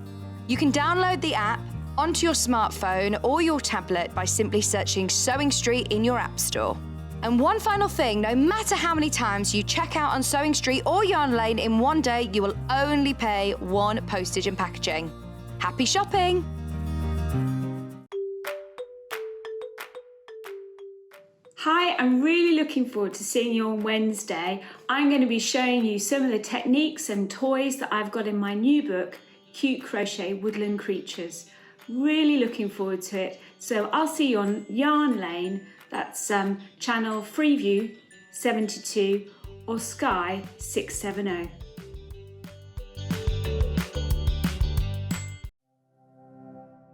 You can download the app onto your smartphone or your tablet by simply searching Sewing Street in your app store. And one final thing, no matter how many times you check out on Sewing Street or Yarn Lane in one day, you will only pay one postage and packaging. Happy shopping! Hi, I'm really looking forward to seeing you on Wednesday. I'm going to be showing you some of the techniques and toys that I've got in my new book, Cute Crochet Woodland Creatures. Really looking forward to it. So I'll see you on Yarn Lane, that's channel Freeview 72 or Sky 670.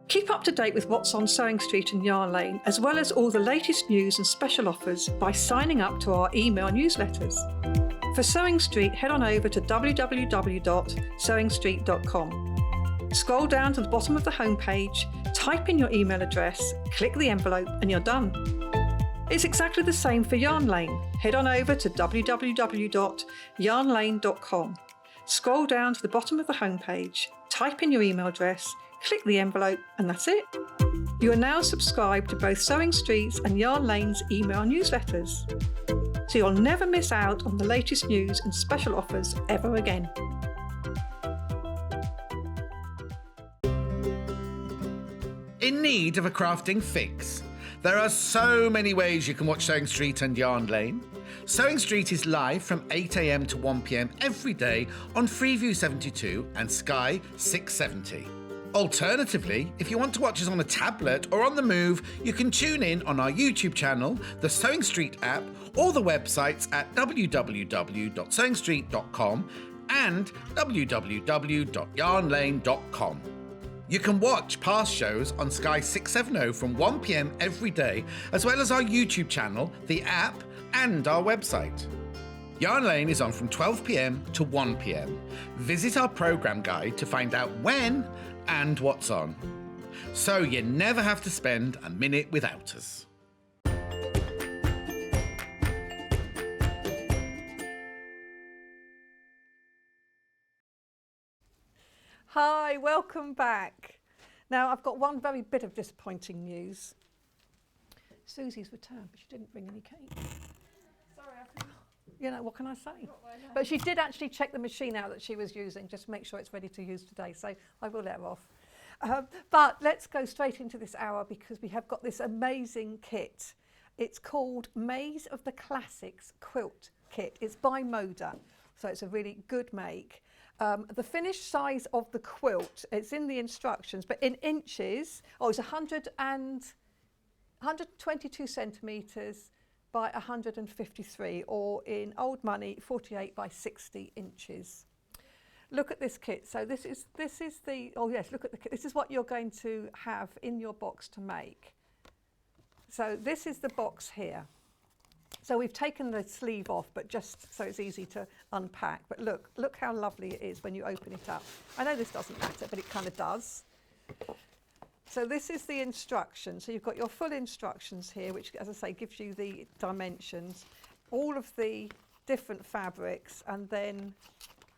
Keep up to date with what's on Sewing Street and Yarn Lane, as well as all the latest news and special offers by signing up to our email newsletters. For Sewing Street, head on over to www.sewingstreet.com. Scroll down to the bottom of the homepage, type in your email address, click the envelope, and you're done. It's exactly the same for Yarn Lane. Head on over to www.yarnlane.com. Scroll down to the bottom of the homepage, type in your email address, click the envelope, and that's it. You are now subscribed to both Sewing Street's and Yarn Lane's email newsletters, so you'll never miss out on the latest news and special offers ever again. In need of a crafting fix? There are so many ways you can watch Sewing Street and Yarn Lane. Sewing Street is live from 8 a.m. to 1 p.m. every day on Freeview 72 and Sky 670. Alternatively, if you want to watch us on a tablet or on the move, you can tune in on our YouTube channel, the Sewing Street app, or the websites at www.sewingstreet.com and www.yarnlane.com. You can watch past shows on Sky 670 from 1 p.m. every day, as well as our YouTube channel, the app, and our website. Yarn Lane is on from 12 p.m. to 1 p.m. Visit our programme guide to find out when and what's on, so you never have to spend a minute without us. Hi, welcome back. Now, I've got one very bit of disappointing news. Susie's returned, but she didn't bring any cake. Sorry, I forgot. You know, what can I say? But she did actually check the machine out that she was using, just to make sure it's ready to use today, so I will let her off. But let's go straight into this hour because we have got this amazing kit. It's called Maze of the Classics Quilt Kit. It's by Moda, so it's a really good make. The finished size of the quilt, it's in the instructions, but in inches, it's 122 centimetres by 153, or in old money, 48 by 60 inches. Look at this kit. So this is the, oh yes, look at the kit. This is what you're going to have in your box to make. So this is the box here. So we've taken the sleeve off, but just so it's easy to unpack. But look how lovely it is when you open it up. I know this doesn't matter, but it kind of does. So this is the instructions. So you've got your full instructions here, which, as I say, gives you the dimensions, all of the different fabrics, and then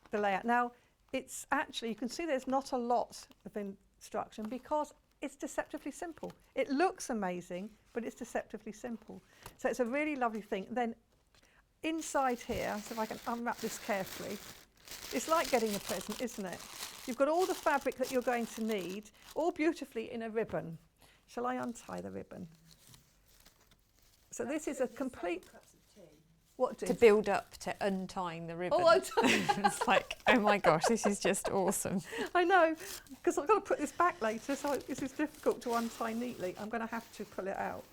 the layout. Now, it's actually, you can see there's not a lot of instruction because it's deceptively simple. It looks amazing, but it's deceptively simple. So it's a really lovely thing. Then inside here, so if I can unwrap this carefully, it's like getting a present, isn't it? You've got all the fabric that you're going to need, all beautifully in a ribbon. Shall I untie the ribbon? So this is a complete... What To build up to untying the ribbon. Oh, It's like, oh my gosh, this is just awesome. I know, because I've got to put this back later, so this is difficult to untie neatly. I'm going to have to pull it out.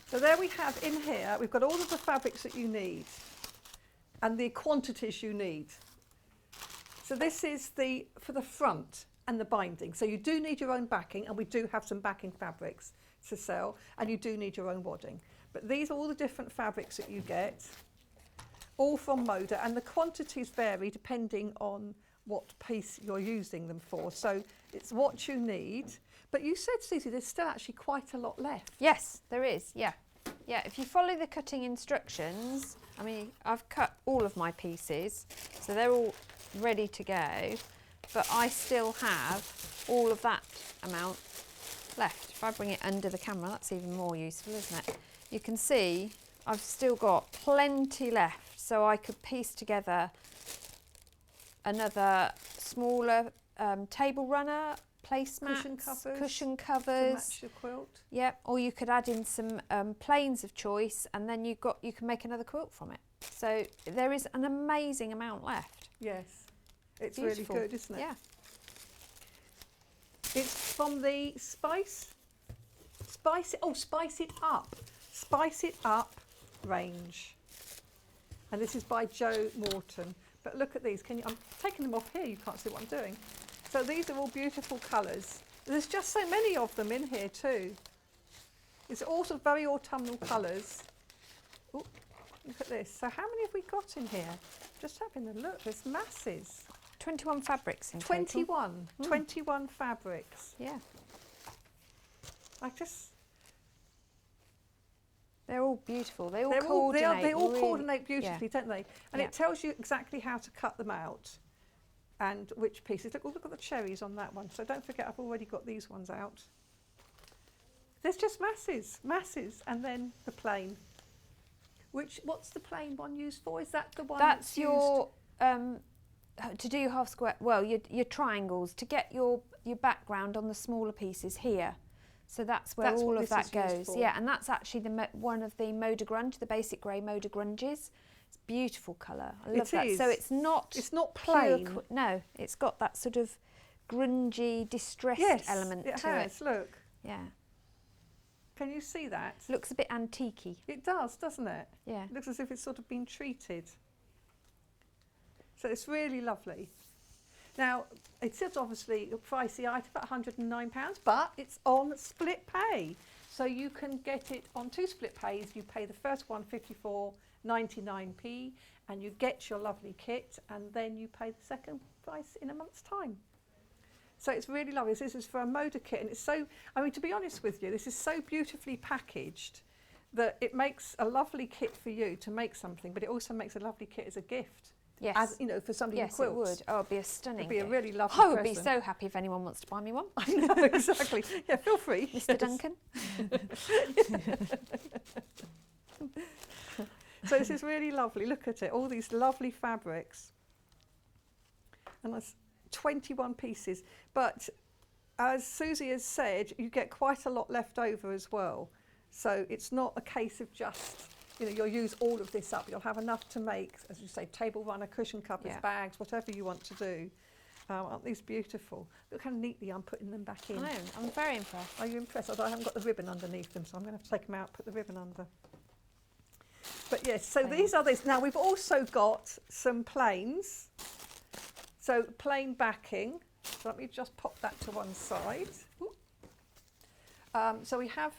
So there we have in here, we've got all of the fabrics that you need and the quantities you need. So this is for the front and the binding. So you do need your own backing, and we do have some backing fabrics to sell, and you do need your own wadding. But these are all the different fabrics that you get, all from Moda, and the quantities vary depending on what piece you're using them for. So it's what you need. But you said, Suzie, there's still actually quite a lot left. Yes, there is, yeah. Yeah, if you follow the cutting instructions, I mean, I've cut all of my pieces, so they're all ready to go, but I still have all of that amount left. If I bring it under the camera, that's even more useful, isn't it? You can see I've still got plenty left, so I could piece together another smaller table runner, placemats, cushion to covers. match your quilt. Yep, or you could add in some plains of choice, and then you can make another quilt from it. So there is an amazing amount left. Yes, it's Beautiful. really good, isn't it? Yeah. It's from the Spice It Up range. And this is by Jo Morton. But look at these. I'm taking them off here. You can't see what I'm doing. So these are all beautiful colours. There's just so many of them in here too. It's all sort of very autumnal colours. Ooh, look at this. So how many have we got in here? Just having a look. There's masses. 21 fabrics in total. 21. 21 fabrics. Yeah. They're all beautiful. They all coordinate. They all really, coordinate beautifully, don't they? And Yeah. it tells you exactly how to cut them out and which pieces. Look at the cherries on that one. So don't forget, I've already got these ones out. There's just masses, and then the plain. What's the plain one used for? Is that the one That's used? your to do your half square. Well, your triangles to get your background on the smaller pieces here. So that's where all of that goes. Yeah, and that's actually one of the Moda grunge, the basic grey Moda grunges. It's beautiful colour. I love that. So it's not plain. No, it's got that sort of grungy, distressed element to it. Yes, it has. Look. Yeah. Can you see that? Looks a bit antique-y. It does, doesn't it? Yeah. It looks as if it's sort of been treated. So it's really lovely. Now, it's obviously a pricey item at £109, but it's on split pay. So you can get it on 2 split pays. You pay the first one 54.99p and you get your lovely kit, and then you pay the second price in a month's time. So it's really lovely. This is for a Moda kit, and it's so, I mean, to be honest with you, this is so beautifully packaged that it makes a lovely kit for you to make something, but it also makes a lovely kit as a gift. Yes. As, you know, for somebody who quilts. Yes, it would. Oh, it'd be a stunning It'd be gift. a really lovely I would present. be so happy if anyone wants to buy me one. I know, exactly. Yeah, feel free. Mr. Duncan. So this is really lovely. Look at it, all these lovely fabrics. And that's 21 pieces. But as Suzie has said, you get quite a lot left over as well. So it's not a case of just, you know, you'll use all of this up. You'll have enough to make, as you say, table runner, cushion covers, bags, whatever you want to do. Aren't these beautiful? Look how neatly I'm putting them back in. I am. I'm very impressed. Are you impressed? Although I haven't got the ribbon underneath them, so I'm going to have to take them out, put the ribbon under. But yes, so these are this. Now we've also got some plains. So plain backing. So let me just pop that to one side. So we have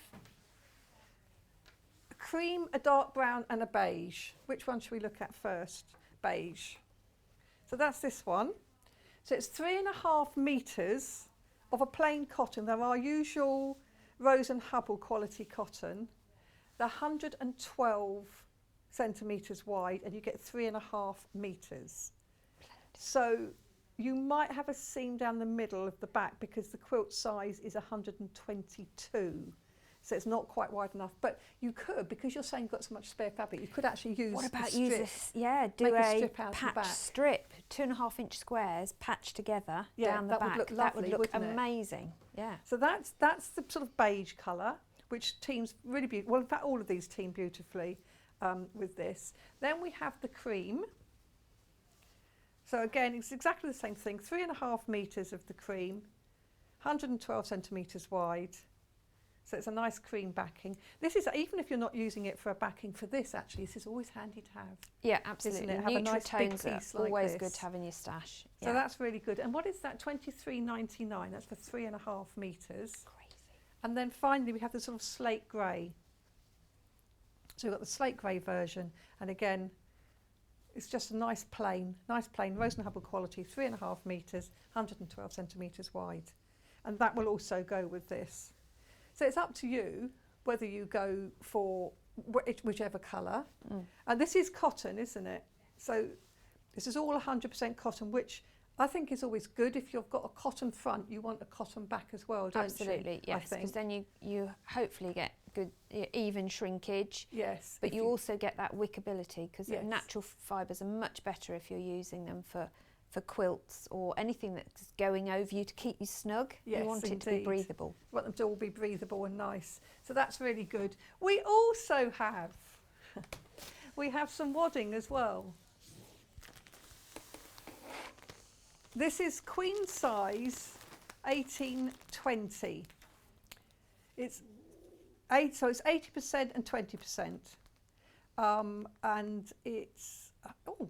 a cream, a dark brown and a beige. Which one should we look at first? Beige. So that's this one. So it's 3.5 metres of a plain cotton. They're our usual Rose and Hubble quality cotton. They're 112 centimetres wide and you get 3.5 metres. So you might have a seam down the middle of the back because the quilt size is 122. So it's not quite wide enough, but you could, because you're saying you've got so much spare fabric, you could actually use What about a strip. use this? Yeah, do Make a a strip out the patch back. strip, 2.5-inch squares patched together down the that back. would look That would lovely, look wouldn't it? amazing. Yeah. So that's the sort of beige colour, which teams really beautiful. Well, in fact, all of these team beautifully with this. Then we have the cream. So again, it's exactly the same thing. 3.5 metres of the cream, 112 centimetres wide. So it's a nice cream backing. This is, even if you're not using it for a backing for this, actually, this is always handy to have. Yeah, absolutely. Isn't it? Have a Neutral nice big tones are piece like always this. good to have in your stash. So that's really good. And what is that? £23.99. That's for 3.5 metres. Crazy. And then finally, we have the sort of slate grey. So we've got the slate grey version. And again, it's just a nice plain Rose and Hubble quality, 3.5 metres, 112 centimetres wide. And that will also go with this. So it's up to you whether you go for whichever colour. And this is cotton, isn't it? So this is all 100% cotton, which I think is always good. If you've got a cotton front, you want a cotton back as well, don't you? Absolutely, yes, because then you hopefully get good even shrinkage. Yes. But you also get that wickability, because Yes. natural fibres are much better if you're using them for for quilts or anything that's going over you to keep you snug. Yes, you want it to be indeed. breathable. You want them to all be breathable and nice. So that's really good. We also have, we have some wadding as well. This is queen size 1820. It's so it's 80% and 20%. And it's, oh,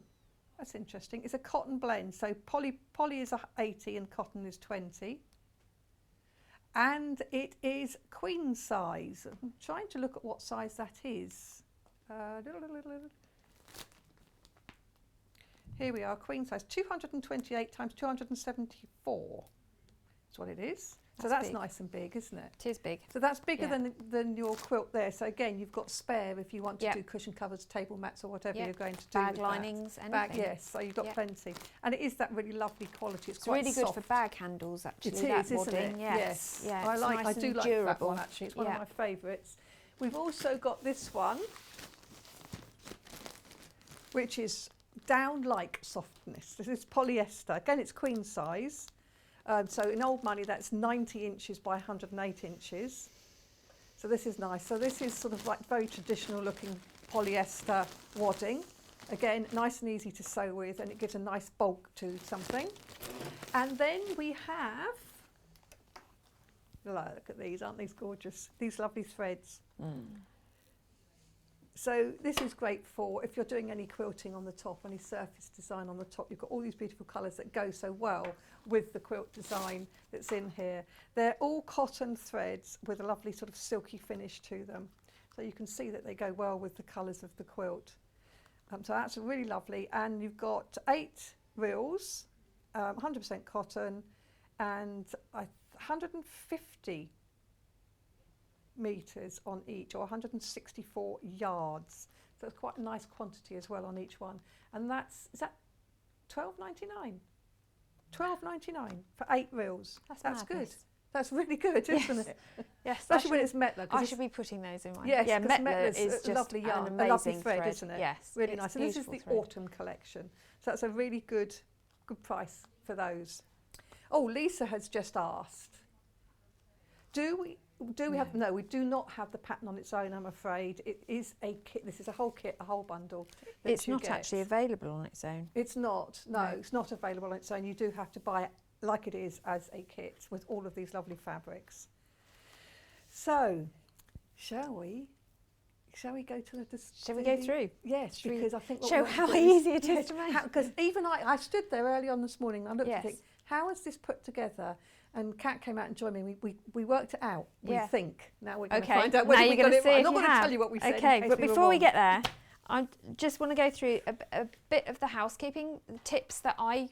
that's interesting. It's a cotton blend. So poly is 80 and cotton is 20. And it is queen size. I'm trying to look at what size that is. Here we are, queen size, 228 times 274. That's what it is. So that's big. nice and big, isn't it? It is big. So that's bigger Yeah. than your quilt there. So again, you've got spare if you want to Yep. do cushion covers, table mats or whatever Yep. you're going to do Bag with linings, that. Bag, anything. yes, so you've got Yep. plenty. And it is that really lovely quality. It's It's quite really soft. good for bag handles, actually. It that is, isn't wadding. it? Yes. Yeah, I it's like. nice I do and like durable. that one actually. It's one Yeah. of my favourites. We've also got this one, which is down-like softness. This is polyester. Again, it's queen size. So in old money, that's 90 inches by 108 inches. So this is nice. So this is sort of like very traditional looking polyester wadding. Again, nice and easy to sew with, and it gives a nice bulk to something. And then we have, look at these, aren't these gorgeous? These lovely threads. So this is great for if you're doing any quilting on the top, any surface design on the top. You've got all these beautiful colours that go so well with the quilt design that's in here. They're all cotton threads with a lovely sort of silky finish to them. So you can see that they go well with the colours of the quilt. So that's really lovely. And you've got 8 reels, 100% cotton, and 150 metres on each, or 164 yards. So it's quite a nice quantity as well on each one. And is that £12.99? £12.99 for 8 reels. That's good. madness. That's really good, isn't it? Yes, Especially when it's metler. I should be putting those in mine. Yes, yeah, 'cause metler metler's is a just lovely yarn, an a amazing lovely thread, isn't it? Yes, Really it's nice. And this is beautiful the thread. autumn collection. So that's a really good price for those. Oh, Lisa has just asked, do we have, no, we do not have the pattern on its own, I'm afraid. It is a kit, this is a whole kit, a whole bundle. that It's you not get. actually available on its own. It's not, no, No. it's not available on its own. You do have to buy it like it is as a kit with all of these lovely fabrics. So, shall we go to the... Shall we go through? Yes, Should we because I think... what show we want how to do is- easy it is to make? Because even I stood there early on this morning and I looked Yes. and think, how is this put together? And Kat came out and joined me. We worked it out, Yeah. we think. Now we're going to Okay, find out now whether you're we got going to it see right. I'm if not you going to have. tell you what we said. in Okay, case but we were before we wrong. get there, I just want to go through a bit of the housekeeping tips that I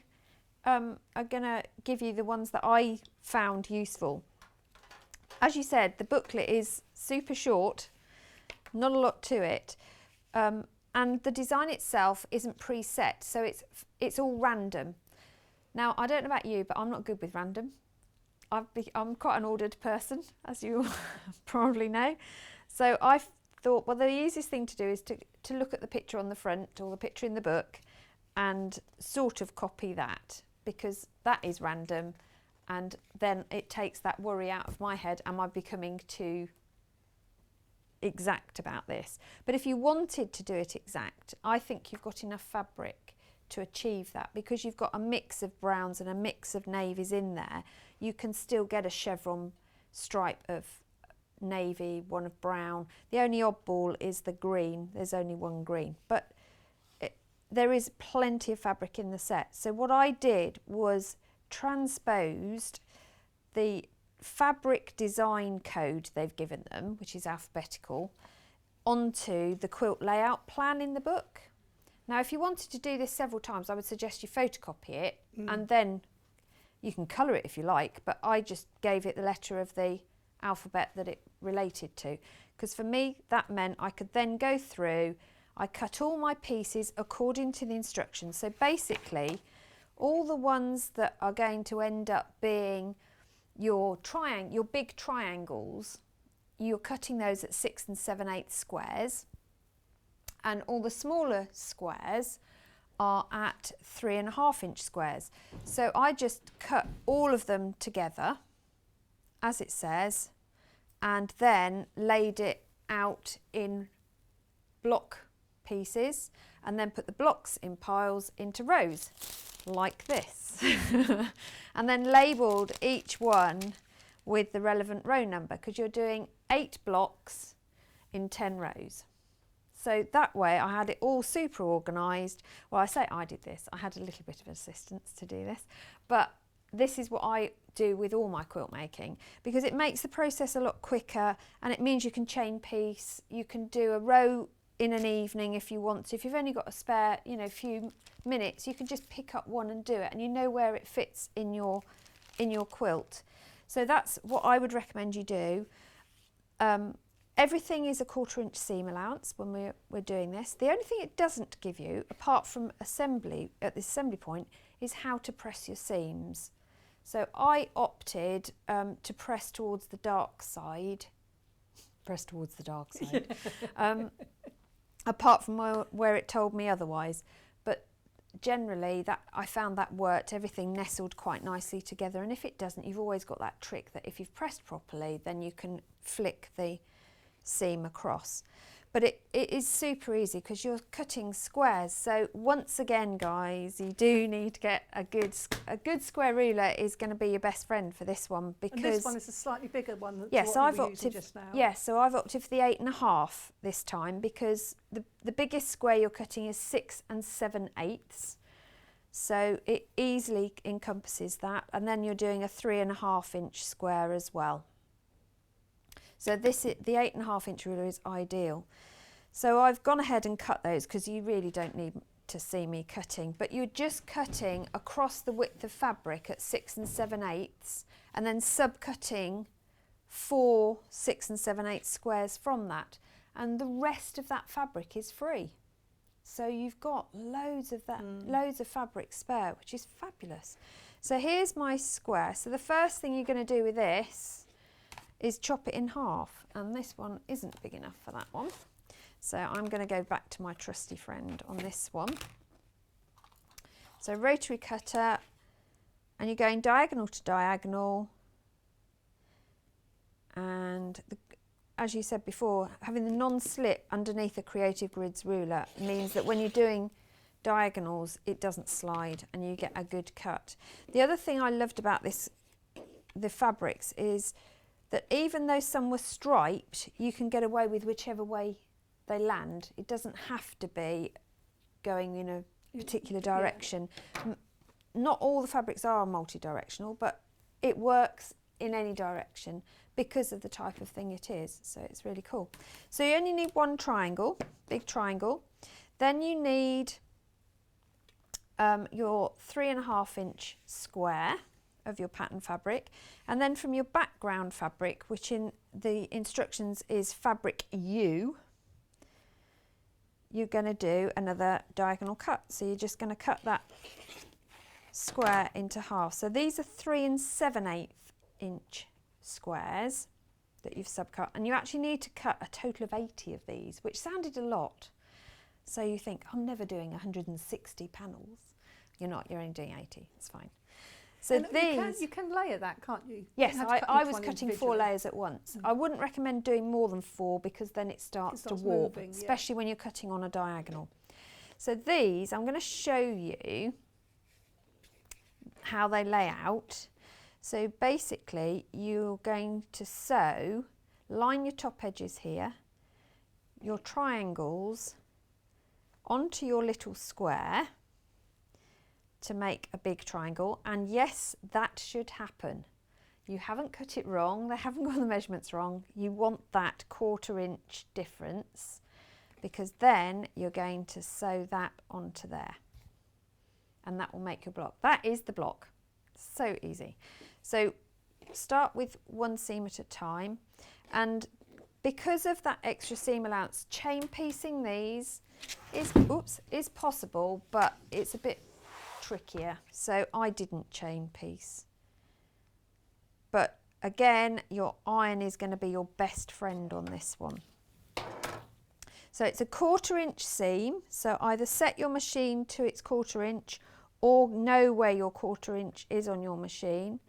are going to give you, the ones that I found useful. As you said, the booklet is super short, not a lot to it, and the design itself isn't preset, so it's all random. Now, I don't know about you, but I'm not good with random. I'm quite an ordered person, as you probably know. So I thought, well, the easiest thing to do is to look at the picture on the front or the picture in the book and sort of copy that, because that is random, and then it takes that worry out of my head. Am I becoming too exact about this? But if you wanted to do it exact, I think you've got enough fabric to achieve that, because you've got a mix of browns and a mix of navies in there. You can still get a chevron stripe of navy, one of brown. The only oddball is the green. There's only one green, but there is plenty of fabric in the set. So what I did was transposed the fabric design code they've given them, which is alphabetical, onto the quilt layout plan in the book. Now, if you wanted to do this several times, I would suggest you photocopy it and then you can colour it if you like, but I just gave it the letter of the alphabet that it related to, because for me that meant I could then go through, I cut all my pieces according to the instructions. So basically, all the ones that are going to end up being your big triangles, you're cutting those at 6 7/8 squares. And all the smaller squares, are at 3.5 inch squares. So I just cut all of them together, as it says, and then laid it out in block pieces, and then put the blocks in piles into rows like this. And then labelled each one with the relevant row number, because you're doing 8 blocks in 10 rows. So that way I had it all super organised. Well, I say I did this, I had a little bit of assistance to do this, but this is what I do with all my quilt making, because it makes the process a lot quicker, and it means you can chain piece, you can do a row in an evening if you want to. If you've only got a spare, you know, few minutes, you can just pick up one and do it, and you know where it fits in your quilt. So that's what I would recommend you do. Everything is a 1/4 inch seam allowance when we're doing this. The only thing it doesn't give you, apart from assembly at the assembly point, is how to press your seams. So I opted to press towards the dark side. Press towards the dark side. Apart from where it told me otherwise. But generally that I found that worked. Everything nestled quite nicely together, and if it doesn't, you've always got that trick that if you've pressed properly, then you can flick the seam across. But it is super easy because you're cutting squares. So once again, guys, you do need to get a good square ruler is going to be your best friend for this one, because and this one is a slightly bigger one than yes, what I've you were opted using just now. yes, so I've opted for the 8.5 this time, because the biggest square you're cutting is 6 7/8. So it easily encompasses that, and then you're doing a 3.5 inch square as well. So this is the 8.5 inch ruler is ideal. So I've gone ahead and cut those, because you really don't need to see me cutting, but you're just cutting across the width of fabric at 6 7/8, and then sub-cutting 4 6 7/8 squares from that, and the rest of that fabric is free. So you've got loads of that, loads of fabric spare, which is fabulous. So here's my square. So the first thing you're going to do with this is chop it in half, and this one isn't big enough for that one. So I'm going to go back to my trusty friend on this one. So rotary cutter, and you're going diagonal to diagonal, and as you said before, having the non-slip underneath a Creative Grids ruler means that when you're doing diagonals, it doesn't slide and you get a good cut. The other thing I loved about the fabrics is that even though some were striped, you can get away with whichever way they land. It doesn't have to be going in a particular direction. Yeah. Not all the fabrics are multi-directional, but it works in any direction because of the type of thing it is. So it's really cool. So you only need one triangle, big triangle. Then you need your 3.5 inch square of your pattern fabric, and then from your background fabric, which in the instructions is fabric U, you're going to do another diagonal cut. So you're just going to cut that square into half. So these are 3 7/8 inch squares that you've subcut, and you actually need to cut a total of 80 of these, which sounded a lot. So you think, I'm never doing 160 panels. You're not, you're only doing 80, it's fine. So and these... You can layer that, can't you? Yes, I was one cutting 4 individually. layers at once. I wouldn't recommend doing more than 4 because then it starts to warp, moving, yeah. especially when you're cutting on a diagonal. So these, I'm going to show you how they lay out. So basically, you're going to sew, line your top edges here, your triangles onto your little square to make a big triangle, and yes, that should happen. You haven't cut it wrong, they haven't got the measurements wrong. You want that 1/4 inch difference, because then you're going to sew that onto there, and that will make your block. That is the block. So easy. So start with one seam at a time, and because of that extra seam allowance, chain piecing these is possible, but it's a bit trickier, so I didn't chain piece. But again, your iron is going to be your best friend on this one. So it's a 1/4 inch seam, so either set your machine to its 1/4 inch or know where your 1/4 inch is on your machine,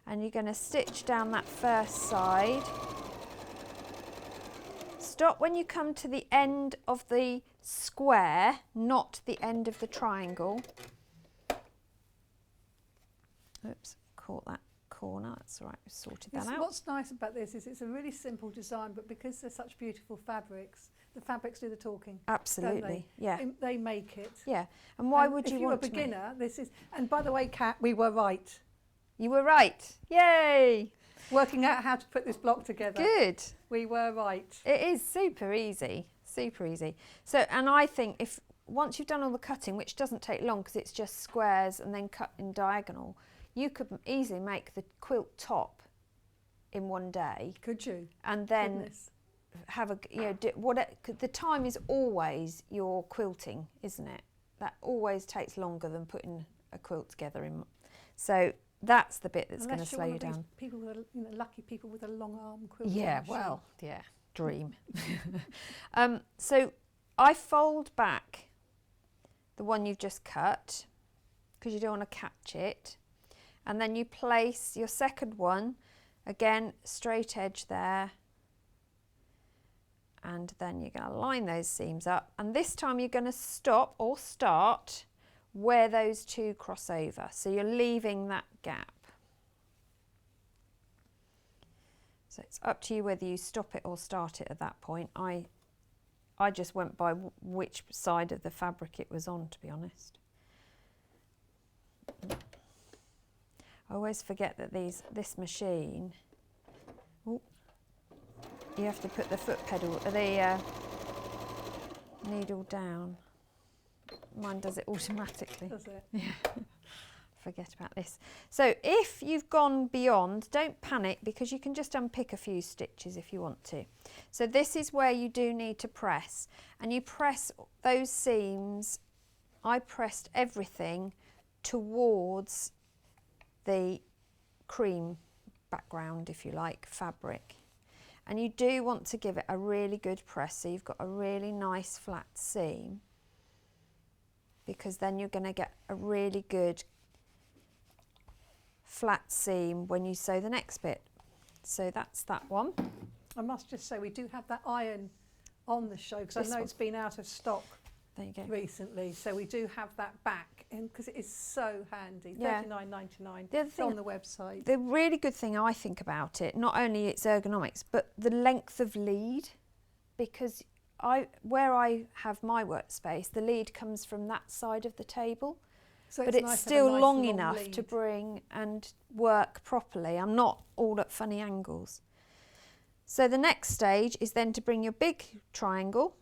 and you're going to stitch down that first side. Stop when you come to the end of the square, not the end of the triangle. Oops, caught that corner. That's all right, we've sorted that out. What's nice about this is it's a really simple design, but because they're such beautiful fabrics, the fabrics do the talking. Absolutely, don't they? yeah. They make it. Yeah, and why And would you if you're want a to make- beginner, this is... And by the way, Kat, we were right. You were right. Yay! Working out how to put this block together. Good. We were right. It is super easy, super easy. So, and I think if once you've done all the cutting, which doesn't take long because it's just squares and then cut in diagonal, you could easily make the quilt top in one day. Could you? And then Goodness. have a, you know, the time is always your quilting, isn't it? That always takes longer than putting a quilt together in. So that's the bit that's going to slow you down. These people with lucky people with a long arm quilt. Yeah, well, yeah, dream. So I fold back the one you've just cut because you don't want to catch it, and then you place your second one, again straight edge there, and then you're going to line those seams up, and this time you're going to stop or start where those two cross over, so you're leaving that gap. So it's up to you whether you stop it or start it at that point. I just went by which side of the fabric it was on, to be honest. I always forget that this machine, ooh, you have to put the foot pedal, the needle down. Mine does it automatically. Does it? Yeah. Forget about this. So if you've gone beyond, don't panic because you can just unpick a few stitches if you want to. So this is where you do need to press, and you press those seams. I pressed everything towards the cream background, if you like, fabric. And you do want to give it a really good press so you've got a really nice flat seam, because then you're going to get a really good flat seam when you sew the next bit. So that's that one. I must just say we do have that iron on the show because I This know one. it's been out of stock There you go. recently, so we do have that back because it is so handy. Yeah. $39.99. The other It's on thing- the website. The really good thing I think about it, not only its ergonomics, but the length of lead, because where I have my workspace, the lead comes from that side of the table, So but nice it's to have a still nice long enough to lead. bring and work properly. I'm not all at funny angles. So the next stage is then to bring your big triangle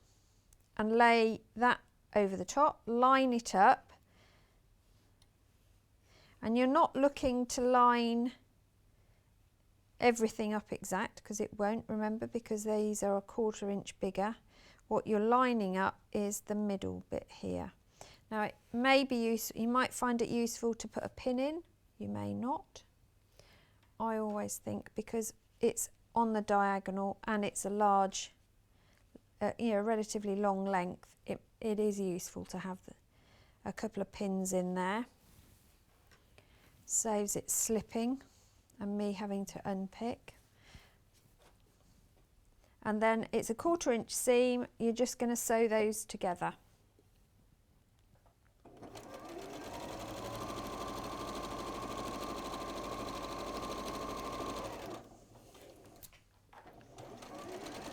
and lay that over the top, line it up, and you're not looking to line everything up exact because it won't, remember, because these are a 1/4 inch bigger. What you're lining up is the middle bit here. Now it may be useful, you might find it useful to put a pin in, you may not. I always think because it's on the diagonal and it's a large, relatively long length, it is useful to have a couple of pins in there. Saves it slipping and me having to unpick. And then it's a 1/4 inch seam, you're just going to sew those together.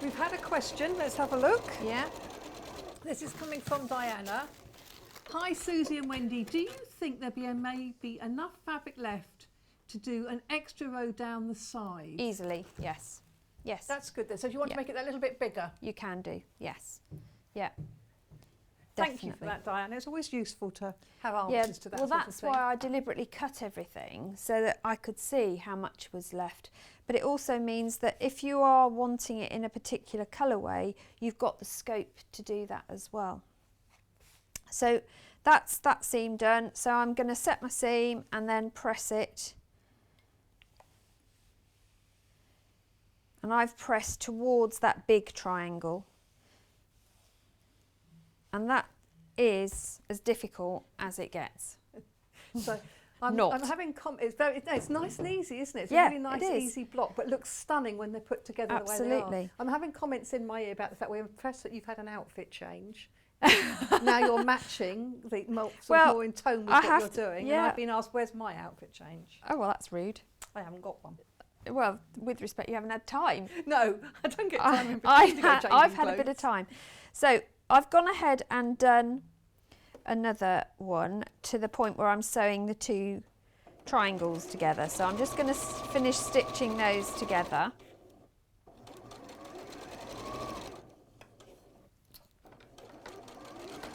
We've had a question, let's have a look. Yeah. This is coming from Diana. Hi Susie and Wendy, do you think there may be enough fabric left to do an extra row down the side? Easily, yes. Yes. That's good then. So if you want Yeah. to make it a little bit bigger. You can do, yes. Yeah. Thank you for that, Diana. It's always useful to have Yeah, answers to that well, sort of that's thing. why I deliberately cut everything so that I could see how much was left. But it also means that if you are wanting it in a particular colourway, you've got the scope to do that as well. So that's that seam done. So I'm going to set my seam and then press it. And I've pressed towards that big triangle. And then And that is as difficult as it gets. So I'm having it's nice and easy, isn't it? It's Yeah, a really nice, it is. easy block, but looks stunning when they're put together the way they Absolutely. are. I'm having comments in my ear about the fact we're impressed that you've had an outfit change. Now you're matching the more in tone with what you're doing. yeah. And I've been asked, where's my outfit change? Oh, well, that's rude. I haven't got one. Well, with respect, you haven't had time. No, I don't get time in between to go changing I've had a clothes. bit of time. So I've gone ahead and done another one to the point where I'm sewing the two triangles together. So I'm just going to finish stitching those together.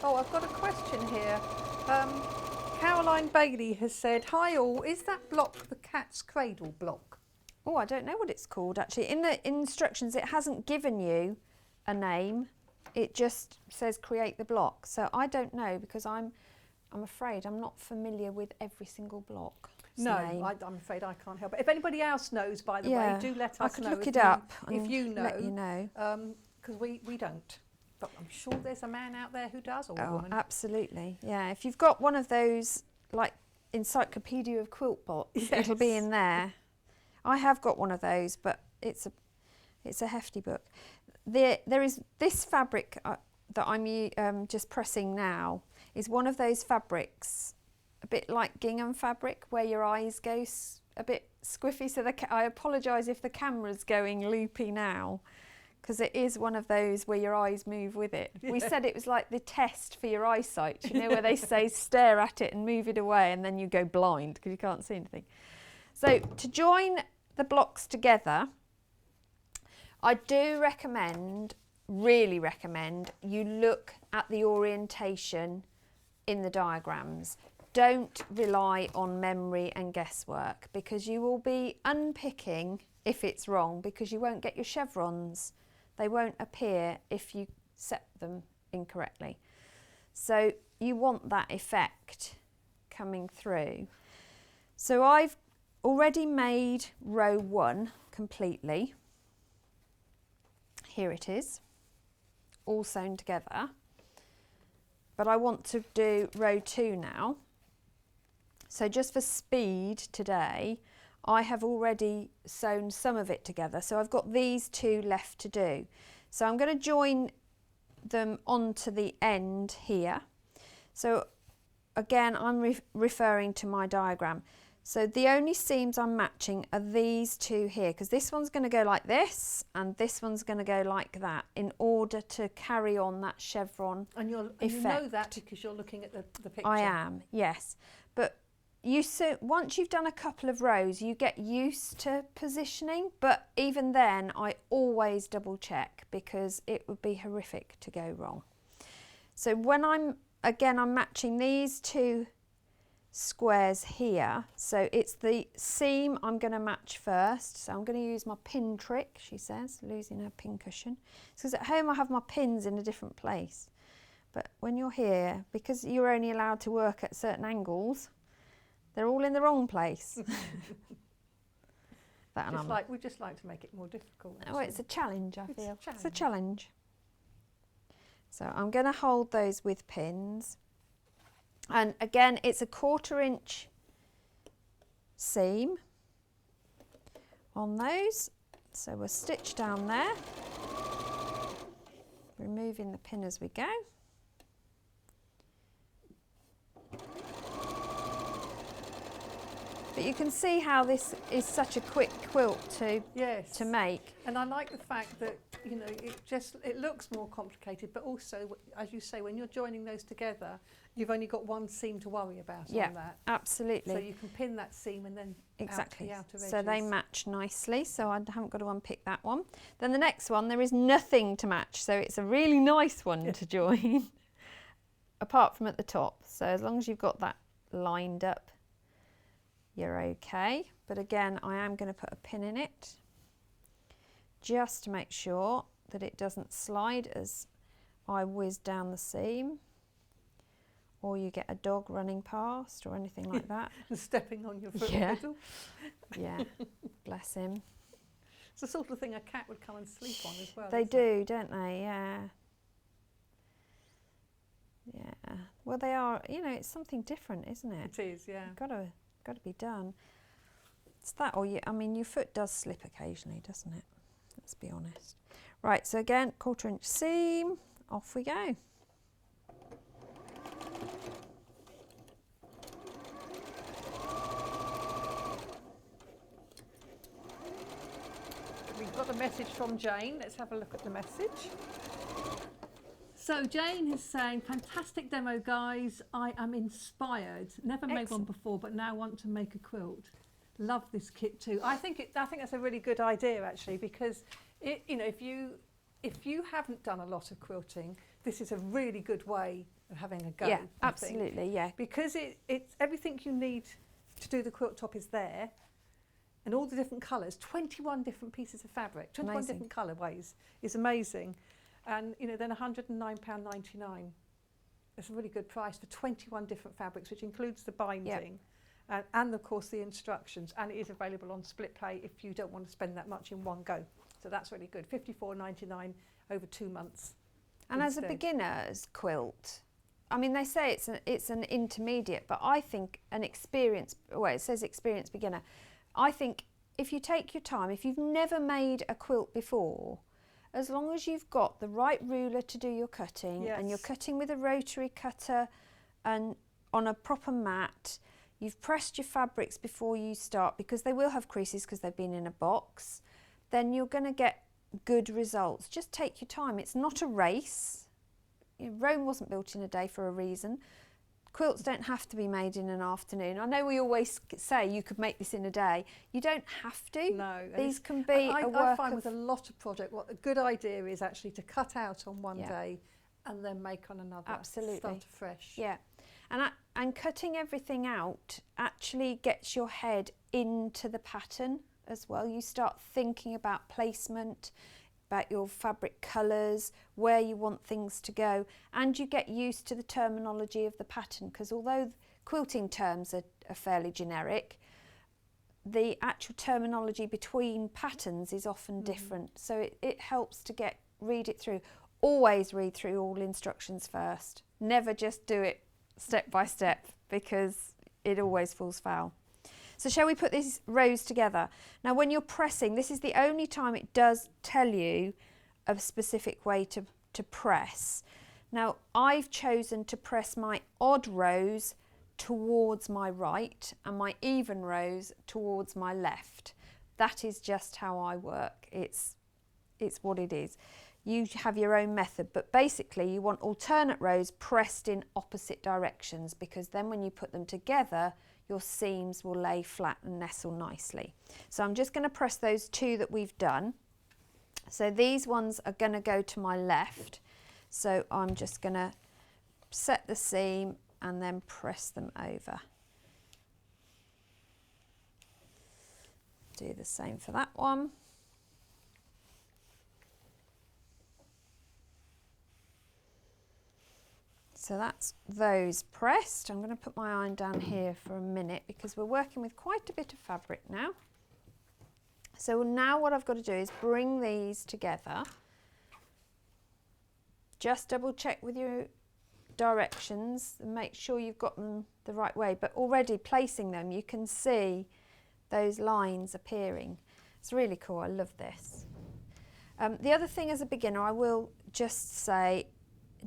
Oh, I've got a question here. Caroline Bailey has said, hi all, is that block the cat's cradle block? Oh, I don't know what it's called actually. In the instructions, it hasn't given you a name. It just says create the block. So I don't know because I'm afraid I'm not familiar with every single block. No, I'm afraid I can't help it. If anybody else knows, by the way, do let us know. I could look it up if you know. Let you know. Because we don't. But I'm sure there's a man out there who does, or a Oh, woman. absolutely. Yeah, if you've got one of those, like, Encyclopedia of Quilt books, it'll be in there. I have got one of those, but it's a hefty book. There is this fabric that I'm just pressing now is one of those fabrics, a bit like gingham fabric, where your eyes go a bit squiffy. So I apologise if the camera's going loopy now, because it is one of those where your eyes move with it. Yeah. We said it was like the test for your eyesight, you know, where they say stare at it and move it away and then you go blind because you can't see anything. So to join the blocks together, I do recommend, really recommend, you look at the orientation in the diagrams. Don't rely on memory and guesswork, because you will be unpicking if it's wrong, because you won't get your chevrons. They won't appear if you set them incorrectly. So you want that effect coming through. So I've already made row 1 completely. Here it is, all sewn together. But I want to do row 2 now. So just for speed today, I have already sewn some of it together. So I've got these 2 left to do. So I'm going to join them onto the end here. So again, I'm referring to my diagram. So the only seams I'm matching are these 2 here, because this one's going to go like this and this one's going to go like that in order to carry on that chevron effect. And you know that because you're looking at the picture. I am, yes. But once you've done a couple of rows, you get used to positioning, but even then I always double check because it would be horrific to go wrong. So when I'm matching these 2 squares here, so it's the seam I'm going to match first. So I'm going to use my pin trick, she says, losing her pin cushion. Because at home I have my pins in a different place, but when you're here, because you're only allowed to work at certain angles, they're all in the wrong place. We just like to make it more difficult. Oh, it's a challenge, I feel. It's a challenge. So I'm going to hold those with pins. And again, it's a 1/4 inch seam on those. So we'll stitch down there, removing the pin as we go. But you can see how this is such a quick quilt to make. And I like the fact that, you know, it looks more complicated, but also, as you say, when you're joining those together, you've only got one seam to worry about on that. Absolutely. So you can pin that seam and then exactly. out the outer edges. So they match nicely, so I haven't got to unpick that one. Then the next one, there is nothing to match, so it's a really nice one to join, apart from at the top. So as long as you've got that lined up, you're okay. But again, I am going to put a pin in it just to make sure that it doesn't slide as I whiz down the seam, or you get a dog running past or anything like that. And stepping on your foot pedal. Yeah, bless him. It's the sort of thing a cat would come and sleep on as well. They do, don't they? Yeah. Well, they are, you know, it's something different, isn't it? It is, yeah. Got to be done. It's that, or I mean, your foot does slip occasionally, doesn't it? Let's be honest. Right, so again, 1/4 inch seam, off we go. We've got a message from Jane. Let's have a look at the message. So Jane is saying, fantastic demo, guys. I am inspired. Never made one before, but now want to make a quilt. Love this kit too. I think that's a really good idea actually, because you know, if you haven't done a lot of quilting, this is a really good way of having a go. Yeah, I absolutely, think. yeah. Because it's everything you need to do the quilt top is there, and all the different colours. 21 different pieces of fabric, 21 Amazing. different colourways is amazing. And you know, then £109.99. It's a really good price for 21 different fabrics, which includes the binding and of course the instructions. And it is available on split pay if you don't want to spend that much in one go. So that's really good. £54.99 over 2 months. And as a beginner's quilt, I mean, they say it's an intermediate, but I think an experienced, well, it says experienced beginner. I think if you take your time, if you've never made a quilt before, as long as you've got the right ruler to do your cutting, and you're cutting with a rotary cutter and on a proper mat, you've pressed your fabrics before you start, because they will have creases because they've been in a box, then you're going to get good results. Just take your time. It's not a race. Rome wasn't built in a day for a reason. Quilts don't have to be made in an afternoon. I know we always say you could make this in a day. You don't have to. No. These can be a work I find with a lot of project, what a good idea is actually to cut out on one day and then make on another. Absolutely. Start afresh. Yeah. And cutting everything out actually gets your head into the pattern as well. You start thinking about placement, about your fabric colours, where you want things to go, and you get used to the terminology of the pattern, because although quilting terms are fairly generic, the actual terminology between patterns is often different. So it helps to read it through. Always read through all instructions first. Never just do it step by step, because it always falls foul. So shall we put these rows together? Now when you're pressing, this is the only time it does tell you a specific way to press. Now I've chosen to press my odd rows towards my right and my even rows towards my left. That is just how I work. It's what it is. You have your own method, but basically you want alternate rows pressed in opposite directions, because then when you put them together, your seams will lay flat and nestle nicely. So I'm just going to press those 2 that we've done. So these ones are going to go to my left. So I'm just going to set the seam and then press them over. Do the same for that one. So that's those pressed. I'm going to put my iron down here for a minute, because we're working with quite a bit of fabric now. So now what I've got to do is bring these together. Just double check with your directions and make sure you've got them the right way. But already placing them, you can see those lines appearing. It's really cool. I love this. The other thing as a beginner, I will just say,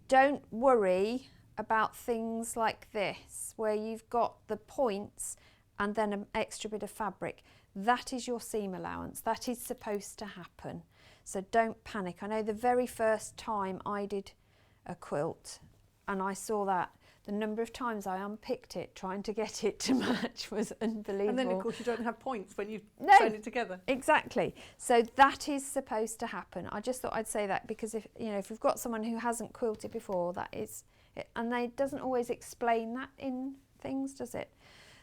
don't worry about things like this, where you've got the points and then an extra bit of fabric. That is your seam allowance. That is supposed to happen. So don't panic. I know the very first time I did a quilt and I saw that, the number of times I unpicked it trying to get it to match was unbelievable. And then of course you don't have points when you sewn it together. Exactly. So that is supposed to happen. I just thought I'd say that, because if we've got someone who hasn't quilted before, that is it, and they doesn't always explain that in things, does it?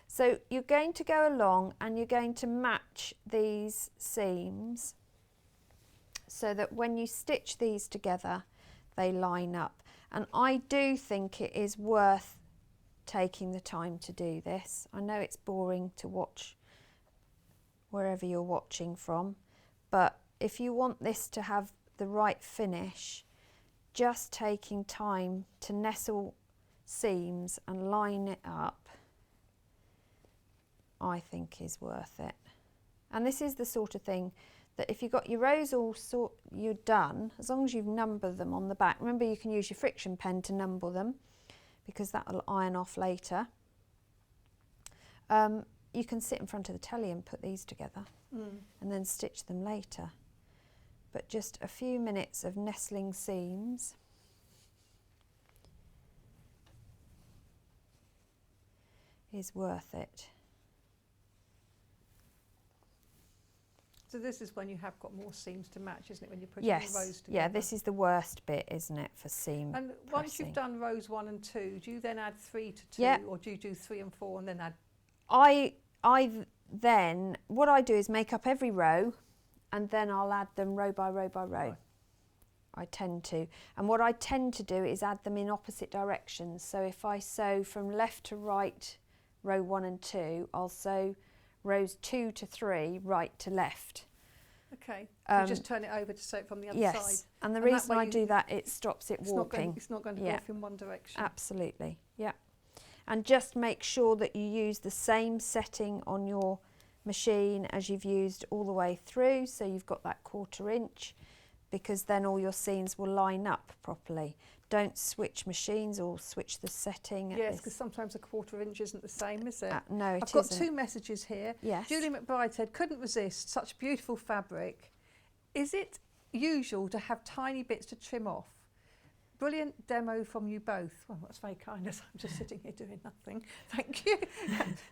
So you're going to go along and you're going to match these seams so that when you stitch these together, they line up. And I do think it is worth taking the time to do this. I know it's boring to watch wherever you're watching from, but if you want this to have the right finish, just taking time to nestle seams and line it up, I think is worth it. And this is the sort of thing that if you've got your rows you're done, as long as you've numbered them on the back. Remember, you can use your friction pen to number them because that will iron off later. You can sit in front of the telly and put these together and then stitch them later. But just a few minutes of nestling seams. Is worth it. So this is when you have got more seams to match, isn't it, when you're putting Yes, the rows together? yeah, this is the worst bit, isn't it, for seam And once pressing. you've done rows 1 and 2, do you then add 3 to 2, Yeah. or do you do 3 and 4 and then add? Then what I do is make up every row, and then I'll add them row by row by row. Right. I tend to, and what I tend to do is add them in opposite directions. So if I sew from left to right, row 1 and 2, I'll sew rows 2 to 3, right to left. Okay, you just turn it over to sew it from the other side. Yes, and the that reason way I do that, it stops it it's warping. Not going to go off in one direction. Absolutely, yeah. And just make sure that you use the same setting on your machine as you've used all the way through, so you've got that 1/4 inch, because then all your seams will line up properly. Don't switch machines or switch the setting. Yes, because sometimes a 1/4 inch isn't the same, is it? No, it I've got isn't. 2 messages here. Yes. Julie McBride said, couldn't resist, such beautiful fabric. Is it usual to have tiny bits to trim off? Brilliant demo from you both. Well, that's very kind, as I'm just sitting here doing nothing. Thank you.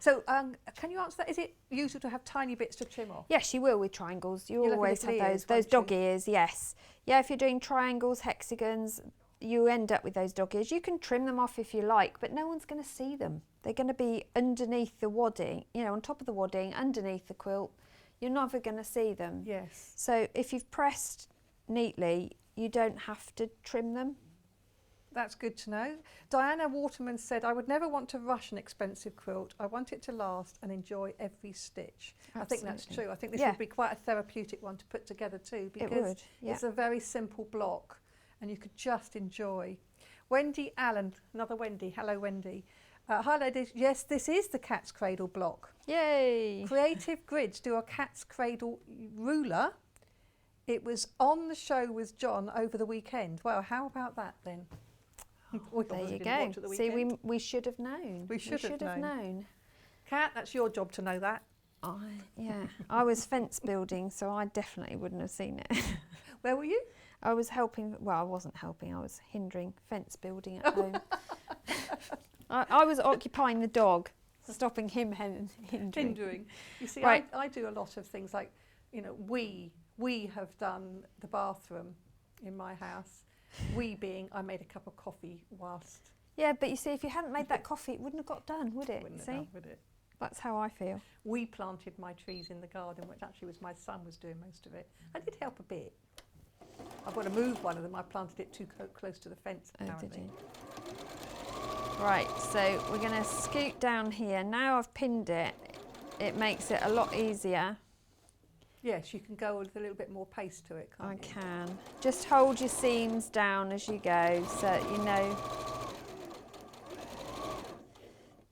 So can you answer that? Is it usual to have tiny bits to trim off? Yes, you will with triangles. You You'll have always have little ears, those won't dog you? ears, yes. Yeah, if you're doing triangles, hexagons, you end up with those dog ears. You can trim them off if you like, but no one's going to see them. They're going to be underneath the wadding, you know, on top of the wadding, underneath the quilt. You're never going to see them. Yes. So if you've pressed neatly, you don't have to trim them. That's good to know. Diana Waterman said, I would never want to rush an expensive quilt. I want it to last and enjoy every stitch. I think that's Absolutely. true. I think this Yeah. would be quite a therapeutic one to put together too, because would, yeah. it's a very simple block and you could just enjoy. Wendy Allen, another Wendy. Hello, Wendy. Hi, ladies. Yes, this is the cat's cradle block. Yay! Creative Grids do a cat's cradle ruler. It was on the show with John over the weekend. Well, how about that then? We There obviously you didn't watch go. at the See, weekend. we should have known. We should have known. Kat, that's your job to know that. I was fence building, so I definitely wouldn't have seen it. Where were you? I was helping, well, I wasn't helping, I was hindering fence building at home. I was occupying the dog, stopping him hindering. You see, Right. I do a lot of things like, you know, we have done the bathroom in my house. We being, I made a cup of coffee whilst. Yeah, but you see, if you hadn't made that coffee, it wouldn't have got done, would it? Wouldn't have See? done, would it? That's how I feel. We planted my trees in the garden, which actually was my son was doing most of it. I did help a bit. I've got to move one of them. I planted it too close to the fence, Oh, apparently. did you? Right, so we're going to scoot down here. Now I've pinned it, it makes it a lot easier. Yes, you can go with a little bit more pace to it, can't I you? can. Just hold your seams down as you go so that you know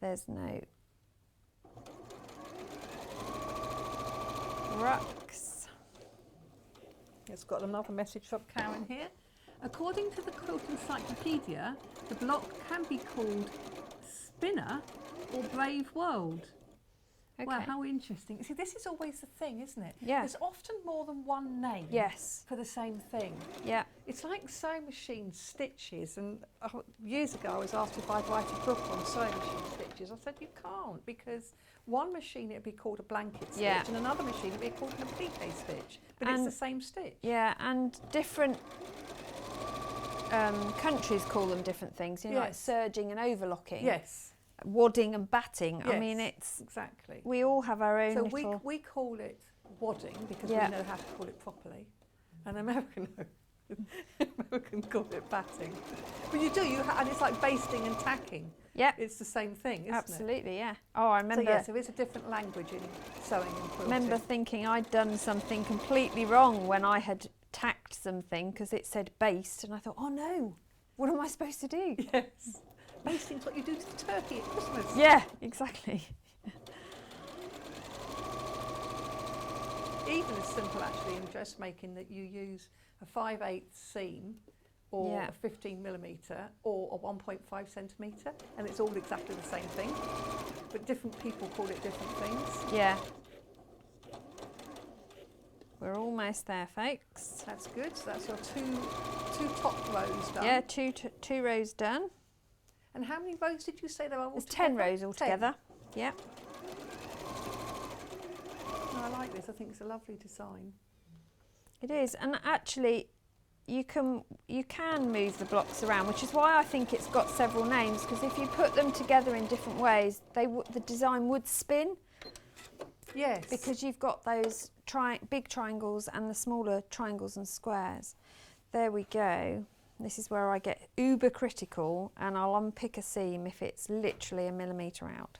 there's no rucks. It's got another message from Karen here. According to the Quilt Encyclopedia, the block can be called Spinner or Brave World. Wow, Okay. how interesting. See, this is always the thing, isn't it? Yeah. There's often more than one name Yes. for the same thing. Yeah. It's like sewing machine stitches, and years ago I was asked if I'd write a book on sewing machine stitches. I said you can't, because one machine it'd be called a blanket stitch, Yeah. and another machine it'd be called an applique stitch, but it's And- the same stitch. Yeah, and different countries call them different things, you know, like Yes. serging and overlocking. Yes, wadding and batting. I mean, yes, it's exactly. we all have our own So little. we call it wadding because Yeah. we know how to call it properly, and American call it batting. But you do, and it's like basting and tacking. Yeah, It's the same thing, isn't it? absolutely. Yeah. Oh, I So remember. yes, there is a different language in sewing and quilting. Remember thinking I'd done something completely wrong when I had tacked something because it said based, and I thought, oh no, what am I supposed to do? Yes, Basting's what you do to the turkey at Christmas. Yeah, exactly. Even as simple actually in dressmaking that you use a 5/8 seam or Yeah. a 15mm or a 1.5 centimetre, and it's all exactly the same thing, but different people call it different things. Yeah. We're almost there, folks. That's good. So that's your two top rows done. Yeah, two rows done. And how many rows did you say there are There's altogether? 10 rows altogether. Yeah. No, I like this. I think it's a lovely design. It is, and actually you can move the blocks around, which is why I think it's got several names, because if you put them together in different ways, the design would spin. Yes. Because you've got those big triangles and the smaller triangles and squares. There we go. This is where I get uber critical, and I'll unpick a seam if it's literally a millimetre out,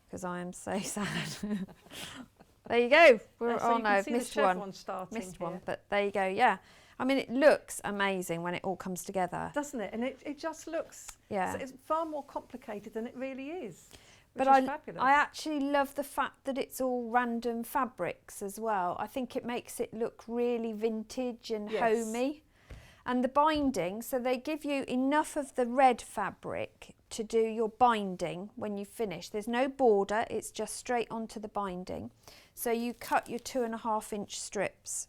because I am so sad. There you go. So you can I've see missed the one. chevron starting Missed here. one, but there you go. Yeah. I mean, it looks amazing when it all comes together. Doesn't it? And it just looks, Yeah. it's far more complicated than it really is, But which is fabulous. I actually love the fact that it's all random fabrics as well. I think it makes it look really vintage and Yes. homey. And the binding, so they give you enough of the red fabric to do your binding when you finish. There's no border, it's just straight onto the binding. So you cut your 2.5-inch strips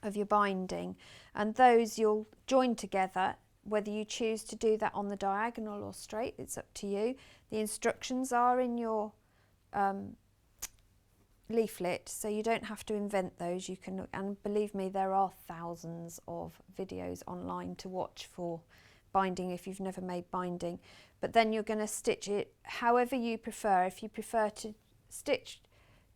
of your binding, and those you'll join together, whether you choose to do that on the diagonal or straight, it's up to you. The instructions are in your leaflet, so you don't have to invent those. You can, and believe me, there are thousands of videos online to watch for binding if you've never made binding. But then you're going to stitch it however you prefer. If you prefer to stitch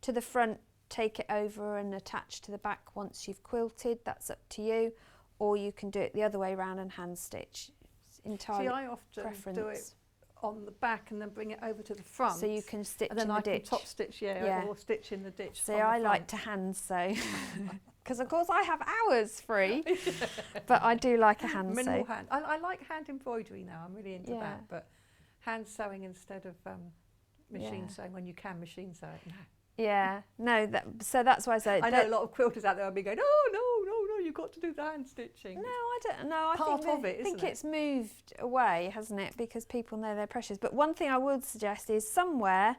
to the front, take it over and attach to the back once you've quilted, that's up to you. Or you can do it the other way around and hand stitch. It's entirely See, I often preference. do it on the back and then bring it over to the front. So you can stitch and then in I the ditch. can top stitch, Yeah. or stitch in the ditch. See, from the I like front. to hand sew because, of course, I have hours free, but I do like a hand Minimal sew. hand. I like hand embroidery now. I'm really into Yeah. that, but hand sewing instead of machine Yeah. sewing when you can machine sew it. No. Yeah, no, so that's why I say. I know a lot of quilters out there will be going, oh no, you've got to do the hand stitching. No, I don't know. I Part think of it, I think isn't it? it's moved away, hasn't it? Because people know they're precious. But one thing I would suggest is somewhere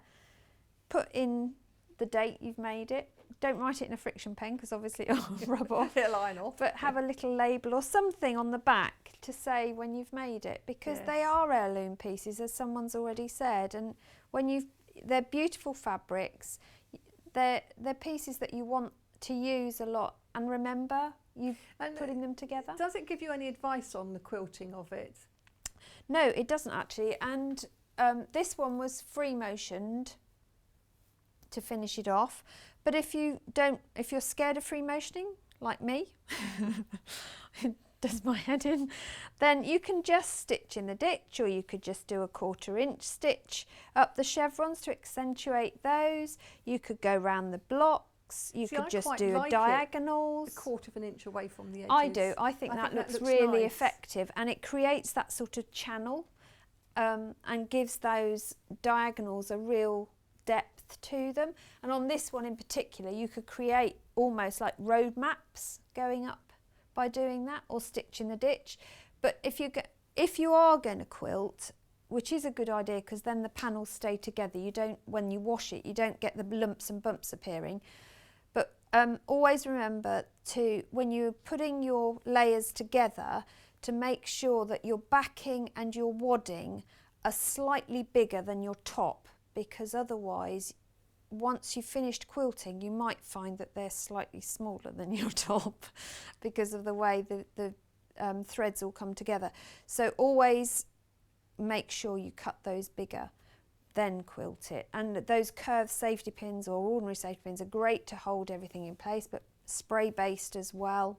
put in the date you've made it. Don't write it in a friction pen because obviously it'll rub off. It'll line off. But have a little label or something on the back to say when you've made it, because they Yes. are heirloom pieces, as someone's already said. And when they're beautiful fabrics. They're pieces that you want to use a lot and remember you putting them together. Does it give you any advice on the quilting of it? No, it doesn't actually. And this one was free motioned to finish it off. But if you're scared of free motioning, like me, it does my head in, then you can just stitch in the ditch, or you could just do a 1/4 inch stitch up the chevrons to accentuate those. You could go round the blocks. You See, could I just quite do like it diagonals. A 1/4 inch away from the edges. I do. I think that looks really nice. effective, and it creates that sort of channel and gives those diagonals a real depth to them. And on this one in particular, you could create almost like road maps going up by doing that, or stitch in the ditch. But if you are going to quilt, which is a good idea because then the panels stay together, when you wash it, you don't get the lumps and bumps appearing. But always remember when you're putting your layers together, to make sure that your backing and your wadding are slightly bigger than your top, because otherwise, once you've finished quilting, you might find that they're slightly smaller than your top because of the way the threads all come together. So always make sure you cut those bigger, then quilt it. And those curved safety pins or ordinary safety pins are great to hold everything in place, but spray based as well.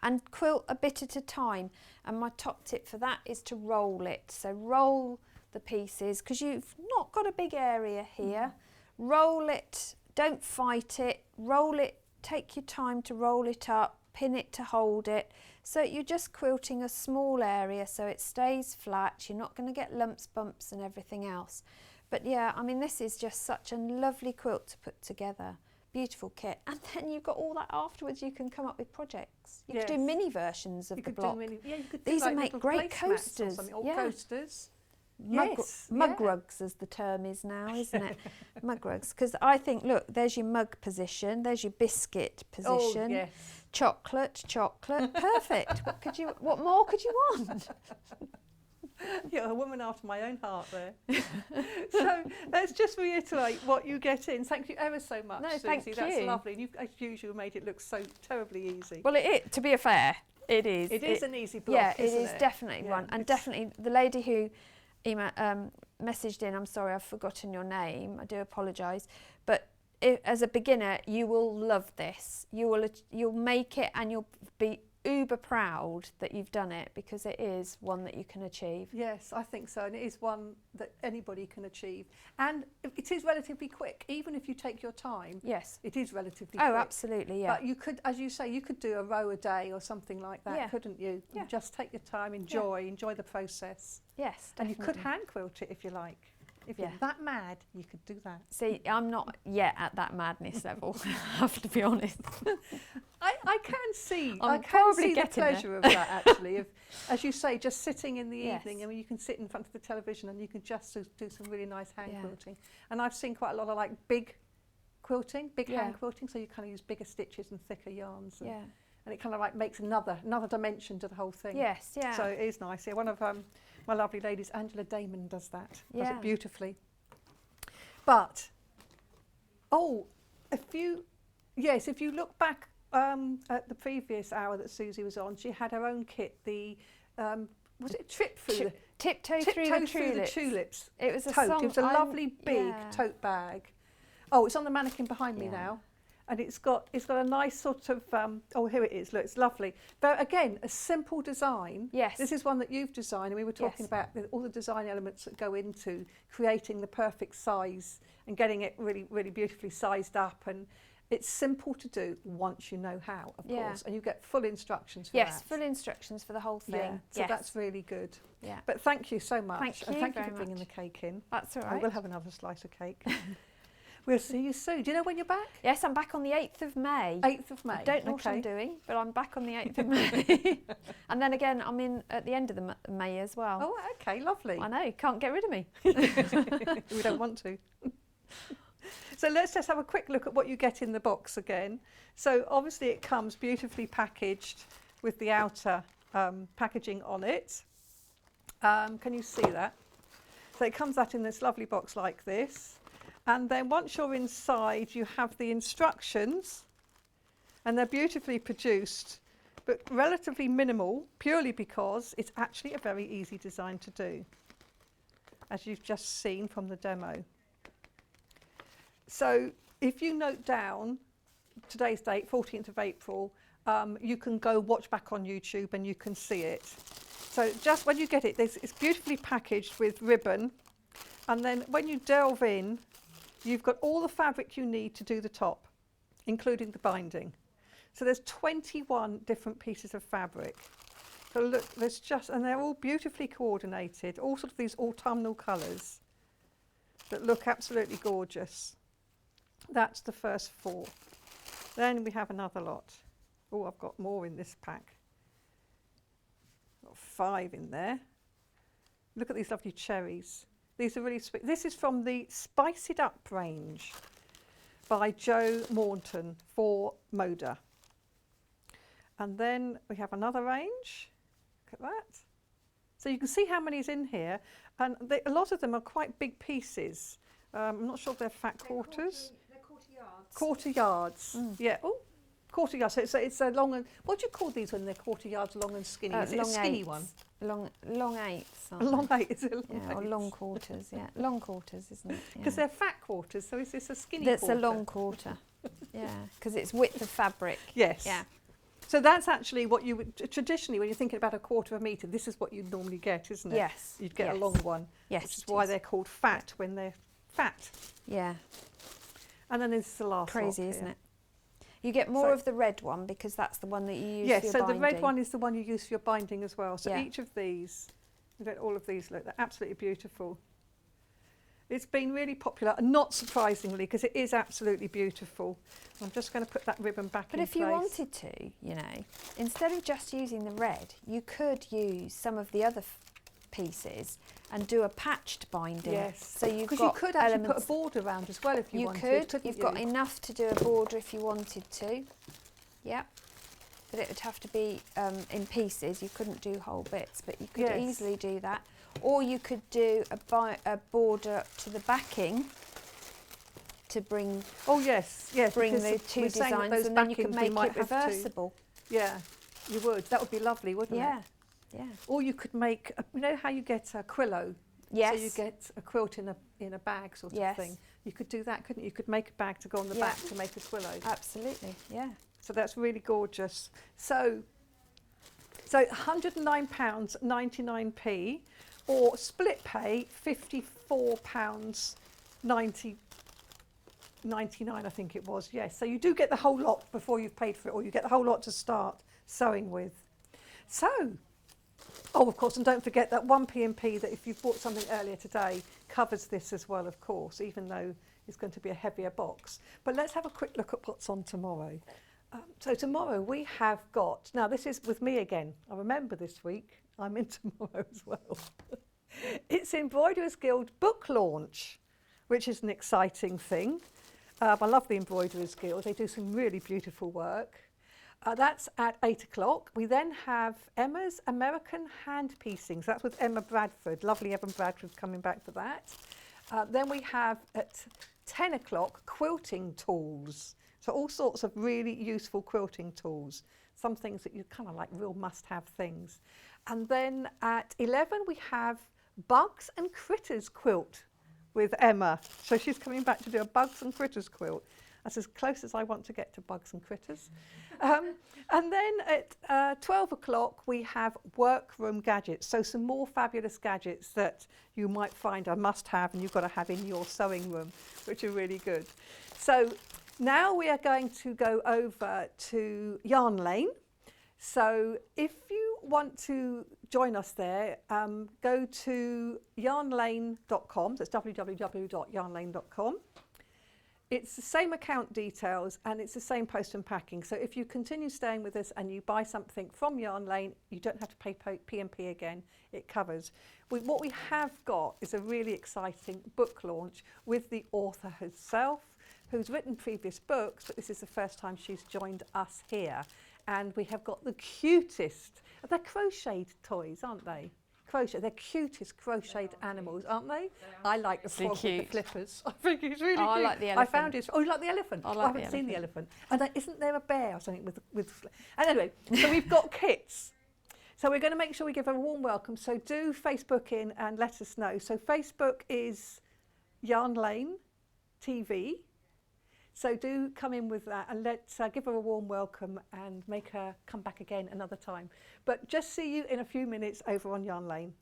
And quilt a bit at a time. And my top tip for that is to roll it. So roll the pieces, because you've not got a big area here. Roll it, don't fight it, roll it, take your time to roll it up, pin it to hold it, So you're just quilting a small area so it stays flat. You're not going to get lumps, bumps and everything else. But yeah, I mean, this is just such a lovely quilt to put together. Beautiful kit. And then you've got all that afterwards. You can come up with projects. You could do mini versions of the block. You could do These like would make little great placemats or coasters. something, or Yeah. coasters. Mug rugs, as the term is now, isn't it? Mug rugs. Because I think, look, there's your mug position, there's your biscuit position. Oh, yes. Chocolate, perfect. What more could you want? You're a woman after my own heart there. So let's just reiterate what you get in. Thank you ever so much, No, Suzie. thank That's you. lovely. And you've, as usual, made it look so terribly easy. Well, to be fair, it is. It is an easy block, Yeah, isn't it is definitely Yeah, one. And it's- definitely the lady who messaged in, I'm sorry, I've forgotten your name. I do apologise. But as a beginner, you will love this. You'll make it and you'll be uber proud that you've done it, because it is one that you can achieve. Yes, I think so, and it is one that anybody can achieve. And it is relatively quick, even if you take your time. Yes. It is relatively Oh, quick. absolutely, yeah. But you could, as you say, you could do a row a day or something like that, Yeah. couldn't you? Yeah. You just take your time, enjoy the process. Yes, And definitely. you could hand quilt it if you like. If Yeah. you're that mad, you could do that. See, I'm not yet at that madness level, I have to be honest. I can see, I'm I can probably see the getting there. pleasure of that actually. Of, as you say, just sitting in the Yes. evening. I mean, you can sit in front of the television and you can just do some really nice hand Yeah. quilting. And I've seen quite a lot of like big quilting, big Yeah. hand quilting. So you kind of use bigger stitches and thicker yarns. And, Yeah. and it kind of like makes another dimension to the whole thing. Yes, yeah. So it is nice. Yeah, one of my lovely ladies, Angela Damon, does that. Does Yeah. it beautifully. But if you look back at the previous hour that Suzie was on, she had her own kit. The was it Trip Through the Tiptoe Through the Tulips. Tulips? It was a Tote. song. It was a lovely big yeah. tote bag. Oh, it's on the mannequin behind me Yeah. now. And it's got a nice sort of here it is. Look, it's lovely. But again, a simple design. Yes. This is one that you've designed, and we were talking Yes. about all the design elements that go into creating the perfect size and getting it really, really beautifully sized up. And it's simple to do once you know how, of Yeah. course. And you get full instructions for Yes, that. full instructions for the whole thing. Yeah, so yes. that's really good. Yeah. But thank you so much. Thank and you thank you very for bringing much. the cake in. That's all I right. will have another slice of cake. We'll see you soon. Do you know when you're back? Yes, I'm back on the 8th of May. 8th of May. I don't know what I'm doing, but I'm back on the 8th of May. And then again, I'm in at the end of the May as well. Oh, okay, lovely. I know, you can't get rid of me. We don't want to. So let's just have a quick look at what you get in the box again. So obviously it comes beautifully packaged with the outer packaging on it. Can you see that? So it comes out in this lovely box like this. And then once you're inside, you have the instructions, and they're beautifully produced, but relatively minimal, purely because it's actually a very easy design to do, as you've just seen from the demo. So if you note down today's date, 14th of April, you can go watch back on YouTube and you can see it. So just when you get it, it's beautifully packaged with ribbon, and then when you delve in, you've got all the fabric you need to do the top, including the binding. So there's 21 different pieces of fabric. So look, and they're all beautifully coordinated, all sort of these autumnal colours that look absolutely gorgeous. That's the first 4. Then we have another lot. Oh, I've got more in this pack. Got 5 in there. Look at these lovely cherries. These are really sweet. This is from the Spice It Up range by Jo Morton for Moda. And then we have another range. Look at that. So you can see how many is in here. And a lot of them are quite big pieces. I'm not sure if they're fat quarters. They're quarter yards. Quarter yards. Yeah. Oh, quarter yards. So it's a long and, what do you call these when they're quarter yards long and skinny? Is it a skinny one? Long 8s. A long 8, is it a long Yeah, or 8? long quarters, yeah. Long quarters, isn't it? Because Yeah. they're fat quarters, so is this a skinny That's quarter? a long quarter. Yeah, because it's width of fabric. Yes. Yeah. So that's actually what you would, traditionally when you're thinking about a quarter of a metre, this is what you'd normally get, isn't it? Yes. You'd get a yes. long one, Yes. which is it why they're called fat when they're fat. Yeah. And then this is the last Crazy, lot isn't here. it? You get more So- of the red one because that's the one that you use Yes, for your so binding. the red one is the one you use for your binding as well. So Yeah. each of these, you get all of these, look, they're absolutely beautiful. It's been really popular, and not surprisingly, because it is absolutely beautiful. I'm just going to put that ribbon back But in if place. you wanted to, you know, instead of just using the red, you could use some of the other pieces and do a patched binding. Yes, So you've because got you could actually elements. put a border around as well if you You wanted. could. couldn't You've you? got enough to do a border if you wanted to. Yep. But it would have to be in pieces. You couldn't do whole bits, but you could Yes. easily do that. Or you could do a border to the backing to bring Oh yes, yes. bring because the we're two saying that designs, those and then you could backings we make might it have to- reversible. Yeah, you would. That would be lovely, wouldn't Yeah. it? Yeah. Or you could make, you know how you get a quillo? Yes. So you get a quilt in a bag sort of Yes. thing. You could do that, couldn't you? You could make a bag to go on the Yeah. back to make a quillo. Absolutely. Yeah. So that's really gorgeous. So £109.99p, or split pay £54.99, I think it was. Yes. So you do get the whole lot before you've paid for it, or you get the whole lot to start sewing with. So, oh, of course, and don't forget that 1p&p that if you bought something earlier today covers this as well, of course, even though it's going to be a heavier box. But let's have a quick look at what's on tomorrow. So tomorrow we have got, now this is with me again, I remember this week, I'm in tomorrow as well. It's Embroiderers Guild book launch, which is an exciting thing. I love the Embroiderers Guild, they do some really beautiful work. That's at 8 o'clock. We then have Emma's American Hand Piecings. That's with Emma Bradford. Lovely Emma Bradford coming back for that. Then we have at 10 o'clock quilting tools. So all sorts of really useful quilting tools. Some things that you kind of like real must-have things. And then at 11 we have Bugs and Critters quilt with Emma. So she's coming back to do a Bugs and Critters quilt. That's as close as I want to get to Bugs and Critters. And then at 12 o'clock we have workroom gadgets. So some more fabulous gadgets that you might find a must-have and you've got to have in your sewing room, which are really good. So now we are going to go over to Yarn Lane. So if you want to join us there, go to yarnlane.com. That's www.yarnlane.com. It's the same account details and it's the same post and packing. So if you continue staying with us and you buy something from Yarn Lane, you don't have to pay P&P again. It covers. What we have got is a really exciting book launch with the author herself, who's written previous books, but this is the first time she's joined us here. And we have got the cutest, they're crocheted toys, aren't they? Crochet, they're cutest crocheted animals, aren't they? I like the frog with the flippers. I think he's really cute. I like the I elephant. found it. Oh, you like the elephant? I I like haven't the seen the elephant. elephant. And isn't there a bear or something with and anyway, so we've got kits. So we're going to make sure we give her a warm welcome. So do Facebook in and let us know. So Facebook is Yarn Lane TV. So do come in with that and let's give her a warm welcome and make her come back again another time. But just see you in a few minutes over on Yarn Lane.